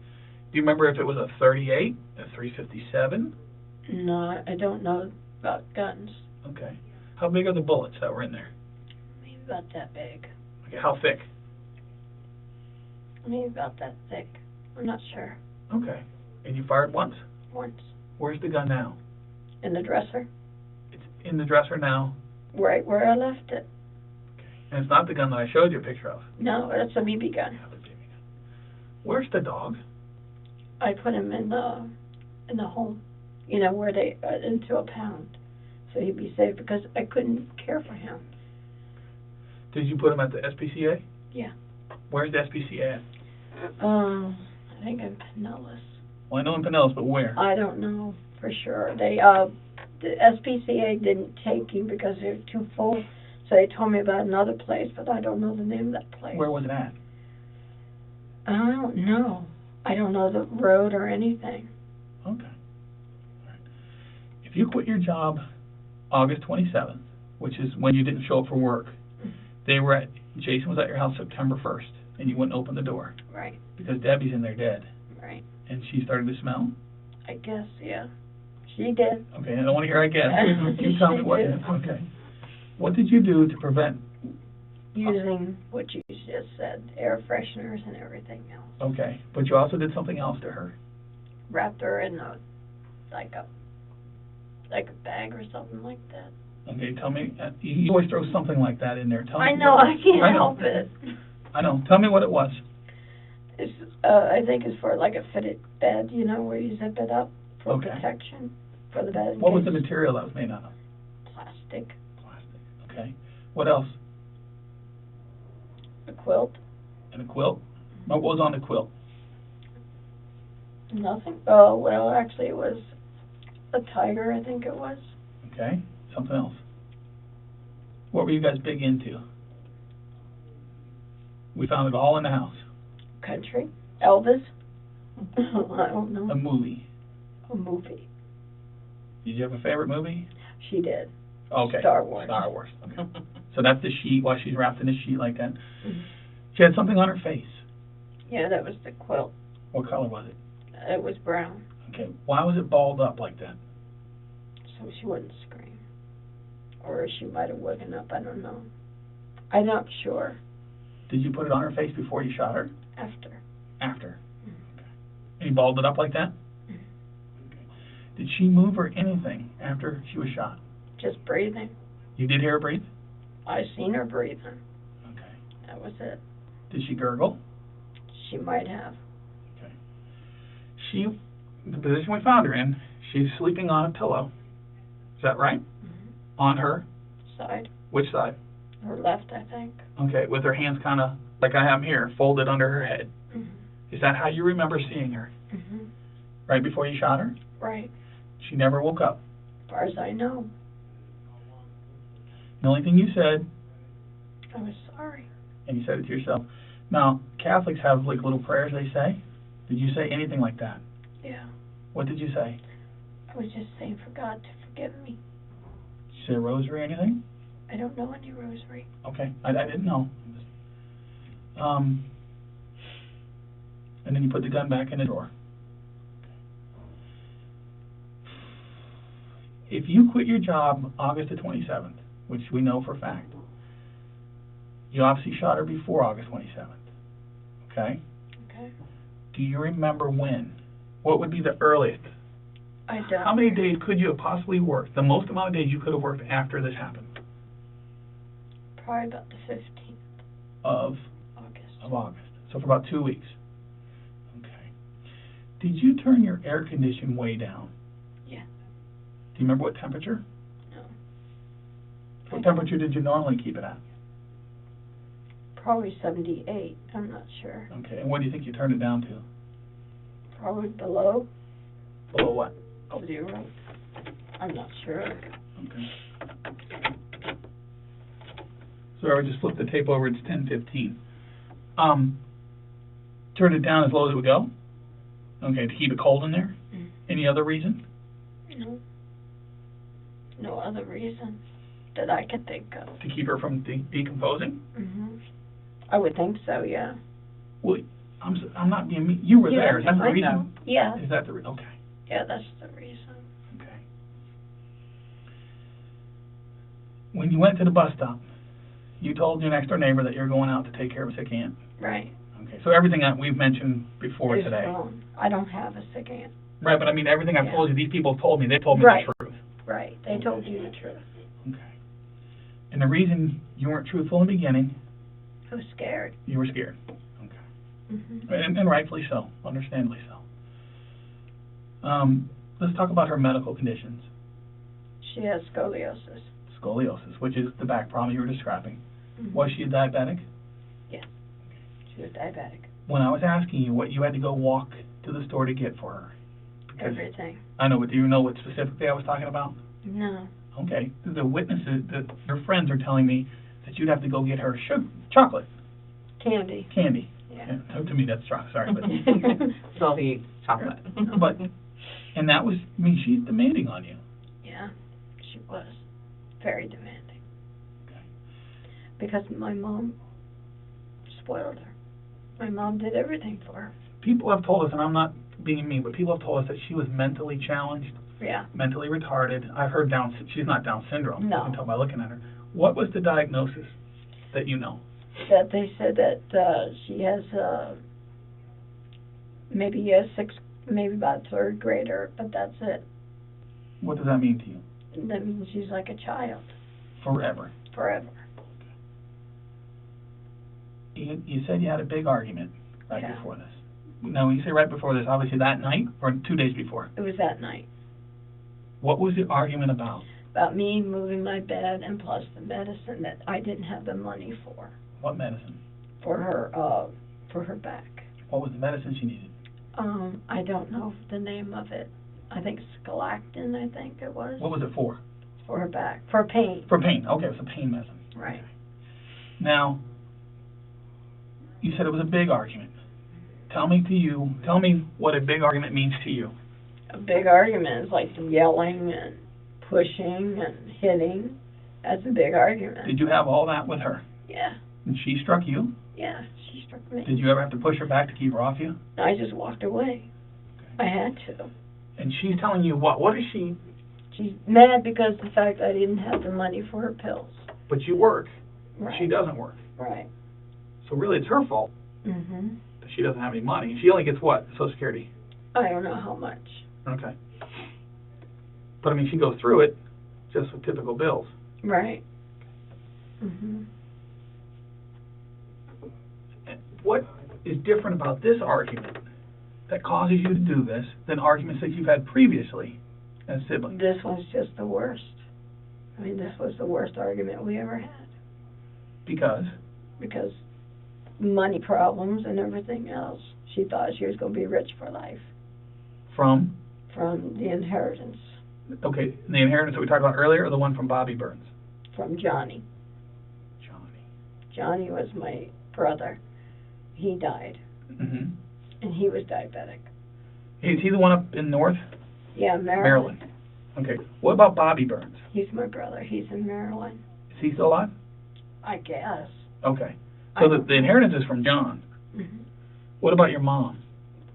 Do you remember if it was a 38, a 357? No, I don't know about guns. Okay. How big are the bullets that were in there? Maybe about that big. Okay, how thick? Maybe about that thick. I'm not sure. Okay. And you fired once? Once. Where's the gun now? In the dresser. It's in the dresser now. Right where I left it. Okay. And it's not the gun that I showed you a picture of. No, that's a BB gun. Yeah, the BB gun. Where's the dog? I put him in the home. You know, where they into a pound, so he'd be safe because I couldn't care for him. Did you put him at the SPCA? Yeah. Where's the SPCA at? I think in Pinellas. Well, I know in Pinellas, but where? I don't know for sure. They the SPCA didn't take him because they were too full, so they told me about another place, but I don't know the name of that place. Where was it at? I don't know. I don't know the road or anything. Okay. All right. If you quit your job August 27th, which is when you didn't show up for work, Jason was at your house September 1st, and you wouldn't open the door. Right. Because Debbie's in there dead. Right. And she started to smell? I guess, yeah. She did. Okay, I don't want to hear I guess. You tell me what. Okay. What did you do to prevent? Using what you just said, air fresheners and everything else. Okay, but you also did something else to her. Wrapped her in like a bag or something like that. Okay, tell me. You always throw something like that in there. Tell me. I know, I can't help it. I know. Tell me what it was. It's I think it's for like a fitted bed, you know, where you zip it up for Okay. protection for the bed. What was the material that was made out of? Plastic. Plastic. Okay. What else? A quilt. And a quilt? What was on the quilt? Nothing. Oh, well, actually it was a tiger, I think it was. Okay. Something else. What were you guys big into? We found it all in the house. Country. Elvis. I don't know. A movie. A movie. Did you have a favorite movie? She did. Okay. Star Wars. Star Wars. Okay. So that's the sheet, while she's wrapped in a sheet like that. Mm-hmm. She had something on her face. Yeah, that was the quilt. What color was it? It was brown, Okay. Why was it balled up like that? so she wouldn't scream. Or she might have woken up, I don't know. I'm not sure. Did you put it on her face before you shot her? After. After. Mm-hmm. Okay. And you balled it up like that? Mm-hmm. Okay. Did she move or anything after she was shot? Just breathing. You did hear her breathe? I seen her breathing. Okay. That was it. Did she gurgle? She might have. Okay. The position we found her in, she's sleeping on a pillow. Is that right? Mm-hmm. On her? Side. Which side? Her left, I think. Okay, with her hands kind of, like I have here, folded under her head. Mm-hmm. Is that how you remember seeing her? Mm-hmm. Right before you shot her? Right. She never woke up. As far as I know. The only thing you said, I was sorry. and you said it to yourself. Now, Catholics have like little prayers they say. Did you say anything like that? Yeah. What did you say? I was just saying for God to forgive me. Did you say a rosary or anything? I don't know any rosary. Okay, I didn't know. And then you put the gun back in the drawer. If you quit your job August the 27th, which we know for a fact, you obviously shot her before August 27th. Okay? Okay. Do you remember when? What would be the earliest? I don't. How many days could you have possibly worked? The most amount of days you could have worked after this happened? Probably about the 15th Of August. So for about 2 weeks. Okay. Did you turn your air condition way down? Yeah. Do you remember what temperature? No. What temperature did you normally keep it at? Probably 78. I'm not sure. Okay. And what do you think you turned it down to? Probably below Below what? 0. I'm not sure. Okay. So I would just flip the tape over. It's 10:15. Turn it down as low as it would go. Okay, to keep it cold in there. Mm. Any other reason? No. No other reason that I can think of. To keep her from decomposing? Mm-hmm. I would think so, yeah. Well, I'm not being mean. You were Yeah, there. Is that the I reason? know. Yeah. Is that the okay? Yeah, that's the reason. Okay. When you went to the bus stop, You told your next door neighbor that you're going out to take care of a sick aunt. Right. Okay, so everything that we've mentioned before It's today. wrong. I don't have a sick aunt. Right, but I mean, everything I've Yeah. told you, these people have told me, they told me Right. the truth. Right. They told you the truth. Okay. And the reason you weren't truthful in the beginning, I was scared. you were scared. Okay. Hmm. And rightfully so, understandably so. Let's talk about her medical conditions. She has scoliosis. Scoliosis, which is the back problem you were describing. Mhm. Was she a diabetic? Yes. She was diabetic. When I was asking you what you had to go walk to the store to get for her. because- Everything. I know, but do you know what specifically I was talking about? No. Okay. The witnesses, her friends are telling me that you'd have to go get her chocolate, Candy. candy. Yeah. To me, that's strong, sorry, but, That's all he eats, chocolate. but, and that was, I mean, she's demanding on you. Yeah. She was very demanding. Okay. Because my mom spoiled her. My mom did everything for her. People have told us, and I'm not being mean, but people have told us that she was mentally challenged, Yeah. mentally retarded. I've heard she's not Down syndrome. No. You can tell by looking at her. What was the diagnosis that you know? That they said that she has maybe about third grader, but that's it. What does that mean to you? That means she's like a child Forever. forever. You said you had a big argument right Yeah. before this. Now, when you say right before this, obviously that night or 2 days before. It was that night. What was the argument about? About me moving my bed and plus the medicine that I didn't have the money for What medicine? her back. What was the medicine she needed? I don't know the name of it. I think Scalactin, I think it was. What was it for? For her back. For pain. For pain. Okay, it was a pain medicine. Right. Now, you said it was a big argument. Tell me what a big argument means to you. A big argument is like yelling and pushing and hitting. That's a big argument. Did you have all that with her? Yeah. And she struck you? Yeah. She struck me. Did you ever have to push her back to keep her off you? I just walked away. I had to. And she's telling you what? What is she? She's mad because the fact I didn't have the money for her pills. But you work. Right. She doesn't work. Right. So really it's her fault Mhm. that she doesn't have any money. She only gets what? Social Security. I don't know how much. Okay. But I mean, she goes through it just with typical bills. Right. Mhm. What is different about this argument that causes you to do this than arguments that you've had previously as siblings? This was just the worst. I mean, this was the worst argument we ever had Because because money problems and everything else. She thought she was going to be rich for life from, from the inheritance okay, the inheritance that we talked about earlier, or the one from Bobby Burns? from Johnny. Johnny. Johnny was my brother. He died, Mm-hmm. and he was diabetic. Is he the one up in North Yeah, Maryland. Maryland? Okay. What about Bobby Burns? He's my brother. He's in Maryland. Is he still alive? I guess. Okay. I So don't the inheritance is from John. Mhm. What about your mom?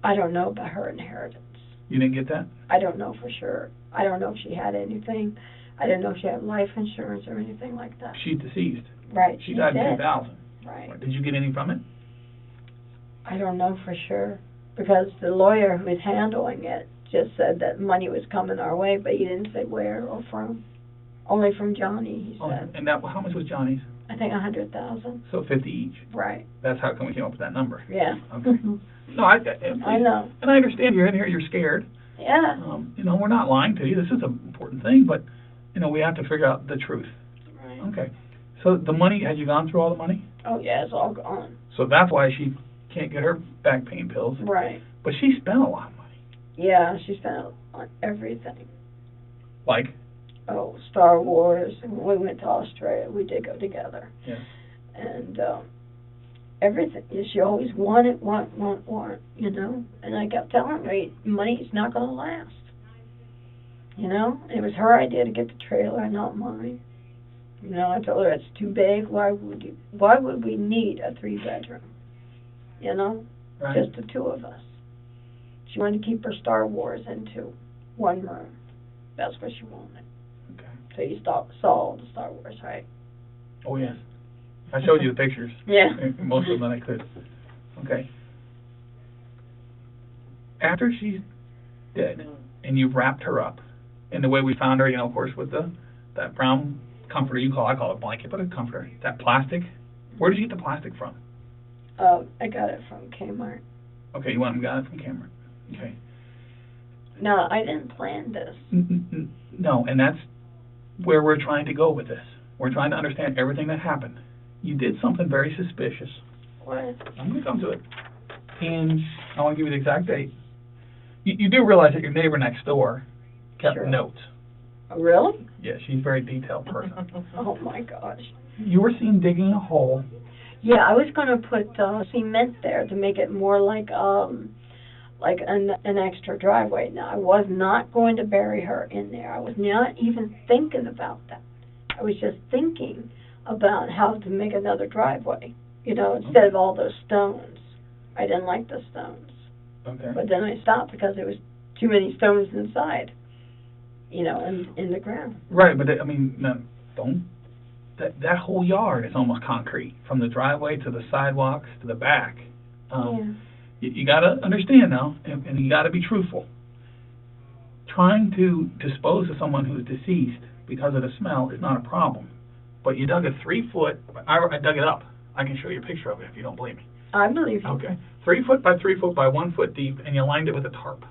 I don't know about her inheritance. You didn't get that? I don't know for sure. I don't know if she had anything. I didn't know if she had life insurance or anything like that. She's deceased. Right. She died in did. 2000. Right. Did you get any from it? I don't know for sure because the lawyer who was handling it just said that money was coming our way, but he didn't say where or from. Only from Johnny, he Oh, said. and that, how much was Johnny's? I think 100,000. So 50 each. Right. That's how come we came up with that number. Yeah. Okay. No, I know. And I understand you're in here, you're scared. Yeah. We're not lying to you. This is an important thing, but, we have to figure out the truth. Right. Okay. So the money, had you gone through all the money? Oh, yeah, it's all gone. So that's why she can't get her back pain pills. Right. But she spent a lot of money. Yeah, she spent on everything. Like? Oh, Star Wars. And when we went to Australia, we did go together. Yeah. And everything. She always wanted, want. And I kept telling her, money's not going to last. It was her idea to get the trailer, not mine. I told her it's too big. Why would we need a 3-bedroom? Right. Just the two of us. She wanted to keep her Star Wars into one room. That's what she wanted. Okay. So you saw all the Star Wars, right? Oh, yes. I showed you the pictures. Yeah. Most of them I could. Okay. After she's dead, and you've wrapped her up, in the way we found her, of course, with that brown comforter I call it a blanket, but a comforter. That plastic. Where did you get the plastic from? I got it from Kmart. Okay, you went and got it from Cameron. Okay. No, I didn't plan this. No, and that's where we're trying to go with this. We're trying to understand everything that happened. You did something very suspicious. What? I'm going to come to it. And I want to give you the exact date. You do realize that your neighbor next door kept notes. Oh, really? Yeah, she's a very detailed person. Oh, my gosh. You were seen digging a hole. Yeah, I was going to put cement there to make it more like an extra driveway. Now, I was not going to bury her in there. I was not even thinking about that. I was just thinking about how to make another driveway, instead of all those stones. I didn't like the stones. Okay. But then I stopped because there was too many stones inside, in the ground. Right, but that whole yard is almost concrete, from the driveway to the sidewalks to the back. You got to understand now, and you got to be truthful. Trying to dispose of someone who's deceased because of the smell is not a problem. But you dug a 3-foot, I dug it up. I can show you a picture of it if you don't believe me. I believe you. Okay. 3 foot by 3 foot by 1 foot deep, and you lined it with a tarp.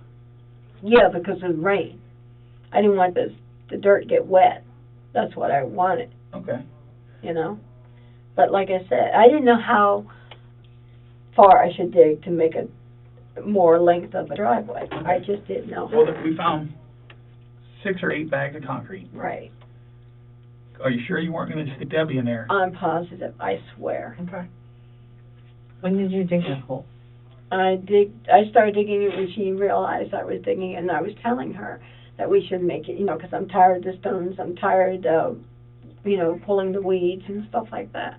Yeah, because of rain. I didn't want the dirt to get wet. That's what I wanted. Okay. But like I said, I didn't know how far I should dig to make a more length of a driveway. Okay. I just didn't know Well, how. we found 6 or 8 bags of concrete. Right. Are you sure you weren't going to stick Debbie in there? I'm positive. I swear. Okay. When did you dig that hole? I started digging it when she realized I was digging, and I was telling her that we should make it, because I'm tired of the stones. I'm tired of, pulling the weeds and stuff like that.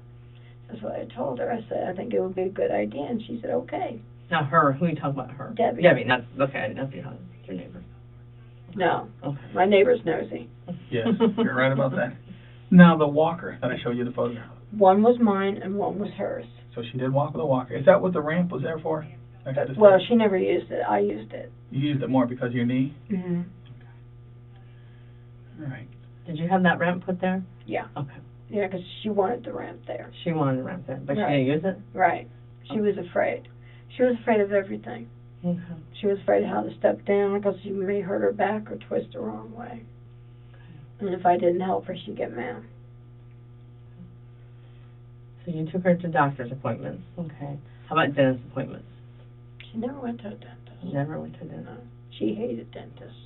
That's what I told her. I said, I think it would be a good idea, and she said, okay. Now her, who are you talking about her? Debbie. Debbie, okay, I didn't know if you had your neighbor. No. Okay. My neighbor's nosy. Yes, you're right about that. Now, the walker that I showed you the photograph. One was mine and one was hers. So she did walk with a walker. Is that what the ramp was there for? Well, she never used it. I used it. You used it more because of your knee? Mm-hmm. All right. Did you have that ramp put there? Yeah. Okay. Yeah, because she wanted the ramp there. She wanted the ramp there, but Right. she didn't use it? Right. She was afraid. She was afraid of everything. Okay. She was afraid of how to step down because she may hurt her back or twist the wrong way. And if I didn't help her, she'd get mad. So you took her to doctor's appointments. Okay. How about dentist appointments? She never went to a dentist. Never went to a dentist. No. She hated dentists.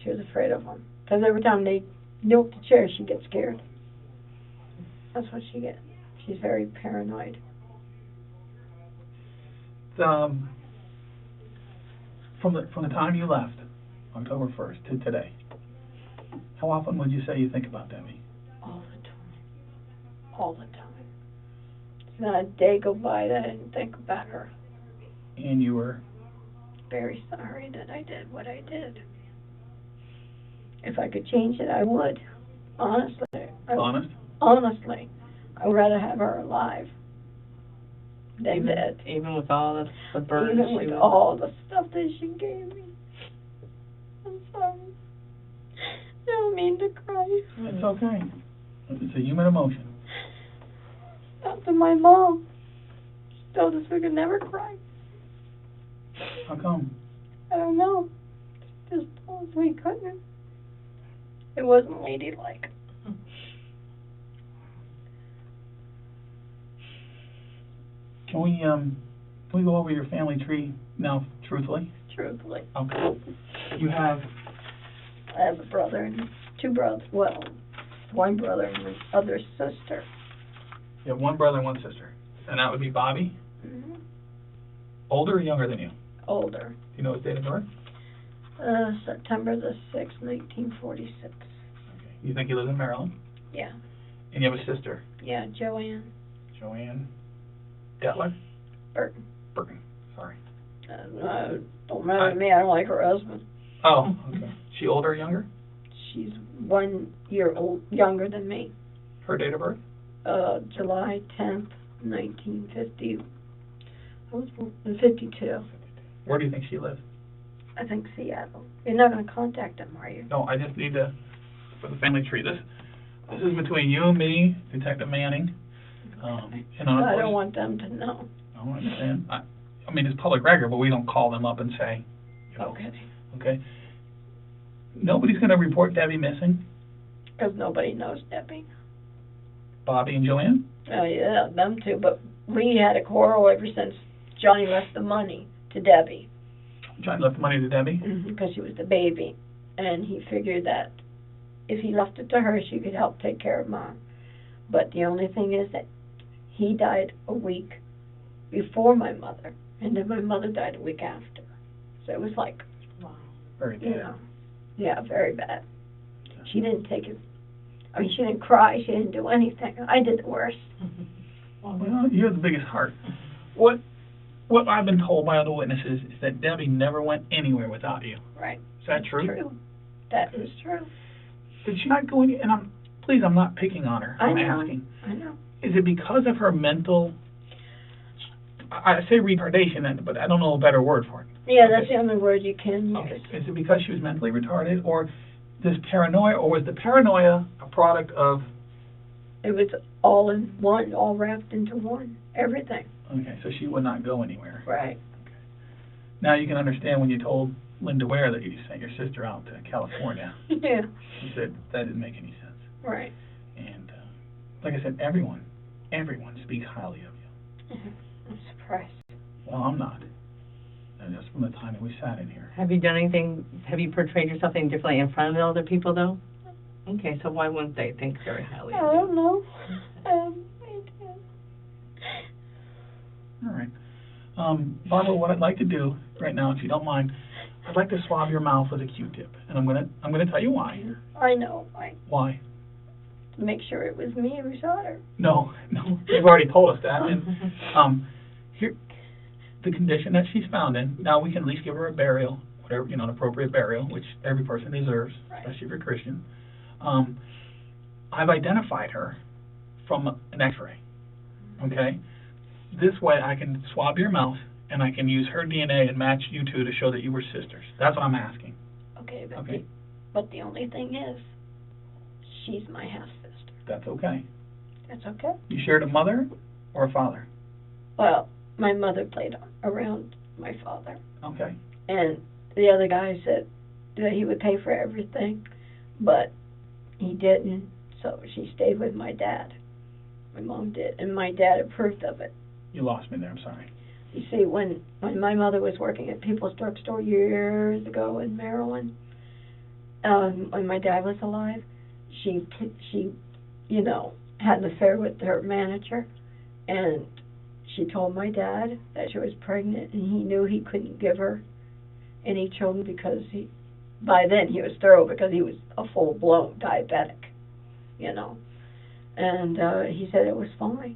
She was afraid of them. Because every time they milk the chair, she'd get scared. That's what she gets. She's very paranoid. From the time you left, October 1st, to today, how often would you say you think about Debbie? All the time. All the time. There's not a day go by that I didn't think about her. And you were? Very sorry that I did what I did. If I could change it, I would. Honestly. Honest? Honestly. I would rather have her alive than dead. Even with all the burns? Even with all the stuff that she gave me. I'm sorry. I don't mean to cry. It's okay. It's a human emotion. Not to my mom. She told us we could never cry. How come? I don't know. She just told us we couldn't. It wasn't ladylike. Can we go over your family tree now, truthfully? Truthfully. Okay. You have I have a brother and 2 brothers. Well, one brother and his other sister. You have one brother and one sister. And that would be Bobby? Mm-hmm. Older or younger than you? Older. Do you know his date of birth? September the 6th, 1946. Okay. You think he lives in Maryland? Yeah. And you have a sister? Yeah, Joanne Joanne Detler? Burton. Burton. Sorry. Don't matter to me. I don't like her husband. Oh, okay. She older or younger? She's 1 year younger than me. Her date of birth? July 10th, 1950. I was born in 52. Where do you think she lives? I think Seattle. You're not going to contact them, are you? No, I just need to, for the family tree. This is between you and me, Detective Manning. And I don't want them to know. I understand. I mean, it's public record, but we don't call them up and say, you know. Okay. Nobody's going to report Debbie missing? Because nobody knows Debbie. Bobby and Joanne? Oh, yeah, them too. But we had a quarrel ever since Johnny left the money to Debbie. Johnny left the money to Debbie? Because she was the baby. And he figured that if he left it to her, she could help take care of Mom. But the only thing is that he died a week before my mother. And then my mother died a week after. So it was like, wow. Very bad. You know, yeah, very bad. She didn't take it. I mean, she didn't cry. She didn't do anything. I did the worst. Well, you have the biggest heart. What I've been told by other witnesses is that Debbie never went anywhere without you. Right. Is that true? True. That is true. Did she not go any? And I'm not picking on her. I'm asking. I know. Is it because of her mental? I say retardation, but I don't know a better word for it. Yeah, that's the only word you can use. Okay. Is it because she was mentally retarded, or this paranoia, or was the paranoia a product of? It was all in one, all wrapped into one, everything. Okay, so she would not go anywhere. Right. Okay. Now you can understand when you told Linda Ware that you sent your sister out to California. Yeah. She said that didn't make any sense. Right. And like I said, everyone speaks highly of you. I'm surprised. Well, I'm not. And just from the time that we sat in here. Have you done anything, have you portrayed yourself any differently in front of the other people, though? Okay, so why wouldn't they think very highly of you? I don't know. All right. Barbara, what I'd like to do right now, if you don't mind, I'd like to swab your mouth with a Q-tip, and I'm gonna tell you why. I know. Why? To make sure it was me who shot her. No, you've already told us that. And here, the condition that she's found in. Now we can at least give her a burial, whatever, an appropriate burial, which every person deserves, especially if you're Christian. I've identified her from an X-ray. Okay. This way, I can swab your mouth, and I can use her DNA and match you two to show that you were sisters. That's what I'm asking. Okay, Okay. But the only thing is, she's my half-sister. That's okay. That's okay? You shared a mother or a father? Well, my mother played around my father. Okay. And the other guy said that he would pay for everything, but he didn't, so she stayed with my dad. My mom did, and my dad approved of it. You lost me there, I'm sorry. You see, when my mother was working at People's Drugstore years ago in Maryland, when my dad was alive, she had an affair with her manager, and she told my dad that she was pregnant, and he knew he couldn't give her any children because by then he was thorough because he was a full-blown diabetic, and he said it was fine.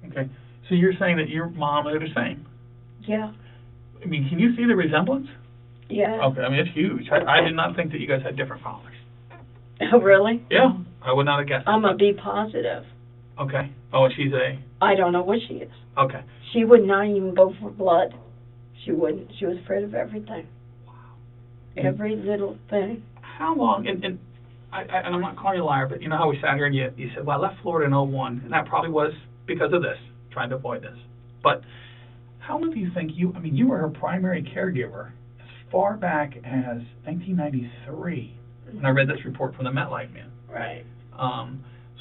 Okay. So you're saying that your mom are the same? Yeah. I mean, can you see the resemblance? Yeah. Okay, I mean, it's huge. I did not think that you guys had different fathers. Oh, really? Yeah, I would not have guessed. I'm a B positive. Okay. Oh, she's a... I don't know what she is. Okay. She would not even go for blood. She wouldn't. She was afraid of everything. Wow. Every little thing. How long, and I'm not calling you a liar, but you know how we sat here and you said, well, I left Florida in 2001, and that probably was because of this, trying to avoid this. But how long do you think you were her primary caregiver as far back as 1993, when I read this report from the MetLife man. Right.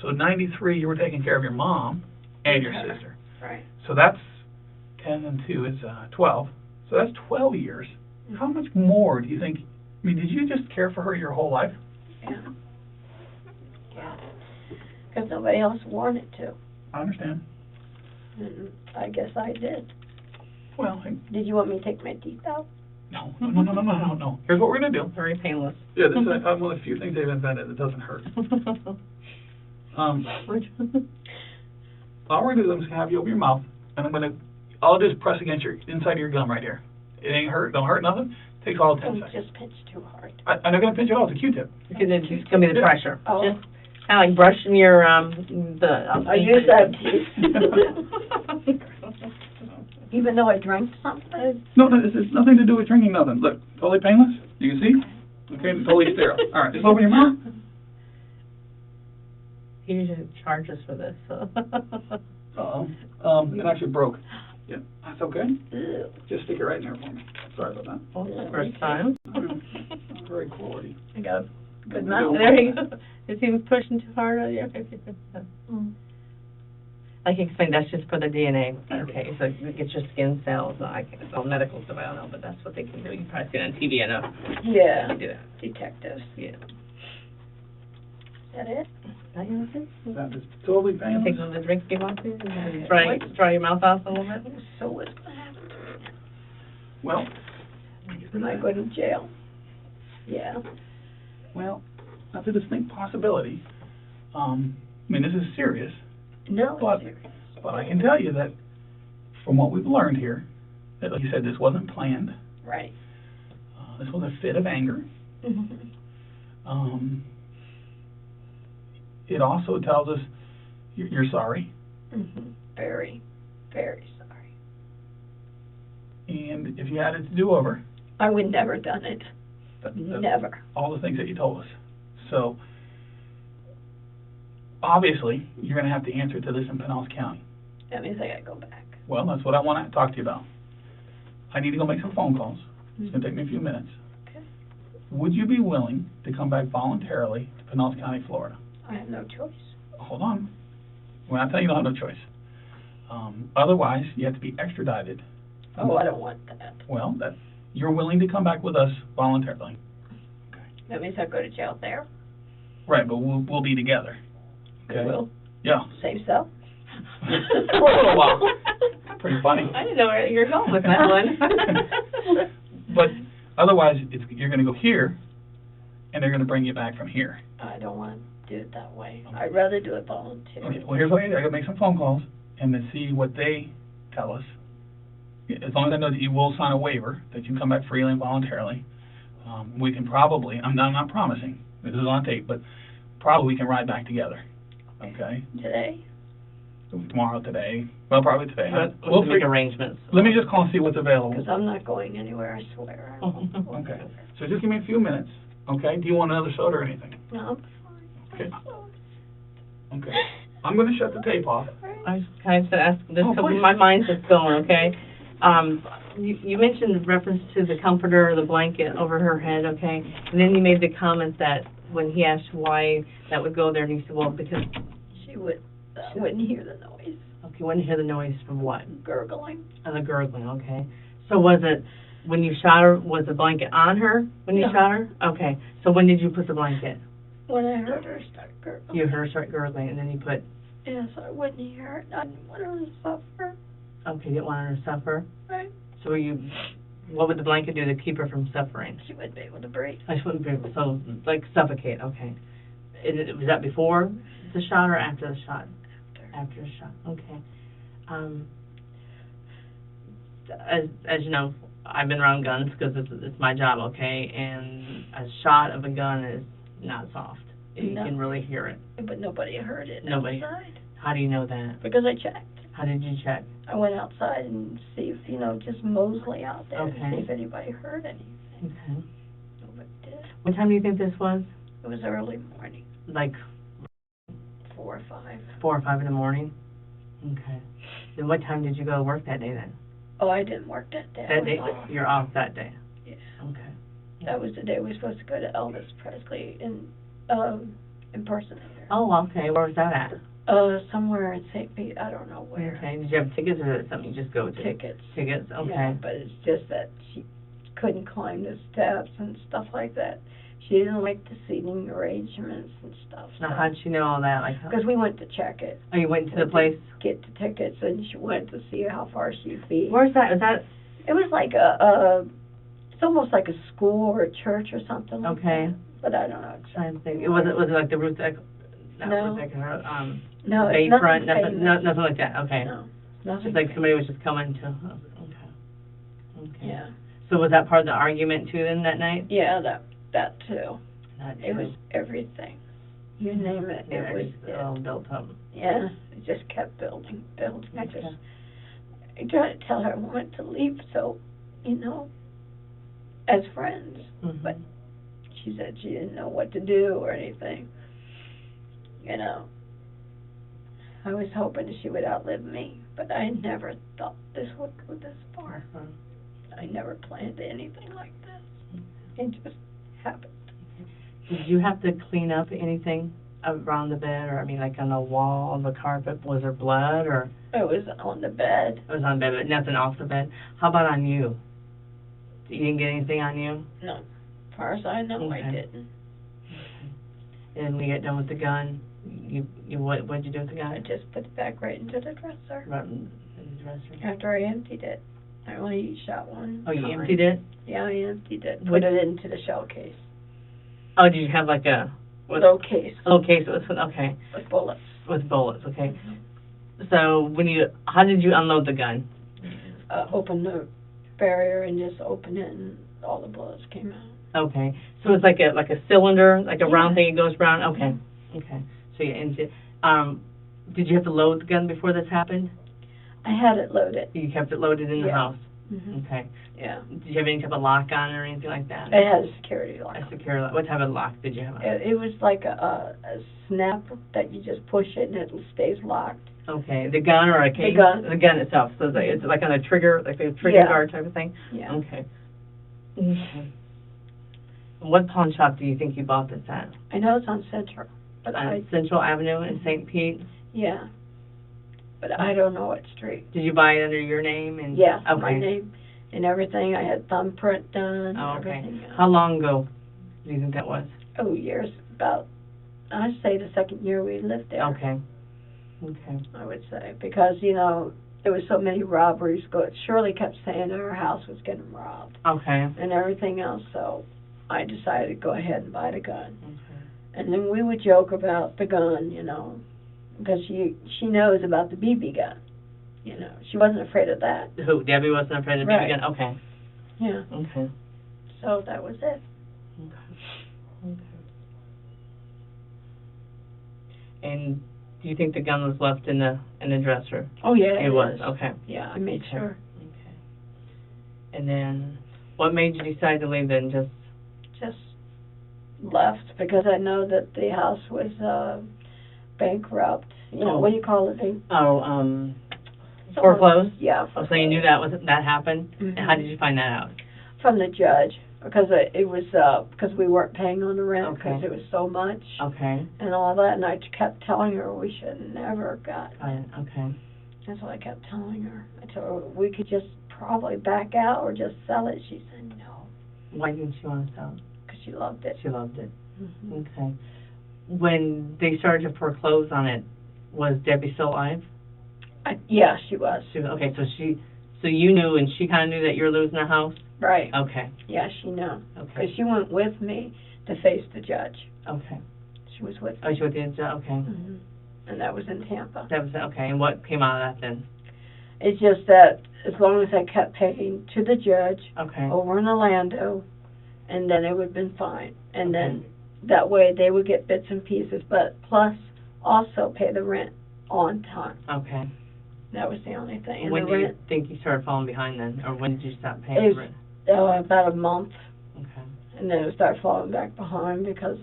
So 93, you were taking care of your mom and your sister. Right. So that's 10 and 2 is 12. So that's 12 years. How much more do you think? I mean, did you just care for her your whole life? Yeah. Yeah. Because nobody else wanted to. I understand. And I guess I did. Well, Did you want me to take my teeth out? No. Here's what we're going to do. Very painless. Yeah, this is one of the few things they've invented that doesn't hurt. All we're going to do is have you open your mouth, and I'll just press against your inside of your gum right here. It ain't hurt, don't hurt nothing. Takes all 10 Don't seconds. just pinch too hard. I'm not going to pinch it all, it's a Q-tip. Because it's going to be the pressure. Oh. Just Kind of like brushing your, I use that even though I drank something. No, this has nothing to do with drinking nothing. Look, totally painless. You can see? Okay, totally sterile. All right, just open your mouth. He usually charges for this, so. It actually broke. Yeah, that's okay. Ew. Just stick it right in there for me. Sorry about that. Oh, that's the first time. Very quality. I got a good mouth. There you go. Is he pushing too hard on you? Like you explained, that's just for the DNA. Okay, so it gets your skin cells. It's all medical stuff, I don't know, but that's what they can do. You've probably seen it on TV enough. Yeah. They do that. Detectives. Yeah. Is that it? That is totally You painless. take one of the drinks you want to? Dry your mouth off a little bit? So what's going to happen to me now? Well, Am I going to jail? Yeah. well, that's a distinct possibility. I mean, this is serious, No, but, it's serious. but I can tell you that from what we've learned here, that like you said, this wasn't planned. Right. This was a fit of anger. Mm-hmm. It also tells us you're sorry, Mm-hmm. Very, very sorry. and if you had it to do over, I would never done it. that- Never. all the things that you told us. So, obviously, you're going to have to answer to this in Pinellas County. That means I got to go back. Well, that's what I want to talk to you about. I need to go make some phone calls. It's going to take me a few minutes. Okay. Would you be willing to come back voluntarily to Pinellas County, Florida? I have no choice. Hold on. We're not telling you you don't have no choice. Otherwise, you have to be extradited. Oh, I don't want that. Well, you're willing to come back with us voluntarily. That means I go to jail there. Right, but we'll be together. Okay? Will. Yeah. Same cell. For a little while. Pretty funny. I didn't know where you were going with that one. But otherwise, you're going to go here, and they're going to bring you back from here. I don't want to do it that way. I'd rather do it voluntarily. Okay, well, here's what I got to make some phone calls and then see what they tell us. As long as I know that you will sign a waiver, that you come back freely and voluntarily, we can probably, I'm not promising, this is on tape, but probably we can ride back together. Okay? Today? Tomorrow, today, well, probably today. We'll make arrangements. Let me just call and see what's available. Because I'm not going anywhere, I swear. Okay, so just give me a few minutes, okay? Do you want another soda or anything? No, I'm fine. Okay. Okay. I'm going to shut the tape off. I was kind of ask this, Oh, please. my mind's just going, okay? You mentioned reference to the comforter or the blanket over her head, okay? And then you made the comment that when he asked why that would go there, and he said, well, because, She wouldn't hear the noise. okay, you wouldn't hear the noise from what? Gurgling. Of the gurgling, okay. So was it, when you shot her, was the blanket on her when you No. shot her? Okay, so when did you put the blanket? When I heard her start gurgling. You heard her start gurgling, and then you put, Yes, I wouldn't hear it. I didn't want her to suffer. okay, you didn't want her to suffer? Right? So what would the blanket do to keep her from suffering? She wouldn't be able to breathe. I just wouldn't be, so, like, suffocate, okay. Was that before the shot or after the shot? After the shot, okay. As you know, I've been around guns because it's my job, okay, and a shot of a gun is not soft. You No. can really hear it. But nobody heard it Nobody. outside. How do you know that? Because I checked. How did you check? I went outside and see if, just Mosley out there to Okay. see if anybody heard anything. Okay. Nobody did. What time do you think this was? It was early morning, Like 4 or 5. 4 or 5 in the morning? Okay. Then what time did you go to work that day then? Oh, I didn't work that day. I That was day, off. you're off that day? Yeah. Okay. That was the day we were supposed to go to Elvis Presley impersonator. Oh, okay, where was that at? Somewhere in St. Pete, I don't know where. Okay, did you have tickets or is it something you just go to? Tickets. Tickets, okay. Yeah, but it's just that she couldn't climb the steps and stuff like that. She didn't like the seating arrangements and stuff. Now, how'd she know all that? Like, Because we went to check it. oh, you went to the place? Get the tickets, and she went to see how far she'd be. Where's that? Is that, It was like it's almost like a school or a church or something. like okay, that. But I don't know I'm exactly. trying to think. Was it like the Ruth Echo? No. Ruth Echo, No, it's Bayfront, nothing famous. nothing like that, okay. No, nothing Just like famous. somebody was just coming to, okay. Okay. Yeah. So was that part of the argument too then that night? Yeah, that too. That It too. was everything. you name it. Yeah, It was built up. yeah, it just kept building. I tried to tell her I wanted to leave, so, you know, as friends, but she said she didn't know what to do or anything. You know, I was hoping she would outlive me, but I never thought this would go this far. I never planned anything like this. It just happened. Did you have to clean up anything around the bed, or I mean, like on the wall, the carpet? Was there blood, or? It was on the bed. It was on the bed, but nothing off the bed. How about on you? You didn't get anything on you? No, as far as I know, I didn't. And when you get done with the gun, what'd you do with the gun? I just put it back right into the dresser. Right in the dresser. After I emptied it, I only shot one. Oh, you time. emptied it? Yeah, I emptied it. Put it into the shell case. Oh, did you have like a Little case. little case with okay? With bullets. With bullets, okay. So how did you unload the gun? Open the barrier and just open it, and all the bullets came out. Okay, so it's like a cylinder, like a round thing that goes around. Okay, okay. So you emptied. Did you have to load the gun before this happened? I had it loaded. You kept it loaded in the house. Okay. Yeah. Did you have any type of lock on it or anything like that? It had a security lock. A security lock. What type of lock did you have on it? It was like a snap that you just push it and it stays locked. Okay, the gun or a case? The gun. The gun itself. So it's like on a trigger, like a trigger guard type of thing? Yeah. Okay. Okay. What pawn shop do you think you bought this at? I know it's on Central. But Central Avenue in St. Pete? Yeah. But I don't know what street. Did you buy it under your name? And yeah, okay. My name and everything. I had thumbprint done. Oh, okay. Everything else. How long ago do you think that was? Oh, years. About, I'd say the second year we lived there. Okay. Okay. I would say. Because, you know, there was so many robberies. Shirley kept saying that her house was getting robbed. Okay. And everything else. So I decided to go ahead and buy the gun. Okay. And then we would joke about the gun, you know, because she knows about the BB gun. You know, she wasn't afraid of that. Who? Debbie wasn't afraid of the BB gun? Okay. Yeah. Okay. So that was it. Okay. Okay. And do you think the gun was left in the dresser? Oh yeah, it was. Okay. Yeah, I made sure. Okay. And then, what made you decide to leave then? Just left because I know that the house was bankrupt. You know, what do you call it? Foreclosed? Yeah. Oh, so you knew that happened? Mm-hmm. And how did you find that out? From the judge, because it was because we weren't paying on the rent because it was so much. Okay. And all that, and I kept telling her we should never got. Okay. That's what I kept telling her. I told her we could just probably back out or just sell it. She said no. Why didn't she want to sell it? Because she loved it. She loved it. Mm-hmm. Okay. When they started to foreclose on it, was Debbie still alive? Yeah, she was. She was. Okay, so you knew, and she kind of knew that you were losing the house? Right. Okay. Yeah, she knew. Okay. Because she went with me to face the judge. Okay. She was with me. Oh, she was with the judge? Okay. Mm-hmm. And that was in Tampa. That was okay. And what came out of that then? It's just that as long as I kept paying to the judge over in Orlando, and then it would have been fine. And then that way they would get bits and pieces, but plus also pay the rent on time. Okay. That was the only thing. And when do you think you started falling behind then? Or when did you stop paying the rent? About a month. Okay. And then it started falling back behind because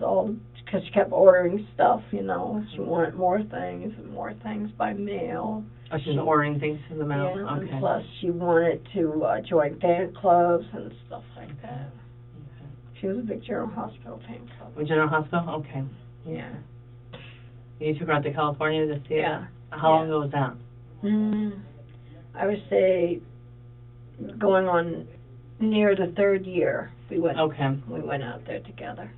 she kept ordering stuff, you know. She wanted more things and more things by mail. Oh, she was ordering things to the mail? Yeah, okay. And plus she wanted to join fan clubs and stuff like that. Okay. She was a big General Hospital fan club. A General Hospital? Okay. Yeah. You took her out to California to see it? Yeah. How long ago was that? I would say going on near the third year. We went out there together.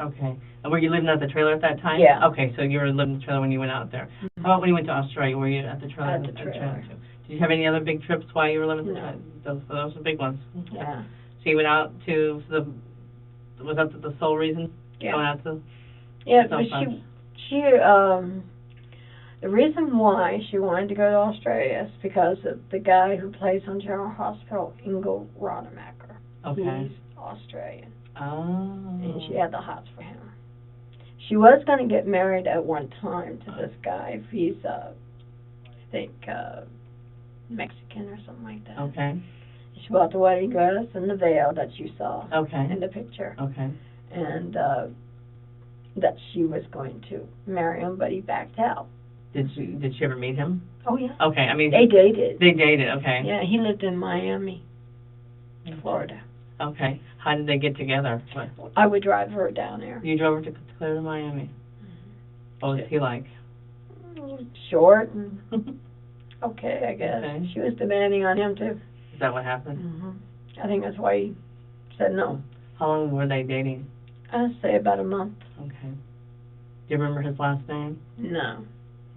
Okay. And were you living at the trailer at that time? Yeah. Okay, so you were living in the trailer when you went out there. How about when you went to Australia? Were you at the trailer? At the trailer. Did you have any other big trips while you were living in the trailer? Those were big ones. Yeah. So you went out to was that the sole reason? Yeah. Going out to? Yeah, but she the reason why she wanted to go to Australia is because of the guy who plays on General Hospital, Ingo Rodemacher. Okay. He's Australian. Oh. And she had the hots for him. She was going to get married at one time to this guy. He's, I think, Mexican or something like that. Okay. She bought the wedding dress and the veil that you saw Okay. in the picture. Okay. And that she was going to marry him, but he backed out. Did she ever meet him? Oh, yeah. Okay, I mean... They dated. They dated, okay. Yeah, he lived in Miami, Florida. Okay. How did they get together? I would drive her down there. You drove her to clear to Miami? What was he like? Short and okay, I guess. Okay. She was demanding on him, too. Is that what happened? I think that's why he said no. How long were they dating? I'd say about a month. Okay. Do you remember his last name? No.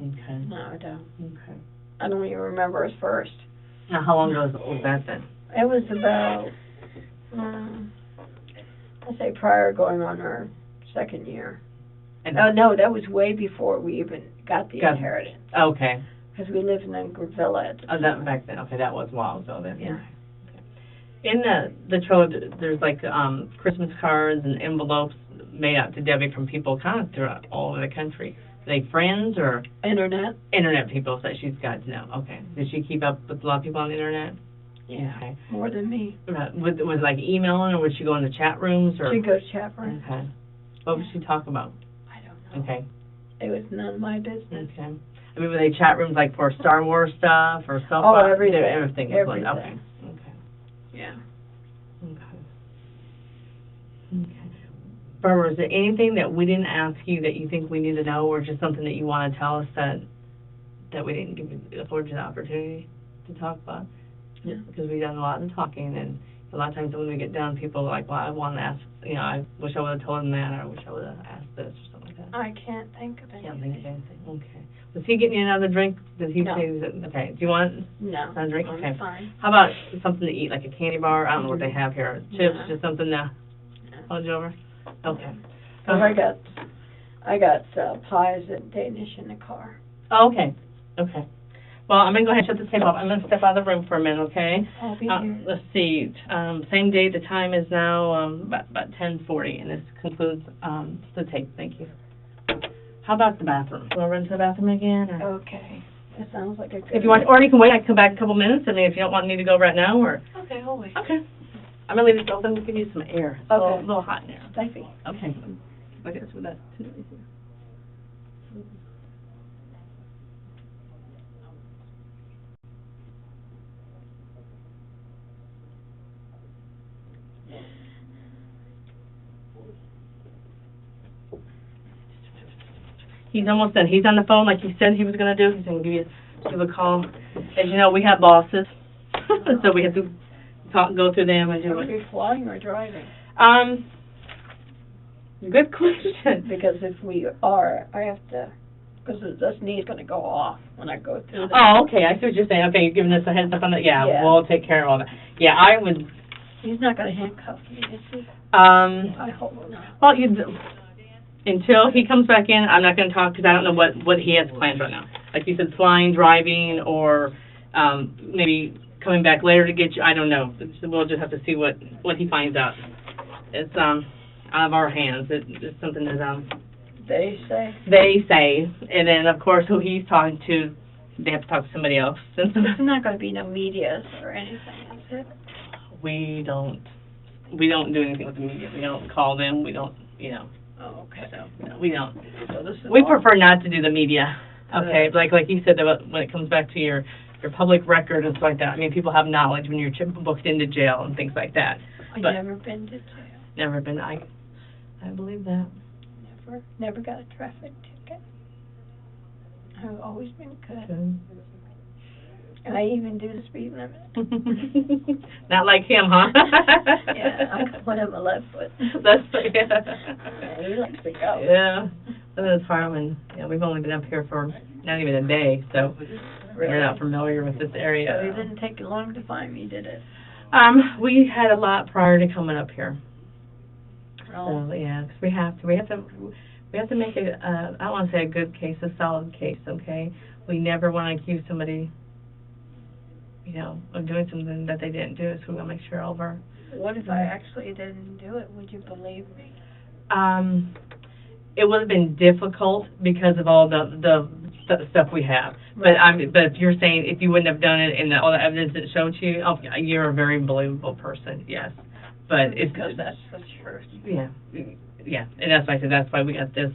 Okay. No, I don't. Okay. I don't even remember his first. Now, how long ago was that then? It was about, I'd say prior going on our second year. And Oh, no, that was way before we even got the inheritance. Okay. Because we lived in a villa at the time. That back then. Okay, that was a while ago then. Yeah. In the trove, there's like Christmas cards and envelopes made out to Debbie from people kind of throughout all over the country. Are they friends or Internet? internet people that she's got to know? Okay. Did she keep up with a lot of people on the internet? Yeah. Okay. More than me. Was like emailing, or would she go in the chat rooms? Or She'd go to chat room. Okay. What would she talk about? I don't know. Okay. It was none of my business. Okay. I mean, were they chat rooms like for Star Wars stuff or stuff? Oh, everything. Everything. Was Everything. Like, okay. Okay. Yeah. Okay. Okay. Barbara, is there anything that we didn't ask you that you think we need to know, or just something that you want to tell us that we didn't afford you the opportunity to talk about? Yeah. Because we've done a lot of talking, and a lot of times when we get done, people are like, well, I want to ask, I wish I would have told him that, or I wish I would have asked this, or something like that. I can't think of anything. Can't think of anything. Okay. Was he getting you another drink? Did he No. say that? Okay. Do you want No. another drink? I'm Okay. fine. How about something to eat, like a candy bar? I don't know what they have here. Chips, No. just something to hold you over? Okay. So I got pies and Danish in the car. Oh, okay. Okay. Well, I'm going to go ahead and shut this tape off. I'm going to step out of the room for a minute, okay? I'll be here. Let's see. Same date. The time is now about 10:40, and this concludes the tape. Thank you. How about the bathroom? Want to run to the bathroom again? Or? Okay. That sounds like a good If you want, or you can wait. I can come back in a couple minutes. I mean, if you don't want me to go right now, or Okay, I'll wait. okay. I'm gonna leave this open to give you some air. It's Okay. a little hot in there. Steffi. Okay. I guess with that. He's almost done. He's on the phone like he said he was going to do. He's going to give a call. As you know, we have bosses, so we have to go through them and do Are it. you flying or driving? Good question. Because if we are, I have to, because this knee's going to go off when I go through that. Oh, okay. I see what you're saying. Okay, you're giving us a heads up on that. Yeah, Yeah. we'll take care of all that. Yeah, I would. He's not going to handcuff me, is he? I hope not. Well, until he comes back in, I'm not going to talk because I don't know what he has planned right now. Like you said, flying, driving, or maybe coming back later to get you. I don't know. We'll just have to see what he finds out. It's out of our hands. It's something that They say? they say, and then of course who he's talking to, they have to talk to somebody else. There's not going to be no media or anything, is it? We don't do anything with the media. We don't call them. We don't, Oh, okay. So no, we don't. So this is We all- prefer not to do the media. Okay, like you said, when it comes back to your public record and stuff like that. I mean, people have knowledge when you're booked into jail and things like that. I've but- never been to jail. Never been. I believe that. Never got a traffic ticket. I've always been good. Good. I even do the speed limit. Not like him, huh? Yeah, I'm put him a left foot. That's Yeah, he likes to go. Yeah. That's firemen. Yeah, we've only been up here for not even a day, so we're not familiar with this area. So it didn't take you long to find me, did it? We had a lot prior to coming up here. Oh. So yeah, 'cause we have to make a I don't want to say a good case, a solid case. Okay, we never want to accuse somebody, of doing something that they didn't do. So we want to make sure all of our. What if I actually didn't do it? Would you believe me? it would have been difficult because of all the stuff we have. But but if you're saying if you wouldn't have done it and all the evidence it showed you, oh, you're a very believable person. Yes, but it's Because that's the truth. yeah, yeah, and that's why I said that's why we got this.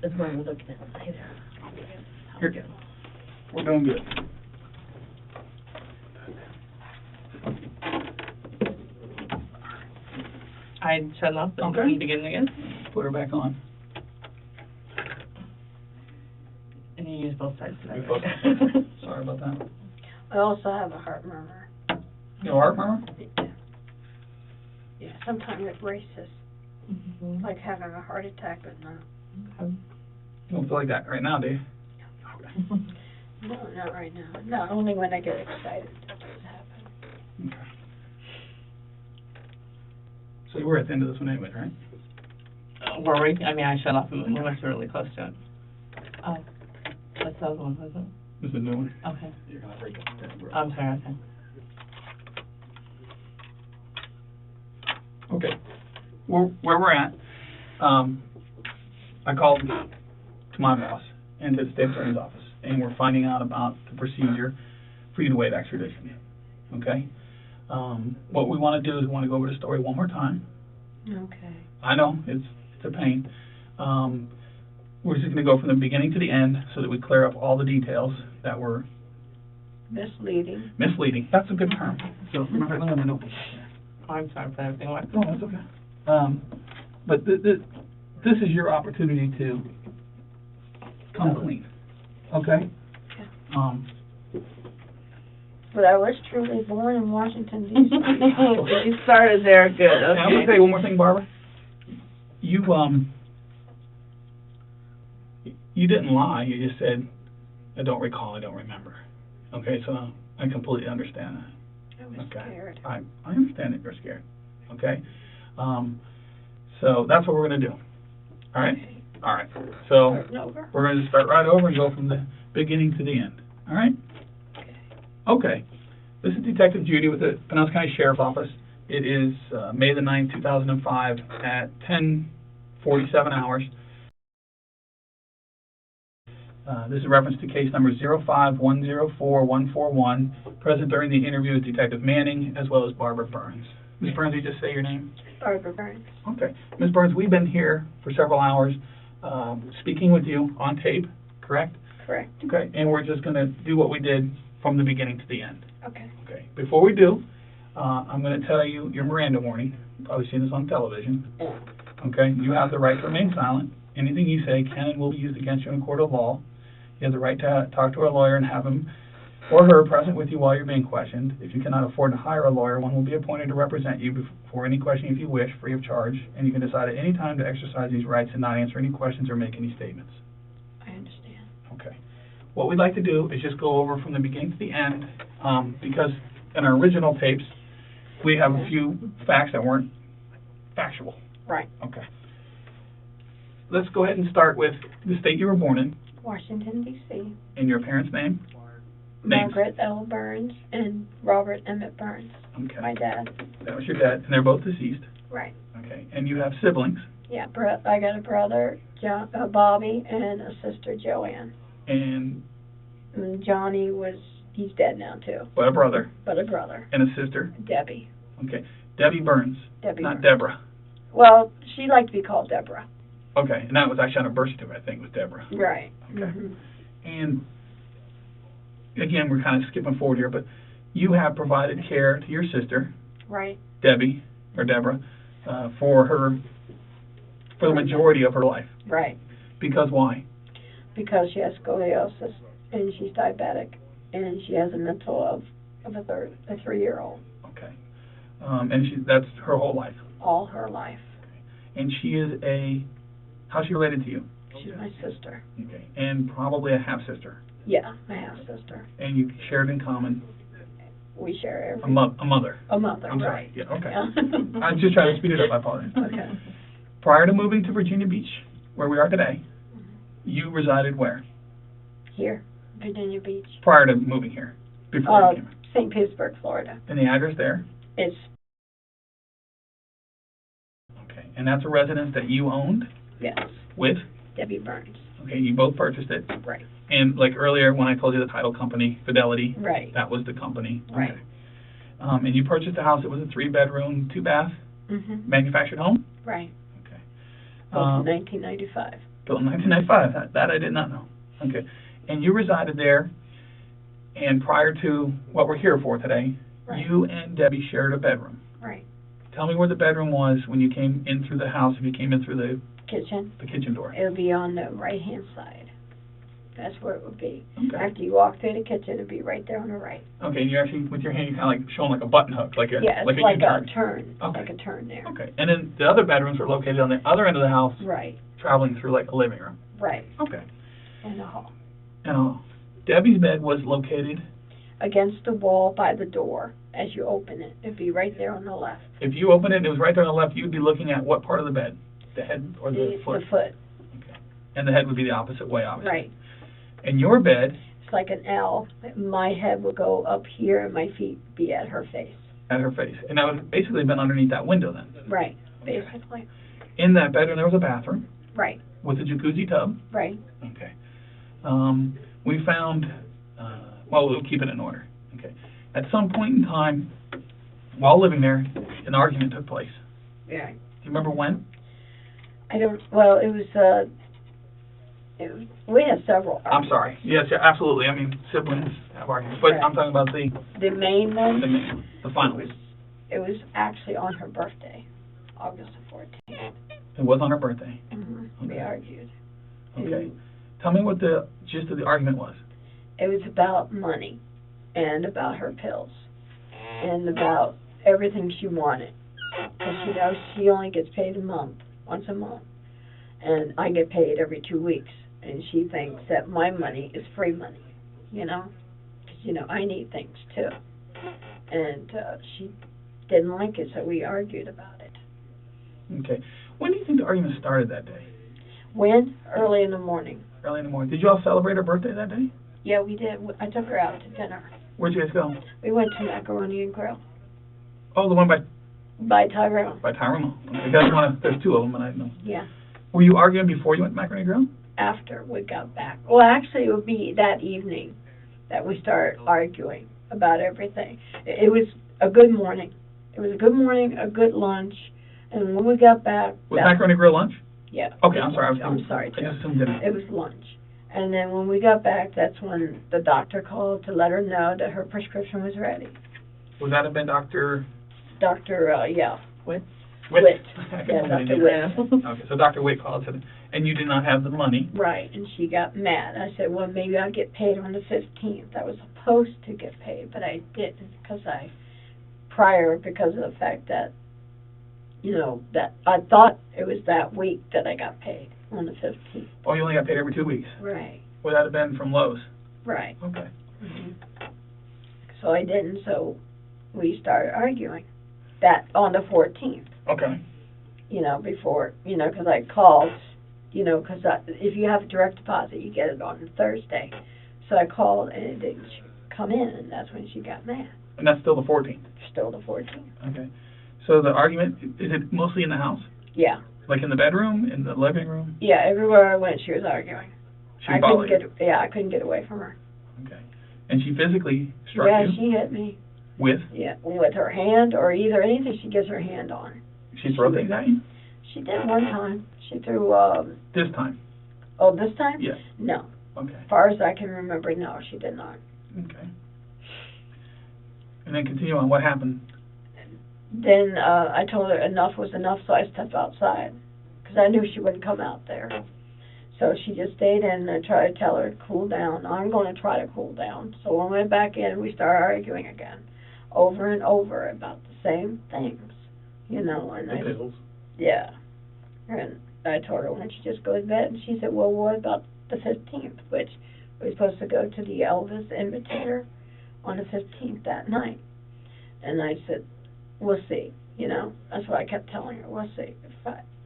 That's why we're looking at it later. Here, we're doing good. I shut it off and Okay. begin again. Put her back on. And you use both sides of We that. both- Right? Sorry about that. I also have a heart murmur. You know, heart murmur? Yeah, sometimes it races, Mhm. like having a heart attack, but not. Okay. You don't feel like that right now, do you? Okay. No, not right now. No, only when I get excited does it happen. Okay. So you were at the end of this one anyway, right? Were we? I mean, I shut off and we must be really close to it. Oh, that's the other one, wasn't it? This is a new one. Okay. You're gonna break it. I'm sorry, okay. Okay. Where we're at, I called to my boss and to the state attorney's office, and we're finding out about the procedure for you to waive extradition. Okay? What we want to do is we want to go over the story one more time. Okay. I know, it's a pain. We're just going to go from the beginning to the end so that we clear up all the details that were Misleading. misleading. That's a good term. So remember, let me know. Oh, I'm sorry for everything. What? No, that's okay. But this is your opportunity to come clean. Okay? But I was truly born in Washington, D.C. You started there, good, And I'm going to tell you one more thing, Barbara. You didn't lie. You just said, I don't recall, I don't remember. Okay, so I completely understand that. I was Okay. scared. I understand that you're scared. Okay? So that's what we're going to do. All right? Okay. All right. So Starting over. we're going to start right over and go from the beginning to the end. All right? Okay. This is Detective Judy with the Pinellas County Sheriff's Office. It is May the 9th, 2005 at 10:47 hours. This is a reference to case number 05104-141, present during the interview with Detective Manning as well as Barbara Burns. Ms. Burns, you just say your name? Barbara Burns. Okay. Ms. Burns, we've been here for several hours speaking with you on tape, correct? Correct. Okay. And we're just going to do what we did from the beginning to the end. Okay. Okay. Before we do, I'm going to tell you your Miranda warning. You've probably seen this on television. Okay. You have the right to remain silent. Anything you say can and will be used against you in a court of law. You have the right to talk to a lawyer and have him or her present with you while you're being questioned. If you cannot afford to hire a lawyer, one will be appointed to represent you for any question if you wish, free of charge, and you can decide at any time to exercise these rights and not answer any questions or make any statements. I understand. Okay. What we'd like to do is just go over from the beginning to the end, because in our original tapes, we have a few facts that weren't factual. Right. Okay. Let's go ahead and start with the state you were born in Washington, D.C. and your parents' name. Names. Margaret L. Burns and Robert Emmett Burns. Okay. My dad. That was your dad, and they're both deceased. Right. Okay. And you have siblings, Yeah, I got a brother, Bobby, and a sister, Joanne. and And Johnny he's dead now too, but a brother but a brother, and a sister. Debbie. Okay. Debbie Burns, Debbie not Burns. Deborah. Well, she liked to be called Deborah. Okay. And that was actually on her birth certificate, I think, was Deborah. Right. Okay. Mhm. And again, we're kind of skipping forward here, but you have provided care to your sister, Right. Debbie, or Deborah, for the majority of her life. Right. Because why? Because she has scoliosis and she's diabetic and she has a mental of a 3-year-old Okay. And that's her whole life. all her life. And she is how's she related to you? She's my sister. Okay. And probably a half-sister. Yeah, my half-sister. And you shared in common We share a everything. mother. A mother, I'm right. sorry. Yeah, okay. Yeah. I'm just trying to speed it up. I apologize. Okay. Prior to moving to Virginia Beach, where we are today, you resided where? Here, Virginia Beach. Prior to moving here? Before you came here? St. Petersburg, Florida. And the address there? It's Okay. And that's a residence that you owned? Yes. With? Debbie Burns. Okay, you both purchased it. Right. And like earlier when I told you the title company, Fidelity, Right. that was the company. Right. Okay. And you purchased a house. It was a 3-bedroom, 2-bath, manufactured home? Right. Okay. Built in 1995. Built in 1995. That I did not know. Okay. And you resided there, and prior to what we're here for today, Right. you and Debbie shared a bedroom. Right. Tell me where the bedroom was when you came in through the house, if you came in through the kitchen door. It would be on the right-hand side. That's where it would be. Okay. After you walk through the kitchen, it would be right there on the right. Okay, and you're actually, with your hand, you're kind of like showing like a button hook, like a Yeah, it's like a like U-turn. a turn. Okay. Like a turn there. Okay, and then the other bedrooms are located on the other end of the house, Right. traveling through like a living room. Right. Okay. And the hall. Now, Debbie's bed was located, Against the wall by the door as you open it. It'd be right there on the left. if you open it and it was right there on the left, you'd be looking at what part of the bed? The head or the foot? The foot. Okay. And the head would be the opposite way, obviously. Right. And your bed, It's like an L. My head would go up here and my feet be at her face. at her face. And that would have basically been underneath that window then. Right. Okay. Basically. In that bedroom, there was a bathroom Right. with a jacuzzi tub. Right. Okay. We found, well, we'll keep it in order. Okay. At some point in time, while living there, an argument took place. Yeah. Do you remember when? Well, it was, we had several I'm arguments. sorry. Yes, yeah, absolutely. I mean, siblings have arguments, but Right. I'm talking about the The main one, the final. it was actually on her birthday, August the 14th. It was on her birthday. We Okay. argued. Okay. Tell me what the gist of the argument was. It was about money and about her pills and about everything she wanted. Because, you know, she only gets paid once a month. And I get paid every 2 weeks. And she thinks that my money is free money, you know? Because, you know, I need things too. And she didn't like it, so we argued about it. Okay. When do you think the argument started that day? When? Early in the morning. Early in the morning. Did you all celebrate her birthday that day? Yeah, we did. I took her out to dinner. Where'd you guys go? We went to Macaroni and Grill Oh, the one by Tyrone. Tyrone. Okay, that's one of, there's two of them, and I know. Yeah. Were you arguing before you went to Macaroni Grill? After we got back. Well, actually, it would be that evening that we started arguing about everything. It was a good morning. It was a good morning, a good lunch, and when we got back... Was Macaroni Grill lunch? Yeah. Okay, I'm sorry. I'm sorry, I Joe. just assumed dinner. It was lunch. And then when we got back, that's when the doctor called to let her know that her prescription was ready. Would that have been Dr. Yeah. Witt? Witt. I Yeah, couldn't Dr. remember. Witt. Okay, so Dr. Witt called, and you did not have the money. Right, and she got mad. I said, well, maybe I'll get paid on the 15th. I was supposed to get paid, but I didn't because of the fact that, you know, that I thought it was that week that I got paid on the 15th. Oh, you only got paid every 2 weeks. Right, Would that have been from Lowe's? right. Okay. So I didn't, so we started arguing. That on the 14th, Okay. you know, before, you know, because I called, you know, because if you have a direct deposit, you get it on Thursday. So I called and it didn't come in, and that's when she got mad. And that's still the 14th. Still the 14th. Okay. So the argument, is it mostly in the house? Yeah. Like in the bedroom, in the living room? Yeah, everywhere I went, she was arguing. She I followed couldn't I couldn't get away from her. Okay. And she physically struck Yeah, you? she hit me. With? Yeah, with her hand or either anything she gets her hand on. She threw things at you? She did one time. She threw, This time? oh, this time? Yes. No. Okay. As far as I can remember, no, she did not. Okay. And then continue on. What happened? Then I told her enough was enough, so I stepped outside because I knew she wouldn't come out there. So she just stayed in and I tried to tell her to cool down. I'm going to try to cool down. So when we went back in, we started arguing again, over and over about the same things, you know. And yeah. And I told her, why don't you just go to bed? And she said, well, what about the 15th, which we were supposed to go to the Elvis Invitator on the 15th that night. And I said, we'll see, you know. That's what I kept telling her, we'll see.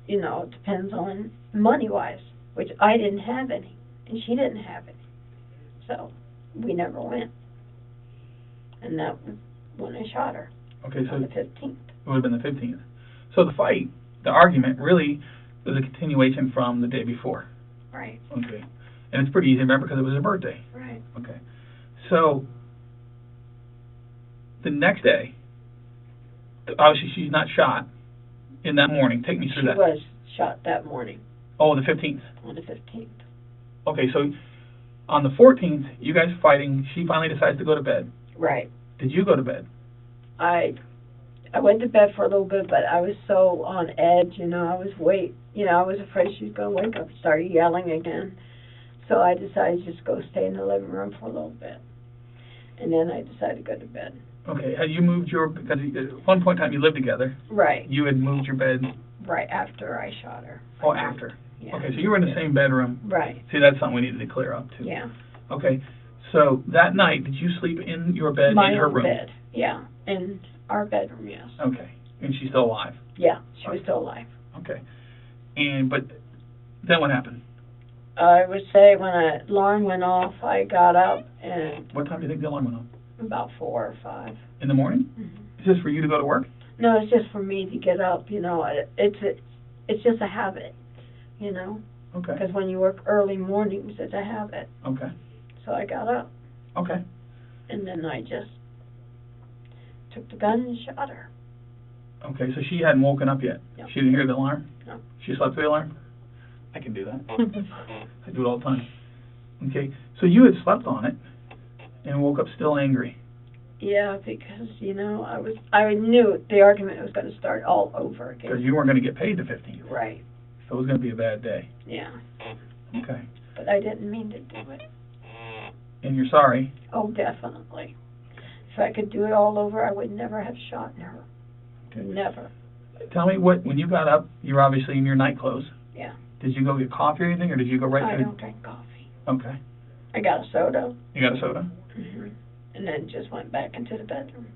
You know, it depends on money-wise, which I didn't have any, and she didn't have any. So we never went. And that was when I shot her. Okay, so On the it 15th. would have been the 15th. So the fight, the argument, really was a continuation from the day before. Right. Okay. And it's pretty easy to remember because it was her birthday. Right. Okay. So, the next day, obviously she's not shot in that morning. Take me through that. She was shot that morning. Oh, the 15th. On the 15th. Okay, so on the 14th, you guys fighting, she finally decides to go to bed. Right. Did you go to bed? I went to bed for a little bit, but I was so on edge, I was afraid she was going to wake up and start yelling again. So I decided to just go stay in the living room for a little bit. And then I decided to go to bed. Okay, had you moved because at one point in time you lived together. Right. You had moved your bed. Right after I shot her. Oh, after. Yeah. Okay, so you were in the same bedroom. Right. See, that's something we needed to clear up, too. Yeah. Okay, so that night, did you sleep in your bed My in her own room? bed. Yeah. In our bedroom, yes. Okay, and she's still alive? Yeah, she was still alive. Okay, but then what happened? I would say when the alarm went off, I got up and What time do you think the alarm went off? about 4 or 5. In the morning? Mm-hmm. Is this for you to go to work? No, it's just for me to get up, It's just a habit, Okay, Because when you work early mornings, it's a habit. okay, So I got up, okay. and then I just took the gun and shot her. Okay, so she hadn't woken up yet? No. She didn't hear the alarm? No. She slept through the alarm? I can do that. I do it all the time. Okay, so you had slept on it and woke up still angry. Yeah, because, I knew the argument was going to start all over again. Because you weren't going to get paid the 15th. Right, So it was going to be a bad day. yeah. Okay. But I didn't mean to do it. And you're sorry? Oh, definitely. If I could do it all over, I would never have shot her. Okay. Never. Tell me, when you got up, you were obviously in your night clothes. Yeah. Did you go get coffee or anything, or did you go right I to don't drink coffee. Okay. I got a soda. You got a soda? Hmm. And then just went back into the bedroom.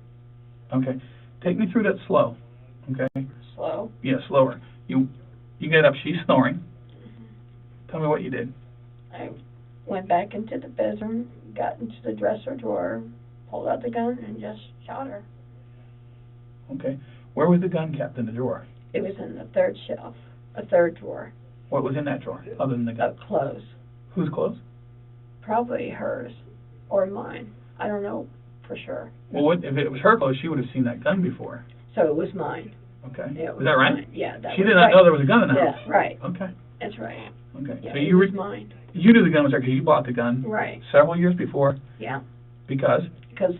Okay. Take me through that slow. Okay? Slow. Yeah, slower. You get up, she's snoring. Tell me what you did. I went back into the bedroom, got into the dresser drawer, pulled out the gun, and just shot her. Okay. Where was the gun kept in the drawer? It was in the third shelf, a third drawer, What was in that drawer, other than the gun? of clothes. Whose clothes? Probably hers or mine. I don't know for sure. Well, if it was her clothes, she would have seen that gun before. So it was mine. Okay. Yeah, it Was that right? mine. Yeah, that She was did not right. know there was a gun in the house. Yeah, right. Okay. That's right. Okay. Yeah, So it you was mine. you knew the gun was there because you bought the gun Right. several years before. Yeah. Because Because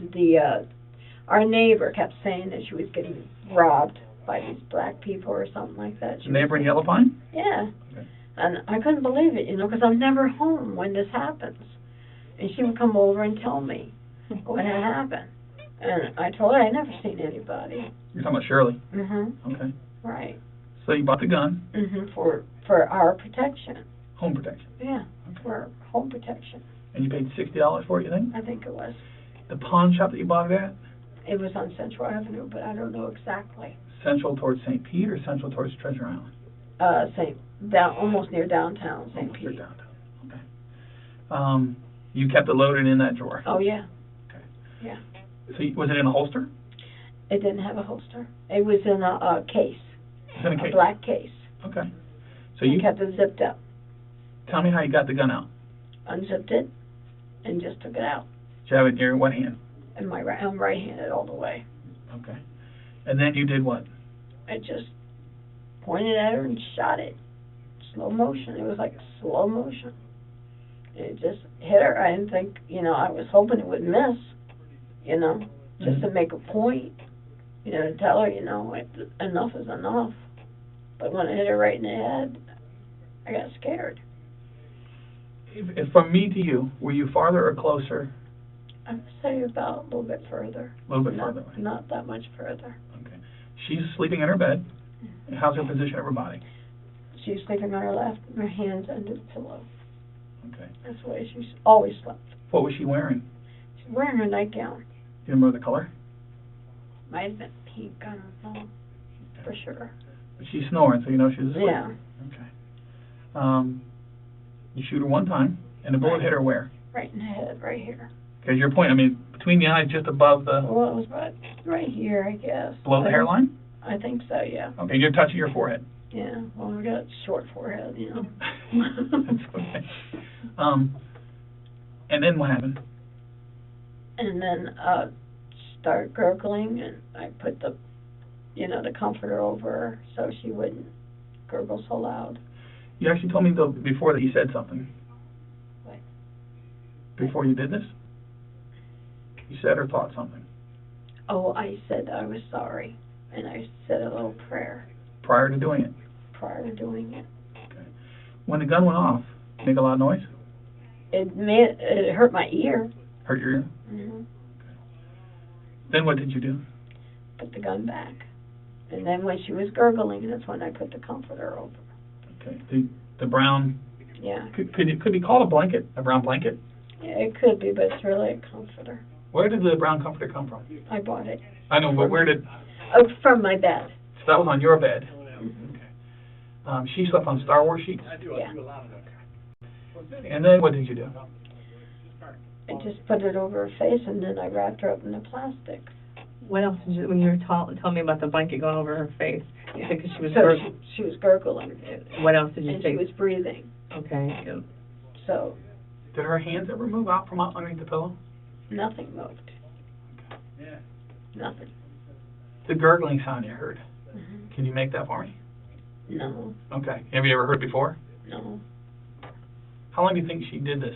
our neighbor kept saying that she was getting robbed by these black people or something like that. the neighbor in Yellow Pine. Yeah. Okay. And I couldn't believe it, because I'm never home when this happens. And she would come over and tell me what had happened. And I told her I never seen anybody. You're talking about Shirley. Mhm. Okay. Right. So you bought the gun, Mhm. For our protection. home protection, Yeah. For home protection. and you paid $60 for it. You think? I think it was. The pawn shop that you bought it at, It was on Central Avenue, but I don't know exactly. central towards St. Pete or central towards Treasure Island? Almost near downtown St. Almost near Pete. downtown. Okay. You kept it loaded in that drawer. Oh yeah. Okay. Yeah. So was it in a holster? It didn't have a holster. It was in a case. It's in a case. Black case. Okay. So I you kept it zipped up. tell me how you got the gun out. Unzipped it and just took it out. Did you have it in your what hand? And I'm right-handed all the way. Okay. And then you did what? I just pointed at her and shot it. Slow motion. It was like slow motion. It just hit her. I didn't think, I was hoping it would miss, just to make a point, to tell her, enough is enough. But when it hit her right in the head, I got scared. If from me to you, were you farther or closer? I would say about a little bit further. A little bit further away. Not that much further. Okay. She's sleeping in her bed. How's her position of her body? She's sleeping on her left, and her hands under the pillow. Okay. That's the way she's always slept. What was she wearing? She's wearing her nightgown. Do you remember the color? Might have been pink, I don't know, for sure. But she's snoring, so you know she's asleep. Yeah. Okay. You shoot her one time, and the bullet Right. hit her where? Right in the head, right here. Because your point, between the eyes, just above the... Well, it was right here, I guess. Below the hairline? I think so, yeah. Okay, you're touching your forehead. Yeah, well, I got a short forehead, you know. That's okay. And then what happened? And then start gurgling, and I put the, you know, the comforter over her so she wouldn't gurgle so loud. You actually told me though before that you said something. What? Before you did this? You said or thought something. Oh, I said I was sorry, and I said a little prayer Prior to doing it? prior to doing it. Okay. When the gun went off, make a loud noise? It hurt my ear. Hurt your ear? Mm-hmm. Then what did you do? Put the gun back. And then when she was gurgling, that's when I put the comforter over. Okay. The brown, Yeah. could it be called a blanket? A brown blanket? Yeah, it could be, but it's really a comforter. Where did the brown comforter come from? I bought it. I know, but where did... Oh, from my bed. So that was on your bed. Mm-hmm. Okay. She slept on Star Wars sheets? Yeah. And then what did you do? I just put it over her face, and then I wrapped her up in the plastic. What else did you, when you were telling me about the blanket going over her face, you said 'cause she was So she was gurgling. what else did you And say? she was breathing. Okay. Yeah. So Did her hands ever move out from underneath the pillow? nothing moved. Nothing. The gurgling sound you heard. Mm-hmm. Can you make that for me? No. Okay. Have you ever heard before? No. How long do you think she did this?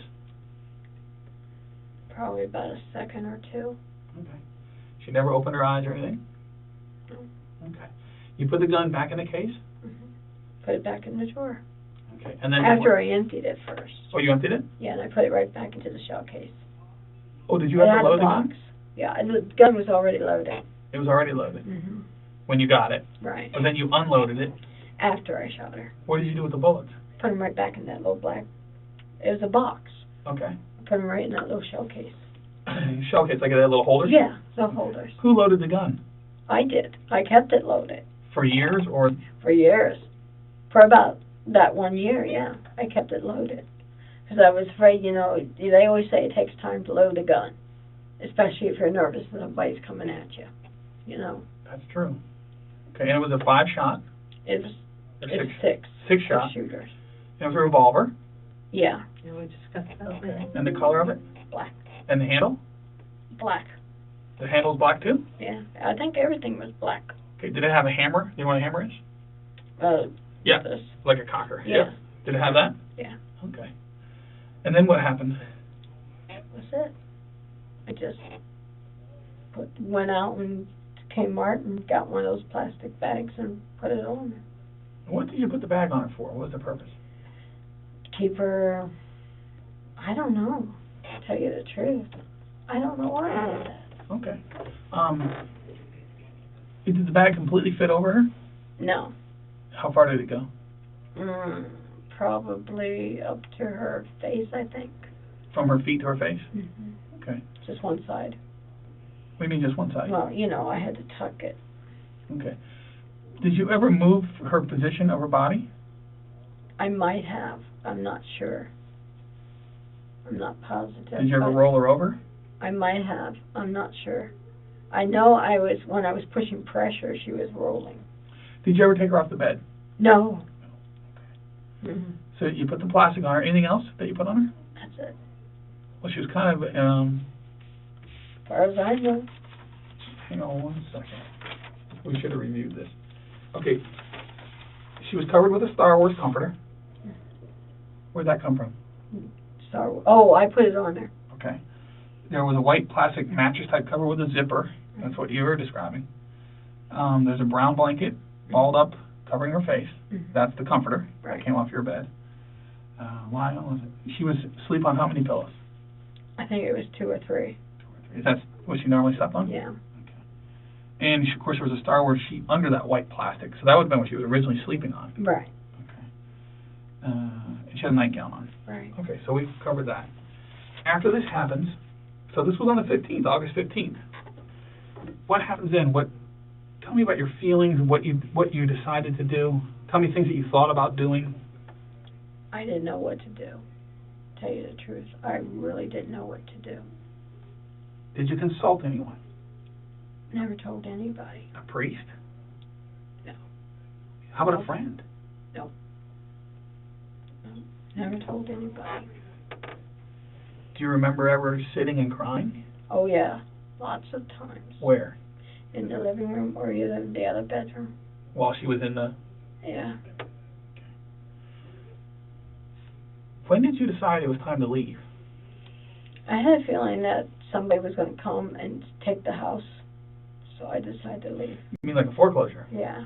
Probably about a second or two. Okay. She never opened her eyes or anything? No. Okay. You put the gun back in the case? Mm-hmm. Put it back in the drawer. Okay. And then After I emptied it first. Oh, you emptied it? Yeah, and I put it right back into the shell case. Oh, did you have to load the gun? Yeah, and the gun was already loaded. It was already loaded Mm-hmm. when you got it. Right. But then you unloaded it. After I shot her. What did you do with the bullets? Put them right back in that little black. It was a box. Okay. I put them right in that little shell case. Shell case, like that little holder? Yeah, the holders. Who loaded the gun? I did. I kept it loaded. For years or? For years. For about that 1 year, yeah. I kept it loaded. Because I was afraid, you know, they always say it takes time to load a gun. Especially if you're nervous that somebody's coming at you. You know. That's true. Okay, and it was a 5-shot? It was Or it's six? 6 6-shot? shooters. It was a revolver? Yeah. Yeah, we discussed that. Okay. And the color of it? Black. And the handle? Black. The handle's black too? Yeah. I think everything was black. Okay, did it have a hammer? Do you know what a hammer is? Yeah, This. like a cocker. Yeah. Did it have that? Yeah. Okay. And then what happened? That was it. I just went out and to Kmart and got one of those plastic bags and put it on. What did you put the bag on it for? What was the purpose? Keep her, I don't know, to tell you the truth. I don't know why I did that. Okay. Did the bag completely fit over her? No. How far did it go? Probably up to her face, I think. From her feet to her face? Mm-hmm. Okay. Just one side. What do you mean just one side? Well, you know, I had to tuck it. Okay. Did you ever move her position of her body? I might have. I'm not sure. I'm not positive. Did you ever roll her over? I might have. I'm not sure. I know when I was pushing pressure, she was rolling. Did you ever take her off the bed? No. Okay. Mm-hmm. So you put the plastic on her. Anything else that you put on her? That's it. Well, she was kind of, As far as I know. hang on one second. We should have reviewed this. Okay. She was covered with a Star Wars comforter. Where'd that come from? Oh, I put it on there. Okay. There was a white plastic mattress type cover with a zipper. That's what you were describing. There's a brown blanket balled up covering her face. Mm-hmm. That's the comforter Right. that came off your bed. Why was it? She was asleep on how many pillows? I think it was 2 or 3. 2 or 3. Is that what she normally slept on? Yeah. Okay. And of course there was a Star Wars sheet under that white plastic, so that would have been what she was originally sleeping on. Right. Okay. And she had a nightgown on. Right. Okay, so we've covered that. After this happens, so this was on the 15th, August 15th. What happens then? Tell me about your feelings, what you decided to do. Tell me things that you thought about doing. I didn't know what to do. To tell you the truth, I really didn't know what to do. Did you consult anyone? Never told anybody. A priest? No. How about a friend? No. Never told anybody. Do you remember ever sitting and crying? Oh yeah, lots of times. Where? In the living room or either the other bedroom. While she was in the... Yeah. When did you decide it was time to leave? I had a feeling that somebody was going to come and take the house, so I decided to leave. You mean like a foreclosure? Yeah.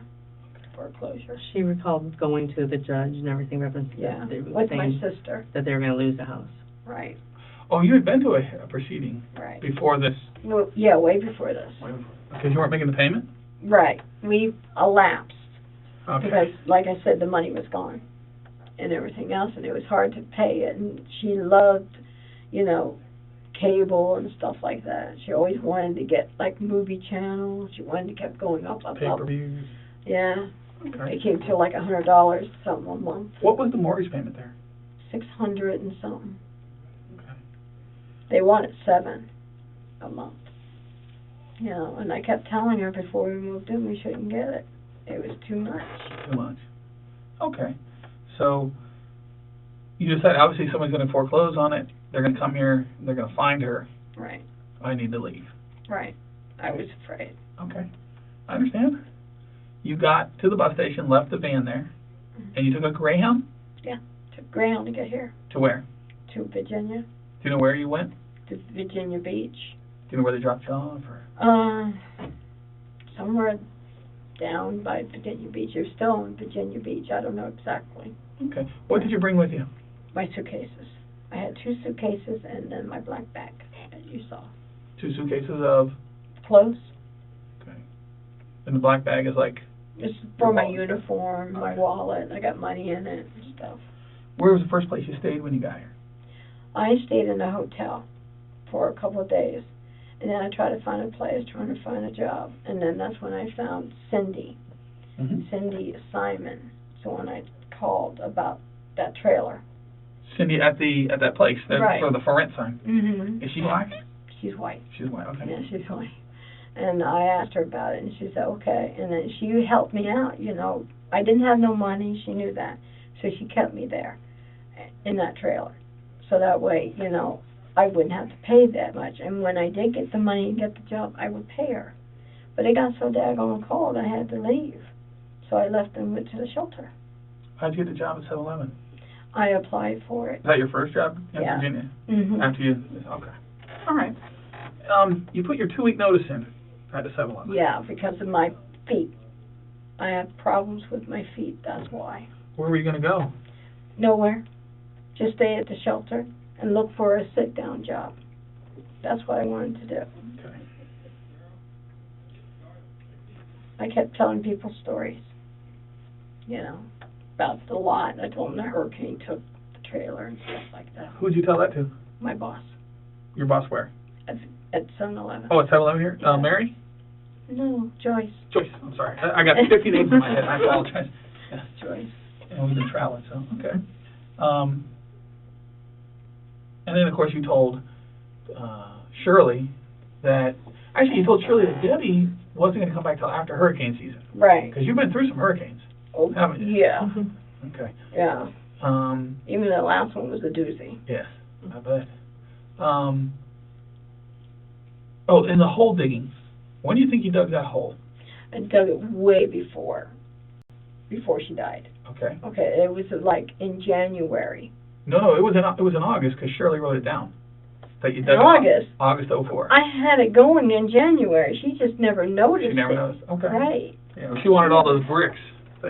Foreclosure. She recalled going to the judge and everything, reference Yeah. they were With my saying sister. that they were going to lose the house. Right. Oh, you had been to a proceeding Right. before this? No, yeah, way before this. Because you weren't making the payment? Right. We elapsed. Okay. Because, like I said, the money was gone and everything else, and it was hard to pay it. And she loved, you know, cable and stuff like that. She always wanted to get, like, movie channels. She wanted to keep going up. Pay-per-views? Yeah. Okay. It came to like $100 something a month. What was the mortgage payment there? 600 and something. Okay. They wanted $7 a month. You know, and I kept telling her before we moved in we shouldn't get it. It was too much. Too much. Okay. So you decided obviously someone's going to foreclose on it. They're going to come here. They're going to find her. Right. I need to leave. Right. I was afraid. Okay. I understand. You got to the bus station, left the van there, and you took a Greyhound? Yeah. Took Greyhound to get here. To where? To Virginia. Do you know where you went? To Virginia Beach. Do you know where they dropped you off? Or? Somewhere down by Virginia Beach. You're still in Virginia Beach. I don't know exactly. Okay. What did you bring with you? My suitcases. I had 2 suitcases and then my black bag, as you saw. 2 suitcases of? Clothes. Okay. And the black bag is like? It's for my uniform, my wallet. I got money in it and stuff. Where was the first place you stayed when you got here? I stayed in a hotel for a couple of days. And then I tried to find a place, trying to find a job. And then that's when I found Cindy. Mm-hmm. Cindy Simon. So when I called about that trailer. Cindy at that place, right. For the for rent sign. Mm-hmm. Is she black? She's white. She's white, okay. Yeah, she's white. And I asked her about it, and she said, okay. And then she helped me out, you know. I didn't have no money. She knew that. So she kept me there in that trailer. So that way, you know, I wouldn't have to pay that much. And when I did get the money and get the job, I would pay her. But it got so daggone cold, I had to leave. So I left and went to the shelter. How'd you get the job at 7-Eleven? I applied for it. Is that your first job in Yeah. Virginia? Mm-hmm. After you, okay. All right. You put your 2-week notice in at the 7-Eleven. Yeah, because of my feet. I have problems with my feet, that's why. Where were you going to go? Nowhere. Just stay at the shelter and look for a sit-down job. That's what I wanted to do. Okay. I kept telling people stories, you know, about the lot. I told them the hurricane took the trailer and stuff like that. Who'd you tell that to? My boss Your boss where? at 7-Eleven. Oh, at 7-Eleven here? Yeah. Mary? No, Joyce. Joyce, I'm sorry. I got 50 names in my head. I apologize. Yeah. Joyce. And we've been traveling, so, okay. And then, of course, you told Shirley that, actually, you told Shirley that Debbie wasn't going to come back till after hurricane season. Right. Because you've been through some hurricanes, Oh, haven't you? yeah. Okay. Yeah. Even the last one was a doozy. Yes, I bet. Oh, and the hole digging. When do you think you dug that hole? I dug it way before she died. Okay. Okay, it was like in January. No, it was in August because Shirley wrote it down. That you dug In August? August 04. I had it going in January. She just never noticed. She never it. noticed. Okay. Right. Yeah, she wanted all those bricks.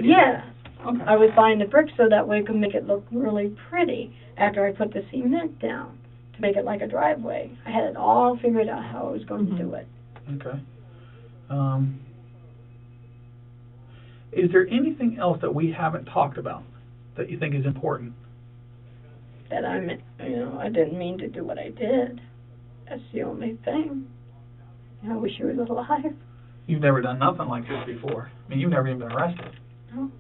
Yeah. Okay. I was buying the bricks so that way it could make it look really pretty after I put the cement down to make it like a driveway. I had it all figured out how I was going to do it. Okay. Is there anything else that we haven't talked about that you think is important? That I didn't mean to do what I did. That's the only thing. I wish she was alive. You've never done nothing like this before. I mean, you've never even been arrested. No.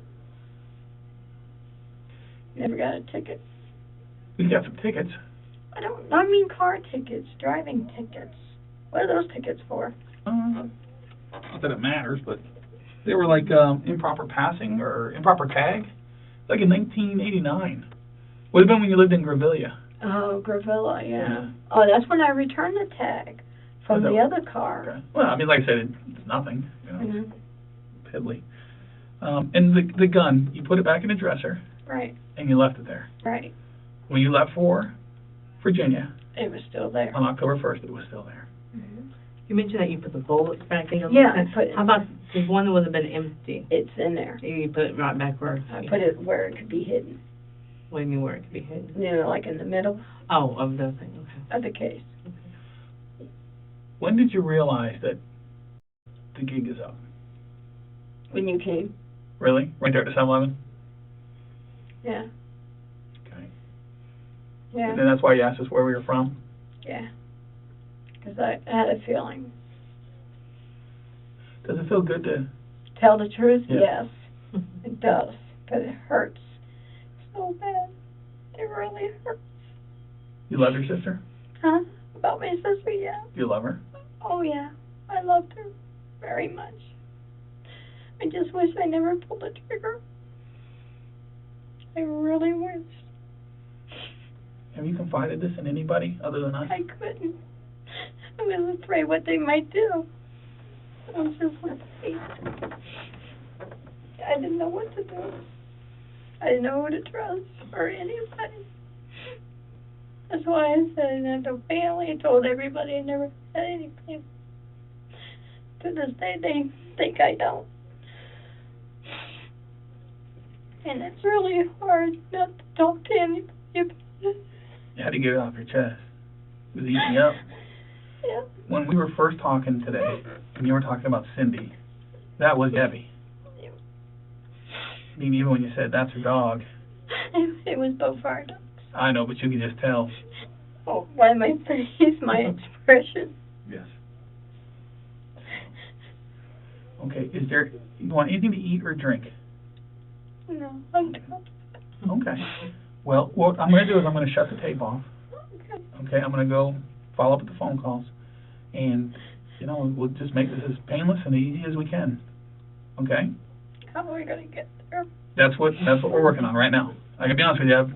Never got a ticket. You got some tickets. I mean car tickets, driving tickets. What are those tickets for? Not that it matters, but They were like improper passing or improper tag, like in 1989. Would have been when you lived in Grevilla. Oh, Grevilla, yeah. Yeah. Oh, that's when I returned the tag from the other car. Okay. Well, I mean, like I said, it's nothing, you know, Mm-hmm. piddly. And the gun, you put it back in the dresser, Right, and you left it there. right. When you left for Virginia It was still there. on October 1st, it was still there. Mm-hmm. You mentioned that you put the bullets back in your Yeah, pocket. I put it How about the one that would have been empty? It's in there. You put it right back where? I put it where it could be hidden. What do you mean where it could be hidden? You know, like in the middle Oh, of the thing, okay. of the case. When did you realize that the gig is up? When you came. Really? Right there at the 7-Eleven? Yeah, Okay. yeah, And then that's why you asked us where we were from? yeah. Because I had a feeling. Does it feel good to... Tell the truth? Yeah. Yes, it does. But it hurts so bad. It really hurts. You love your sister? Huh? About my sister, yeah. You love her? Oh, yeah. I loved her very much. I just wish I never pulled the trigger. I really wish. Have you confided this in anybody other than us? I couldn't. I was afraid what they might do. I was just afraid. I didn't know what to do. I didn't know who to trust or anybody. That's why I said I didn't have no family. I told everybody I never had anything. To this day, they think I don't. And it's really hard not to talk to anybody about it. You had to get it off your chest. It was eating up. Yeah. When we were first talking today, and you were talking about Cindy, that was heavy. I mean, even when you said, that's her dog. It was both our dogs. I know, but you can just tell. Oh, by my face, my expression. Yes. Okay, you want anything to eat or drink? No, I'm done. Okay. Well, what I'm going to do is I'm going to shut the tape off. Okay. Okay, I'm going to go follow up with the phone calls. And, you know, we'll just make this as painless and easy as we can. Okay? How are we going to get there? That's what we're working on right now. I can be honest with you, I've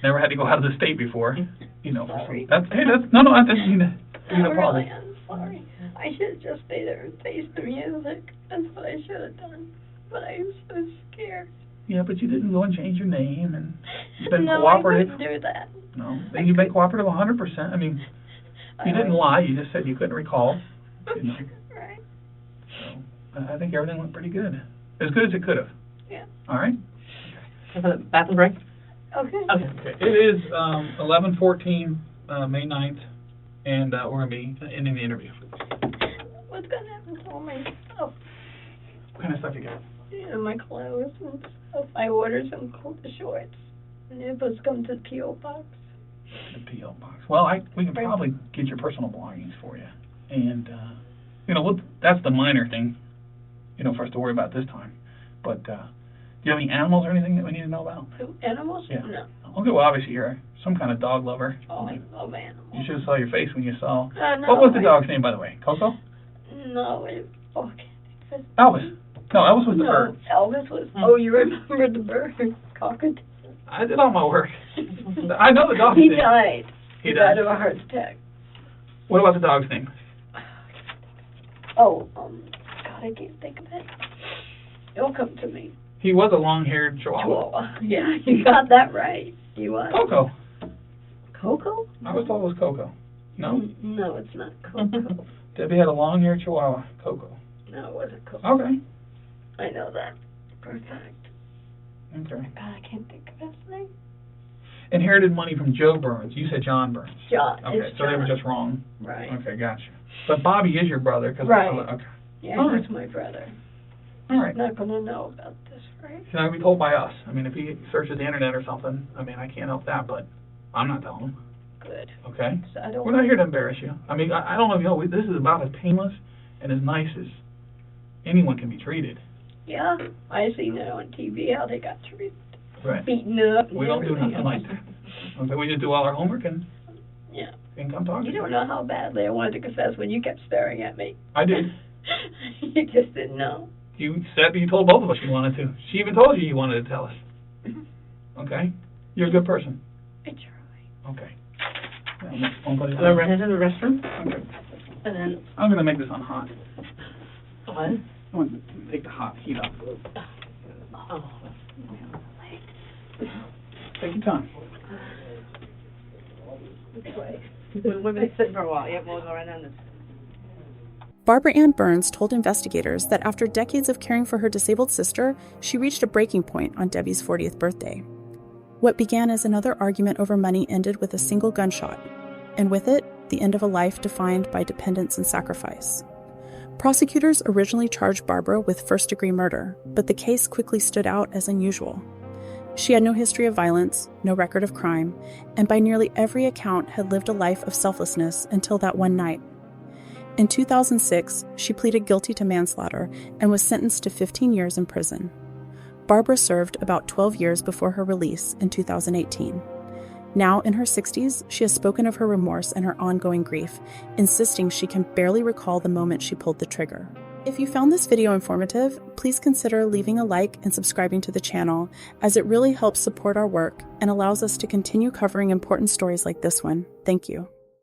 never had to go out of the state before. You know, Sorry. that's no, that doesn't mean No, a problem. really, I'm sorry. I should have just stayed there and faced the music. That's what I should have done. But I was so scared. Yeah, but you didn't go and change your name, and you've been No, cooperative. I wouldn't do that. No, and you've been cooperative 100%. I mean, you didn't lie. You just said you couldn't recall. You know. Right. So I think everything went pretty good, as good as it could have. Yeah. All right. For the bathroom break? Okay. Okay. It is 11:14, May 9th, and we're gonna be ending the interview. What's going to happen to all my stuff? What kind of stuff you got? You know, my clothes and stuff. I ordered some shorts. And it was come to the P.O. box. The P.O. box. Well, we can probably get your personal belongings for you, and you know, that's the minor thing, you know, for us to worry about this time. But do you have any animals or anything that we need to know about? Animals? Yeah. No. Okay. Well, obviously you're some kind of dog lover. Oh, I love animals. You should have saw your face when you saw. No, What was the dog's name, by the way? Coco? No, Elvis. No, Elvis was the no, bird. Elvis was. Oh, you remember the bird? Cockatoo. I did all my work. I know the dog's He name. died. He died died. of a heart attack. What about the dog's name? Oh, God, I can't think of it. It'll come to me. He was a long-haired Chihuahua. Chihuahua. Yeah, you got that right. He was. Coco. Coco? I was told it was Coco. No? No, it's not Coco. Debbie had a long-haired Chihuahua. Coco. No, it wasn't Coco. Okay. I know that for a fact. Okay. God, I can't think of his name. Inherited money from Joe Burns. You said John Burns. John. Okay, It's so they were John. just wrong. Right. Okay, gotcha. But Bobby is your brother. Right. Okay. Yeah, All he's right. my brother. All right. He's not going to know about this, right? He's not going to be told by us. I mean, if he searches the internet or something, I mean, I can't help that, but I'm not telling him. Good. Okay? So I don't. We're not here to embarrass you. I mean, I don't know if you know, this is about as painless and as nice as anyone can be treated. Yeah, I seen it on TV how they got treated, Right. beaten up. And We don't do everything nothing like else. that. Okay, we just do all our homework and Yeah. come talk to You you. don't know how badly I wanted to confess when you kept staring at me. I did. You just didn't know. You said you told both of us you wanted to. She even told you wanted to tell us. Okay? You're a good person. I try. Okay. Yeah, one I'm gonna run into the restroom. Okay. And then, I'm going to make this on hot. what? I'm going to take the hot heat off. Oh. Take your time. We've been sitting for a while. Yep, we'll go right on this. Barbara Ann Burns told investigators that after decades of caring for her disabled sister, she reached a breaking point on Debbie's 40th birthday. What began as another argument over money ended with a single gunshot, and with it, the end of a life defined by dependence and sacrifice. Prosecutors originally charged Barbara with first-degree murder, but the case quickly stood out as unusual. She had no history of violence, no record of crime, and by nearly every account had lived a life of selflessness until that one night. In 2006, she pleaded guilty to manslaughter and was sentenced to 15 years in prison. Barbara served about 12 years before her release in 2018. Now, in her 60s, she has spoken of her remorse and her ongoing grief, insisting she can barely recall the moment she pulled the trigger. If you found this video informative, please consider leaving a like and subscribing to the channel, as it really helps support our work and allows us to continue covering important stories like this one. Thank you.